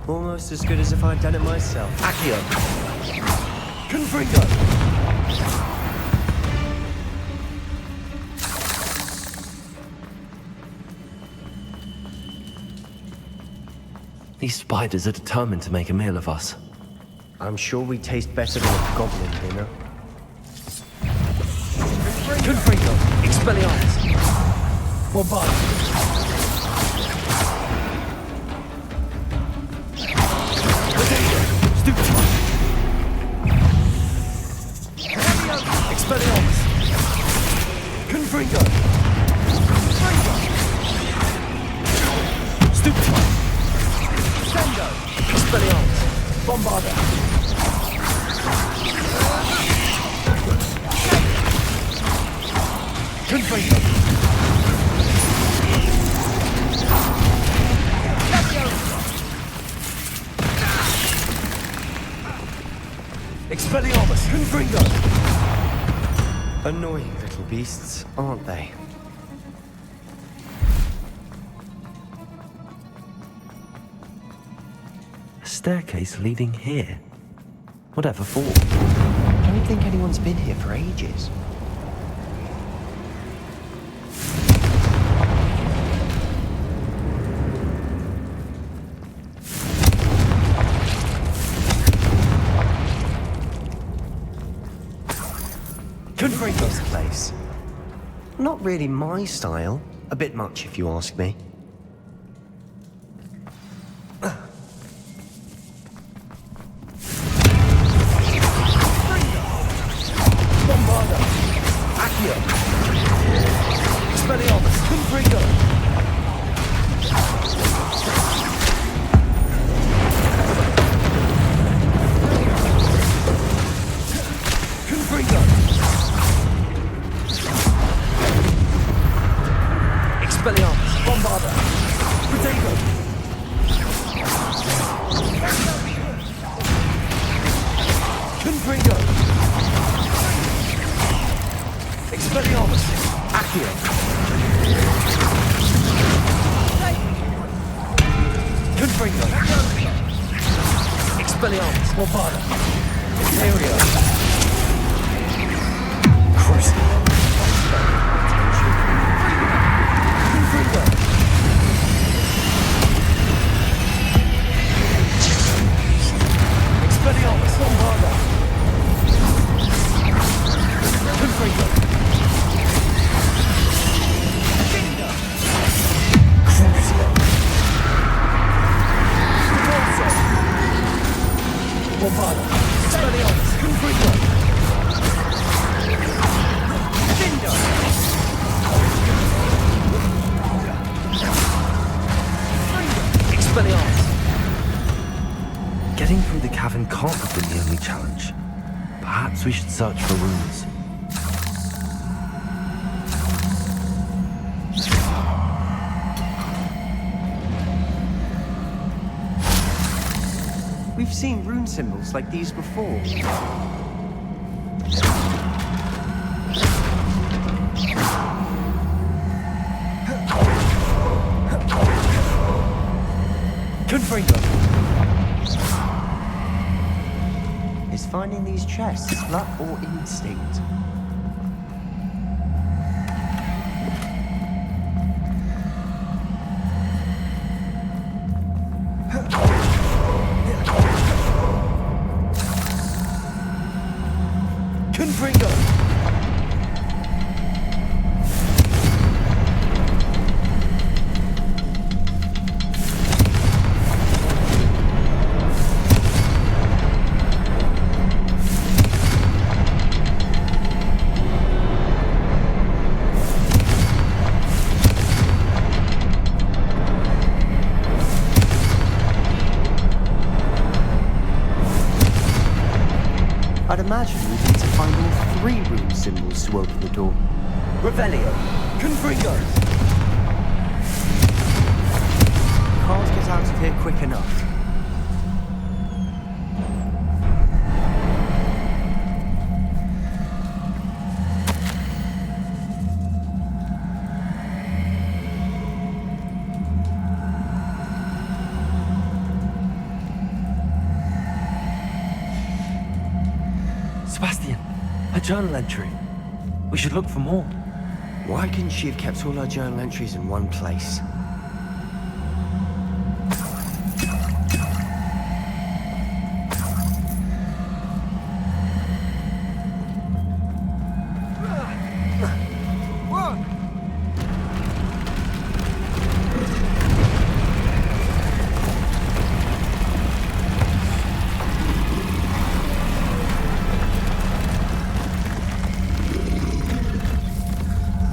Almost as good as if I'd done it myself. Accio! Confringo! These spiders are determined to make a meal of us. I'm sure we taste better than a goblin dinner. Confringo! Expelliarmus! Bombard! Expelliarmus! Confringo! Stupefy! Sendo! Expelliarmus! Bombarda! Confringo! Expelliarmus! Confringo! Annoying little beasts, aren't they? A staircase leading here? Whatever for? Don't think anyone's been here for ages. This place. Not really my style. A bit much, if you ask me. Bombarda! Accio! Expelliarmus! Confringo! Confringo! Expelliarmus! Bombarda! Potato! Confringo! Expelliarmus! Accio! Confringo! Expelliarmus! Bombarda! Aerial! Crucial! Confringo! Expelliarmus! Bombarda! Confringo! Bombarda! Expelliarmus! Confringo! Cinder! Expelliarmus! Getting through the cavern can't have been the only challenge. Perhaps we should search for runes. We've seen rune symbols like these before. Confringo! Is finding these chests luck or instinct? Confringo! I'd imagine we need to find all 3 rune symbols to open the door. Revelio! Confringo! Can't get out of here quick enough. Sebastian, a journal entry. We should look for more. Why couldn't she have kept all her journal entries in one place?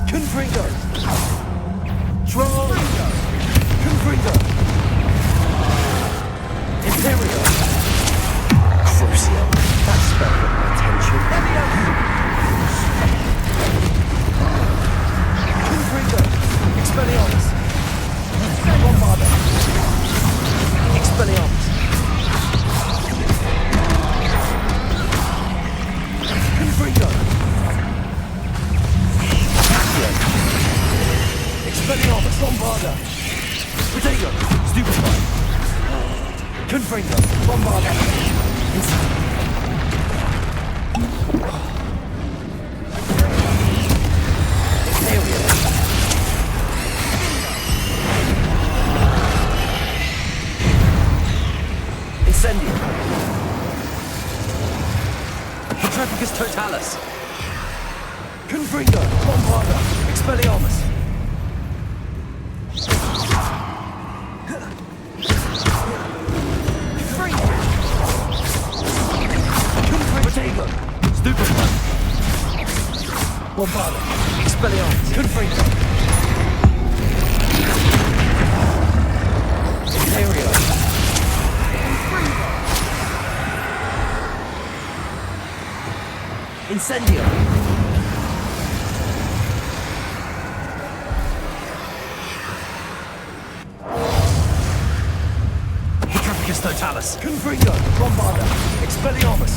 Confringo! Troll! Confringo! Imperial! Crucial. That spell got my attention. Confringo! Expelliarmus! Bombarda! Expelliarmus! Confringo! Expelliarmus! Bombarda! Radeon! Stupefy! Confringo! Bombarda! Imperial! Incendio! Petrificus Totalis! Confringo! Bombarda! Expelliarmus! Radeon! Stupefy! Bombarda! Expelliarmus! Confringo! Imperial! Incendio! Petrificus Totalis! Confringo! Bombarda! Expelliarmus!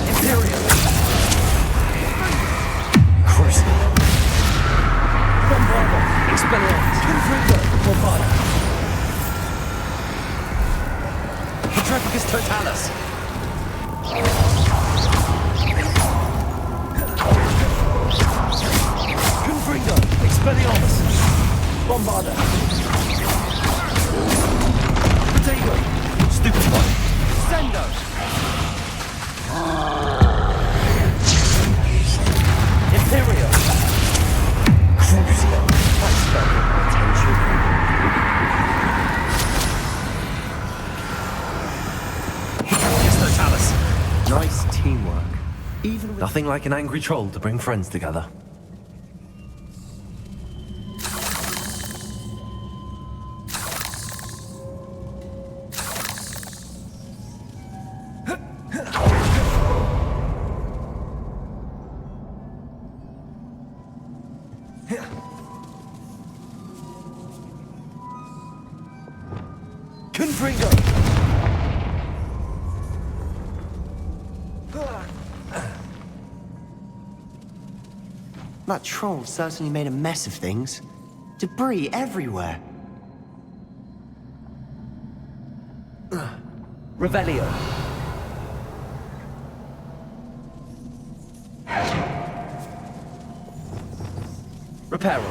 Imperial! Crucial! Bombarda! Expelliarmus! Confringo! Bombarda! Petrificus Totalis! Confringo! Expelliarmus! Bombarda! Radeon! Stupefy! Sendo! Imperial! Crucial. That spell got my attention. Petrificus Totalis! Nice teamwork. Even with... Nothing like an angry troll to bring friends together. Confringo! That troll certainly made a mess of things. Debris everywhere. Revelio. Reparo.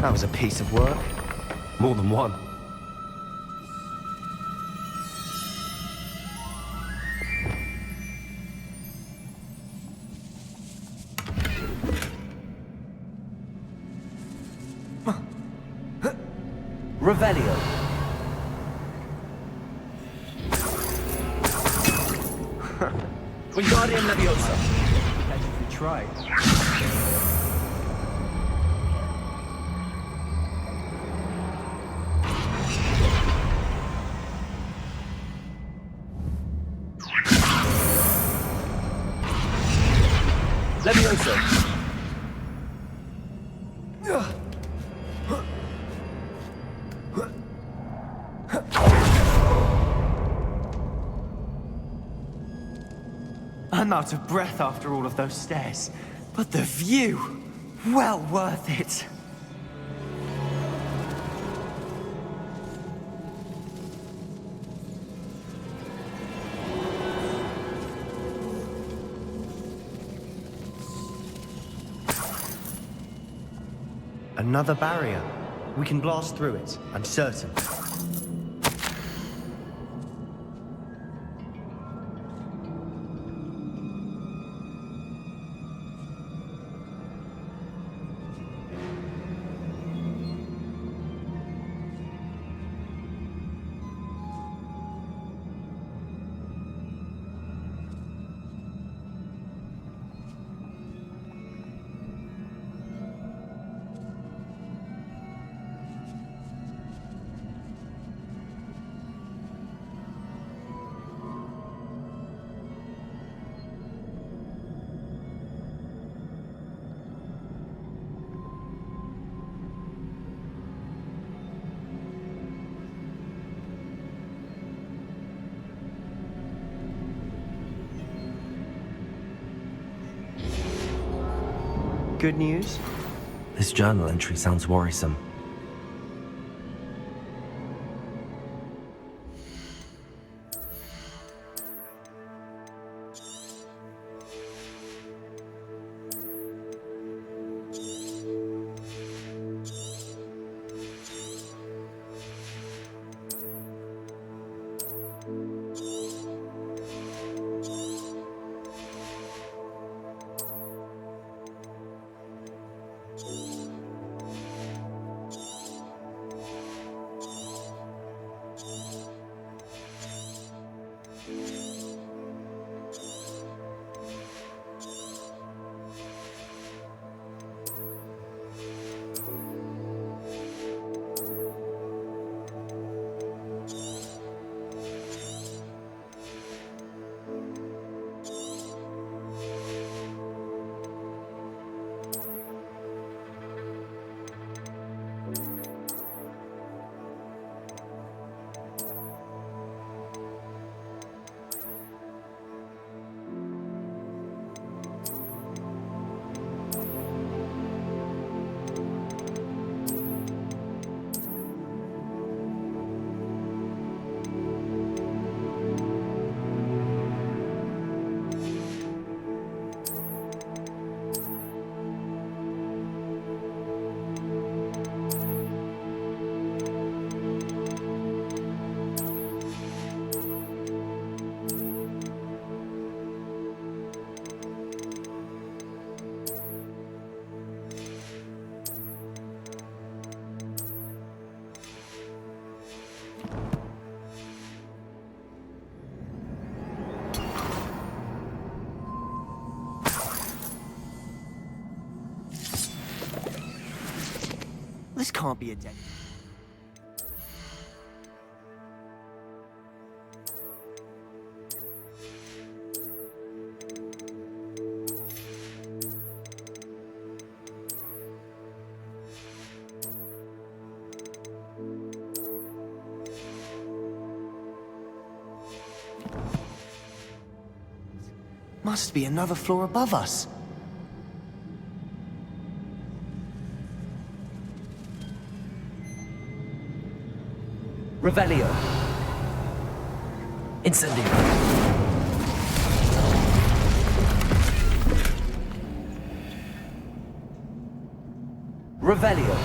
That was a piece of work. More than one. Revelio. Wingardium Leviosa. Catch if you try. Leviosa. I'm out of breath after all of those stairs. But the view! Well worth it! Another barrier. We can blast through it, I'm certain. Good news? This journal entry sounds worrisome. can't be a dead. Must be another floor above us. Revelio. Incendio. Revelio.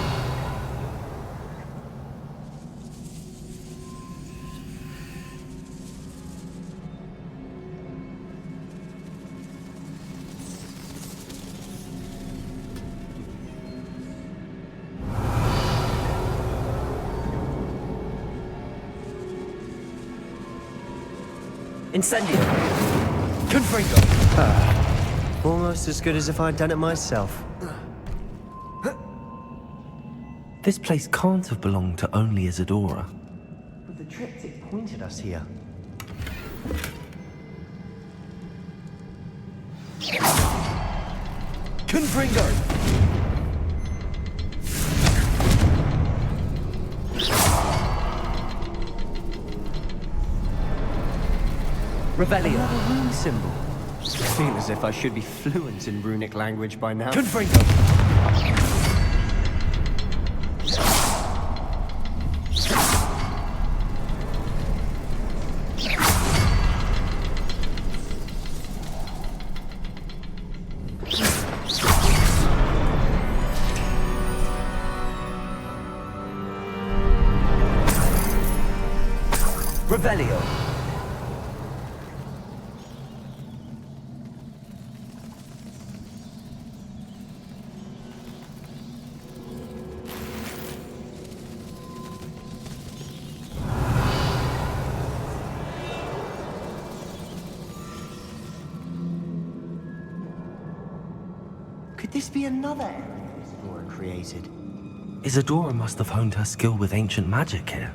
Incendio. Confringo. Almost as good as if I'd done it myself. This place can't have belonged to only Isadora. But the triptych pointed us here. Confringo. Revelio. Another rune symbol. I feel as if I should be fluent in runic language by now. Confringo. Revelio. Could this be another area Isadora created? Isadora must have honed her skill with ancient magic here.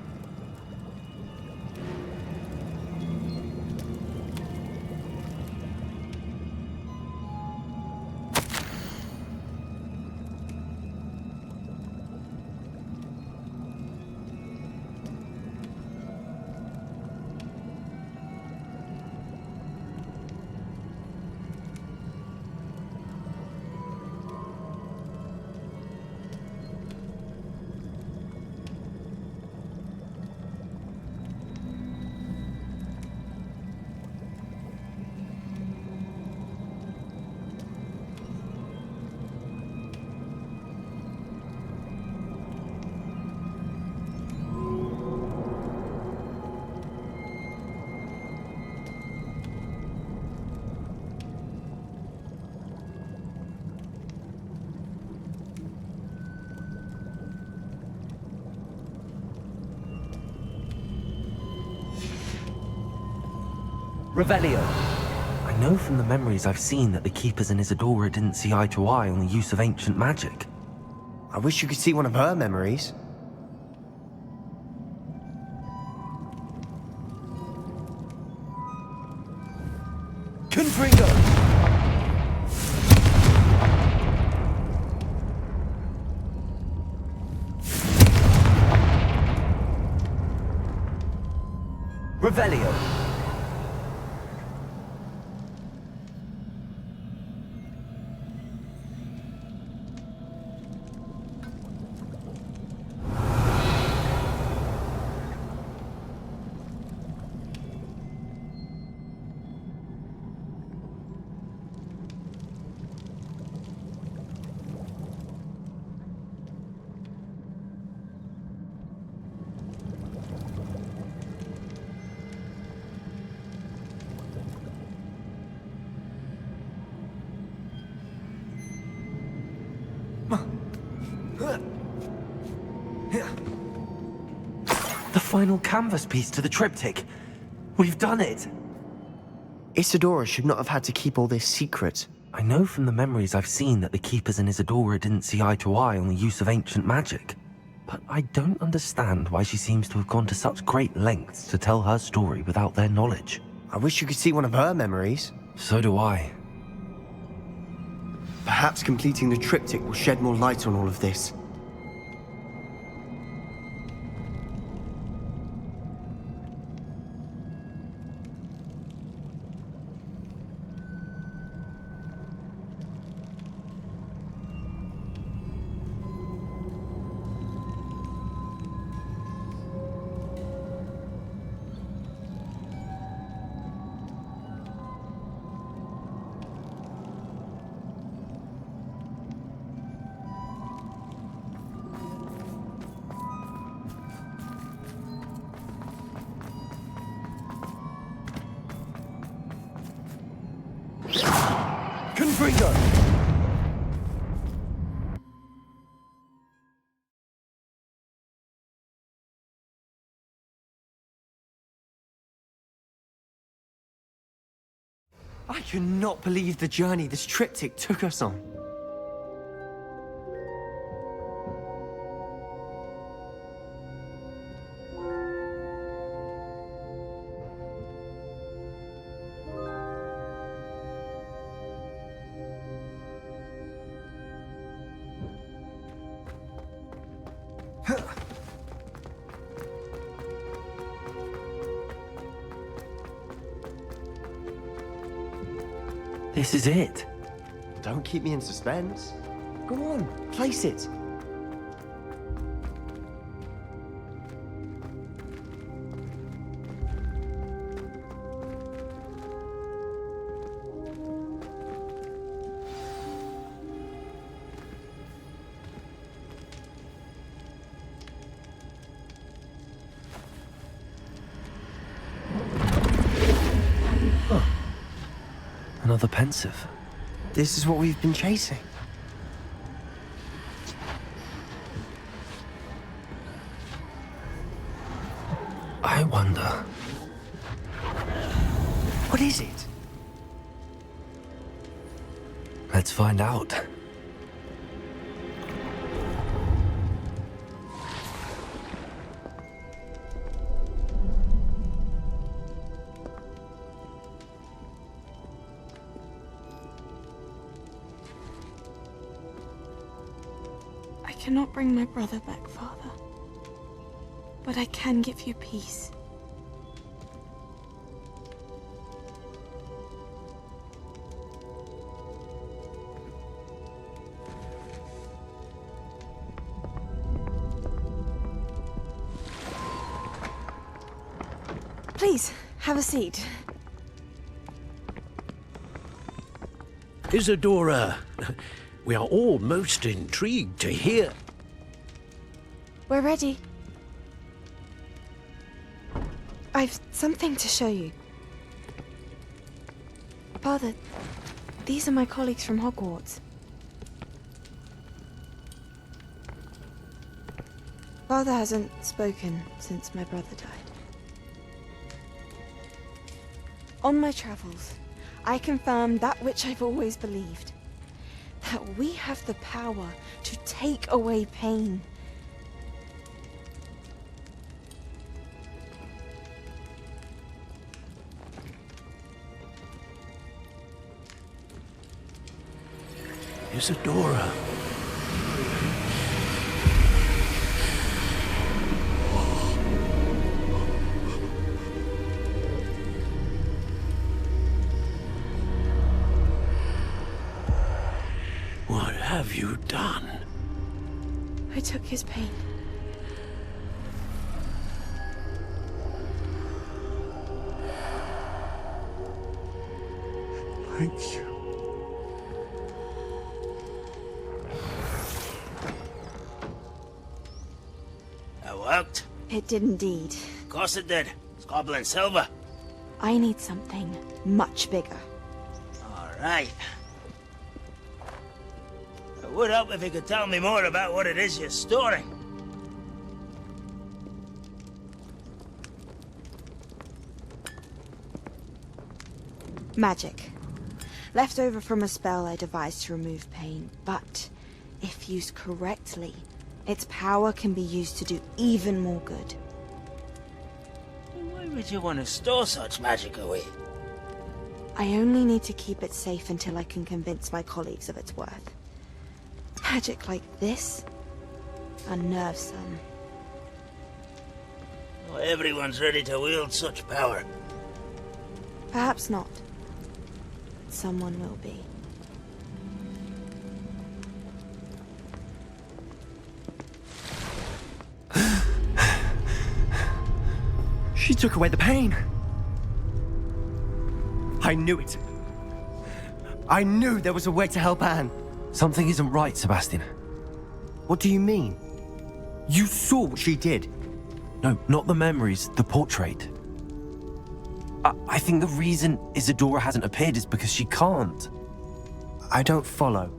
Revelio. I know from the memories I've seen that the Keepers and Isadora didn't see eye to eye on the use of ancient magic. I wish you could see one of her memories. Confringo! Revelio. The final canvas piece to the triptych. We've done it! Isadora should not have had to keep all this secret. I know from the memories I've seen that the Keepers and Isadora didn't see eye to eye on the use of ancient magic. But I don't understand why she seems to have gone to such great lengths to tell her story without their knowledge. I wish you could see one of her memories. So do I. Perhaps completing the triptych will shed more light on all of this. Confringo! I cannot believe the journey this triptych took us on. This is it. Don't keep me in suspense. Go on, place it. Another pensive. This is what we've been chasing. I wonder. What is it? Let's find out. I cannot bring my brother back, Father. But I can give you peace. Please, have a seat. Isadora, we are all most intrigued to hear. We're ready. I've something to show you. Father, these are my colleagues from Hogwarts. Father hasn't spoken since my brother died. On my travels, I confirmed that which I've always believed. That we have the power to take away pain. Isadora. What have you done? I took his pain. Thank you. That worked? It did indeed. Of course it did. It's goblin silver. I need something much bigger. All right. It would help if you could tell me more about what it is you're storing. Magic. Left over from a spell I devised to remove pain, but if used correctly, Its power can be used to do even more good. Why would you want to store such magic away? I only need to keep it safe until I can convince my colleagues of its worth. Magic like this unnerves some. Not everyone's ready to wield such power. Perhaps not. Someone will be. She took away the pain. I knew it. I knew there was a way to help Anne. Something isn't right, Sebastian. What do you mean? You saw what she did. No, not the memories, the portrait. I think the reason Isadora hasn't appeared is because she can't. I don't follow.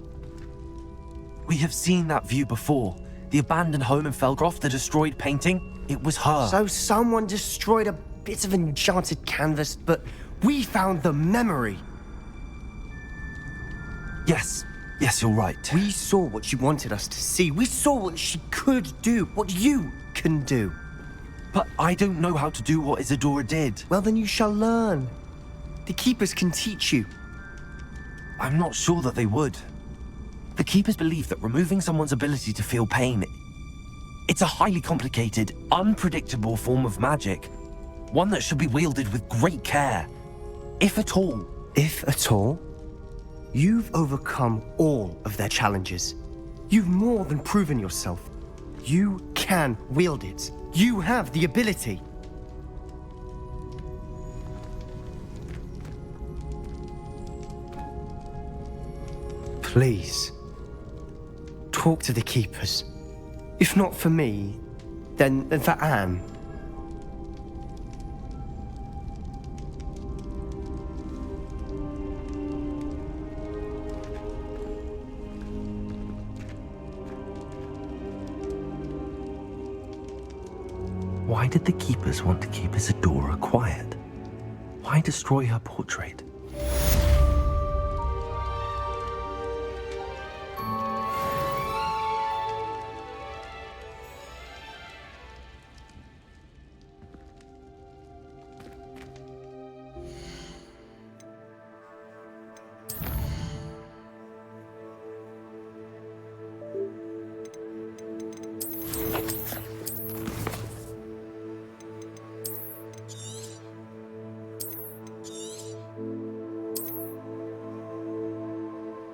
We have seen that view before. The abandoned home in Felgroth, the destroyed painting. It was her. So someone destroyed a bit of enchanted canvas, but we found the memory. Yes, you're right. We saw what she wanted us to see. We saw what she could do, what you can do. But I don't know how to do what Isadora did. Well, then you shall learn. The Keepers can teach you. I'm not sure that they would. The Keepers believe that removing someone's ability to feel pain, it's a highly complicated, unpredictable form of magic. One that should be wielded with great care. If at all. If at all? You've overcome all of their challenges. You've more than proven yourself. You can wield it. You have the ability. Please, talk to the Keepers. If not for me, then for Anne. Why did the Keepers want to keep Isadora quiet? Why destroy her portrait?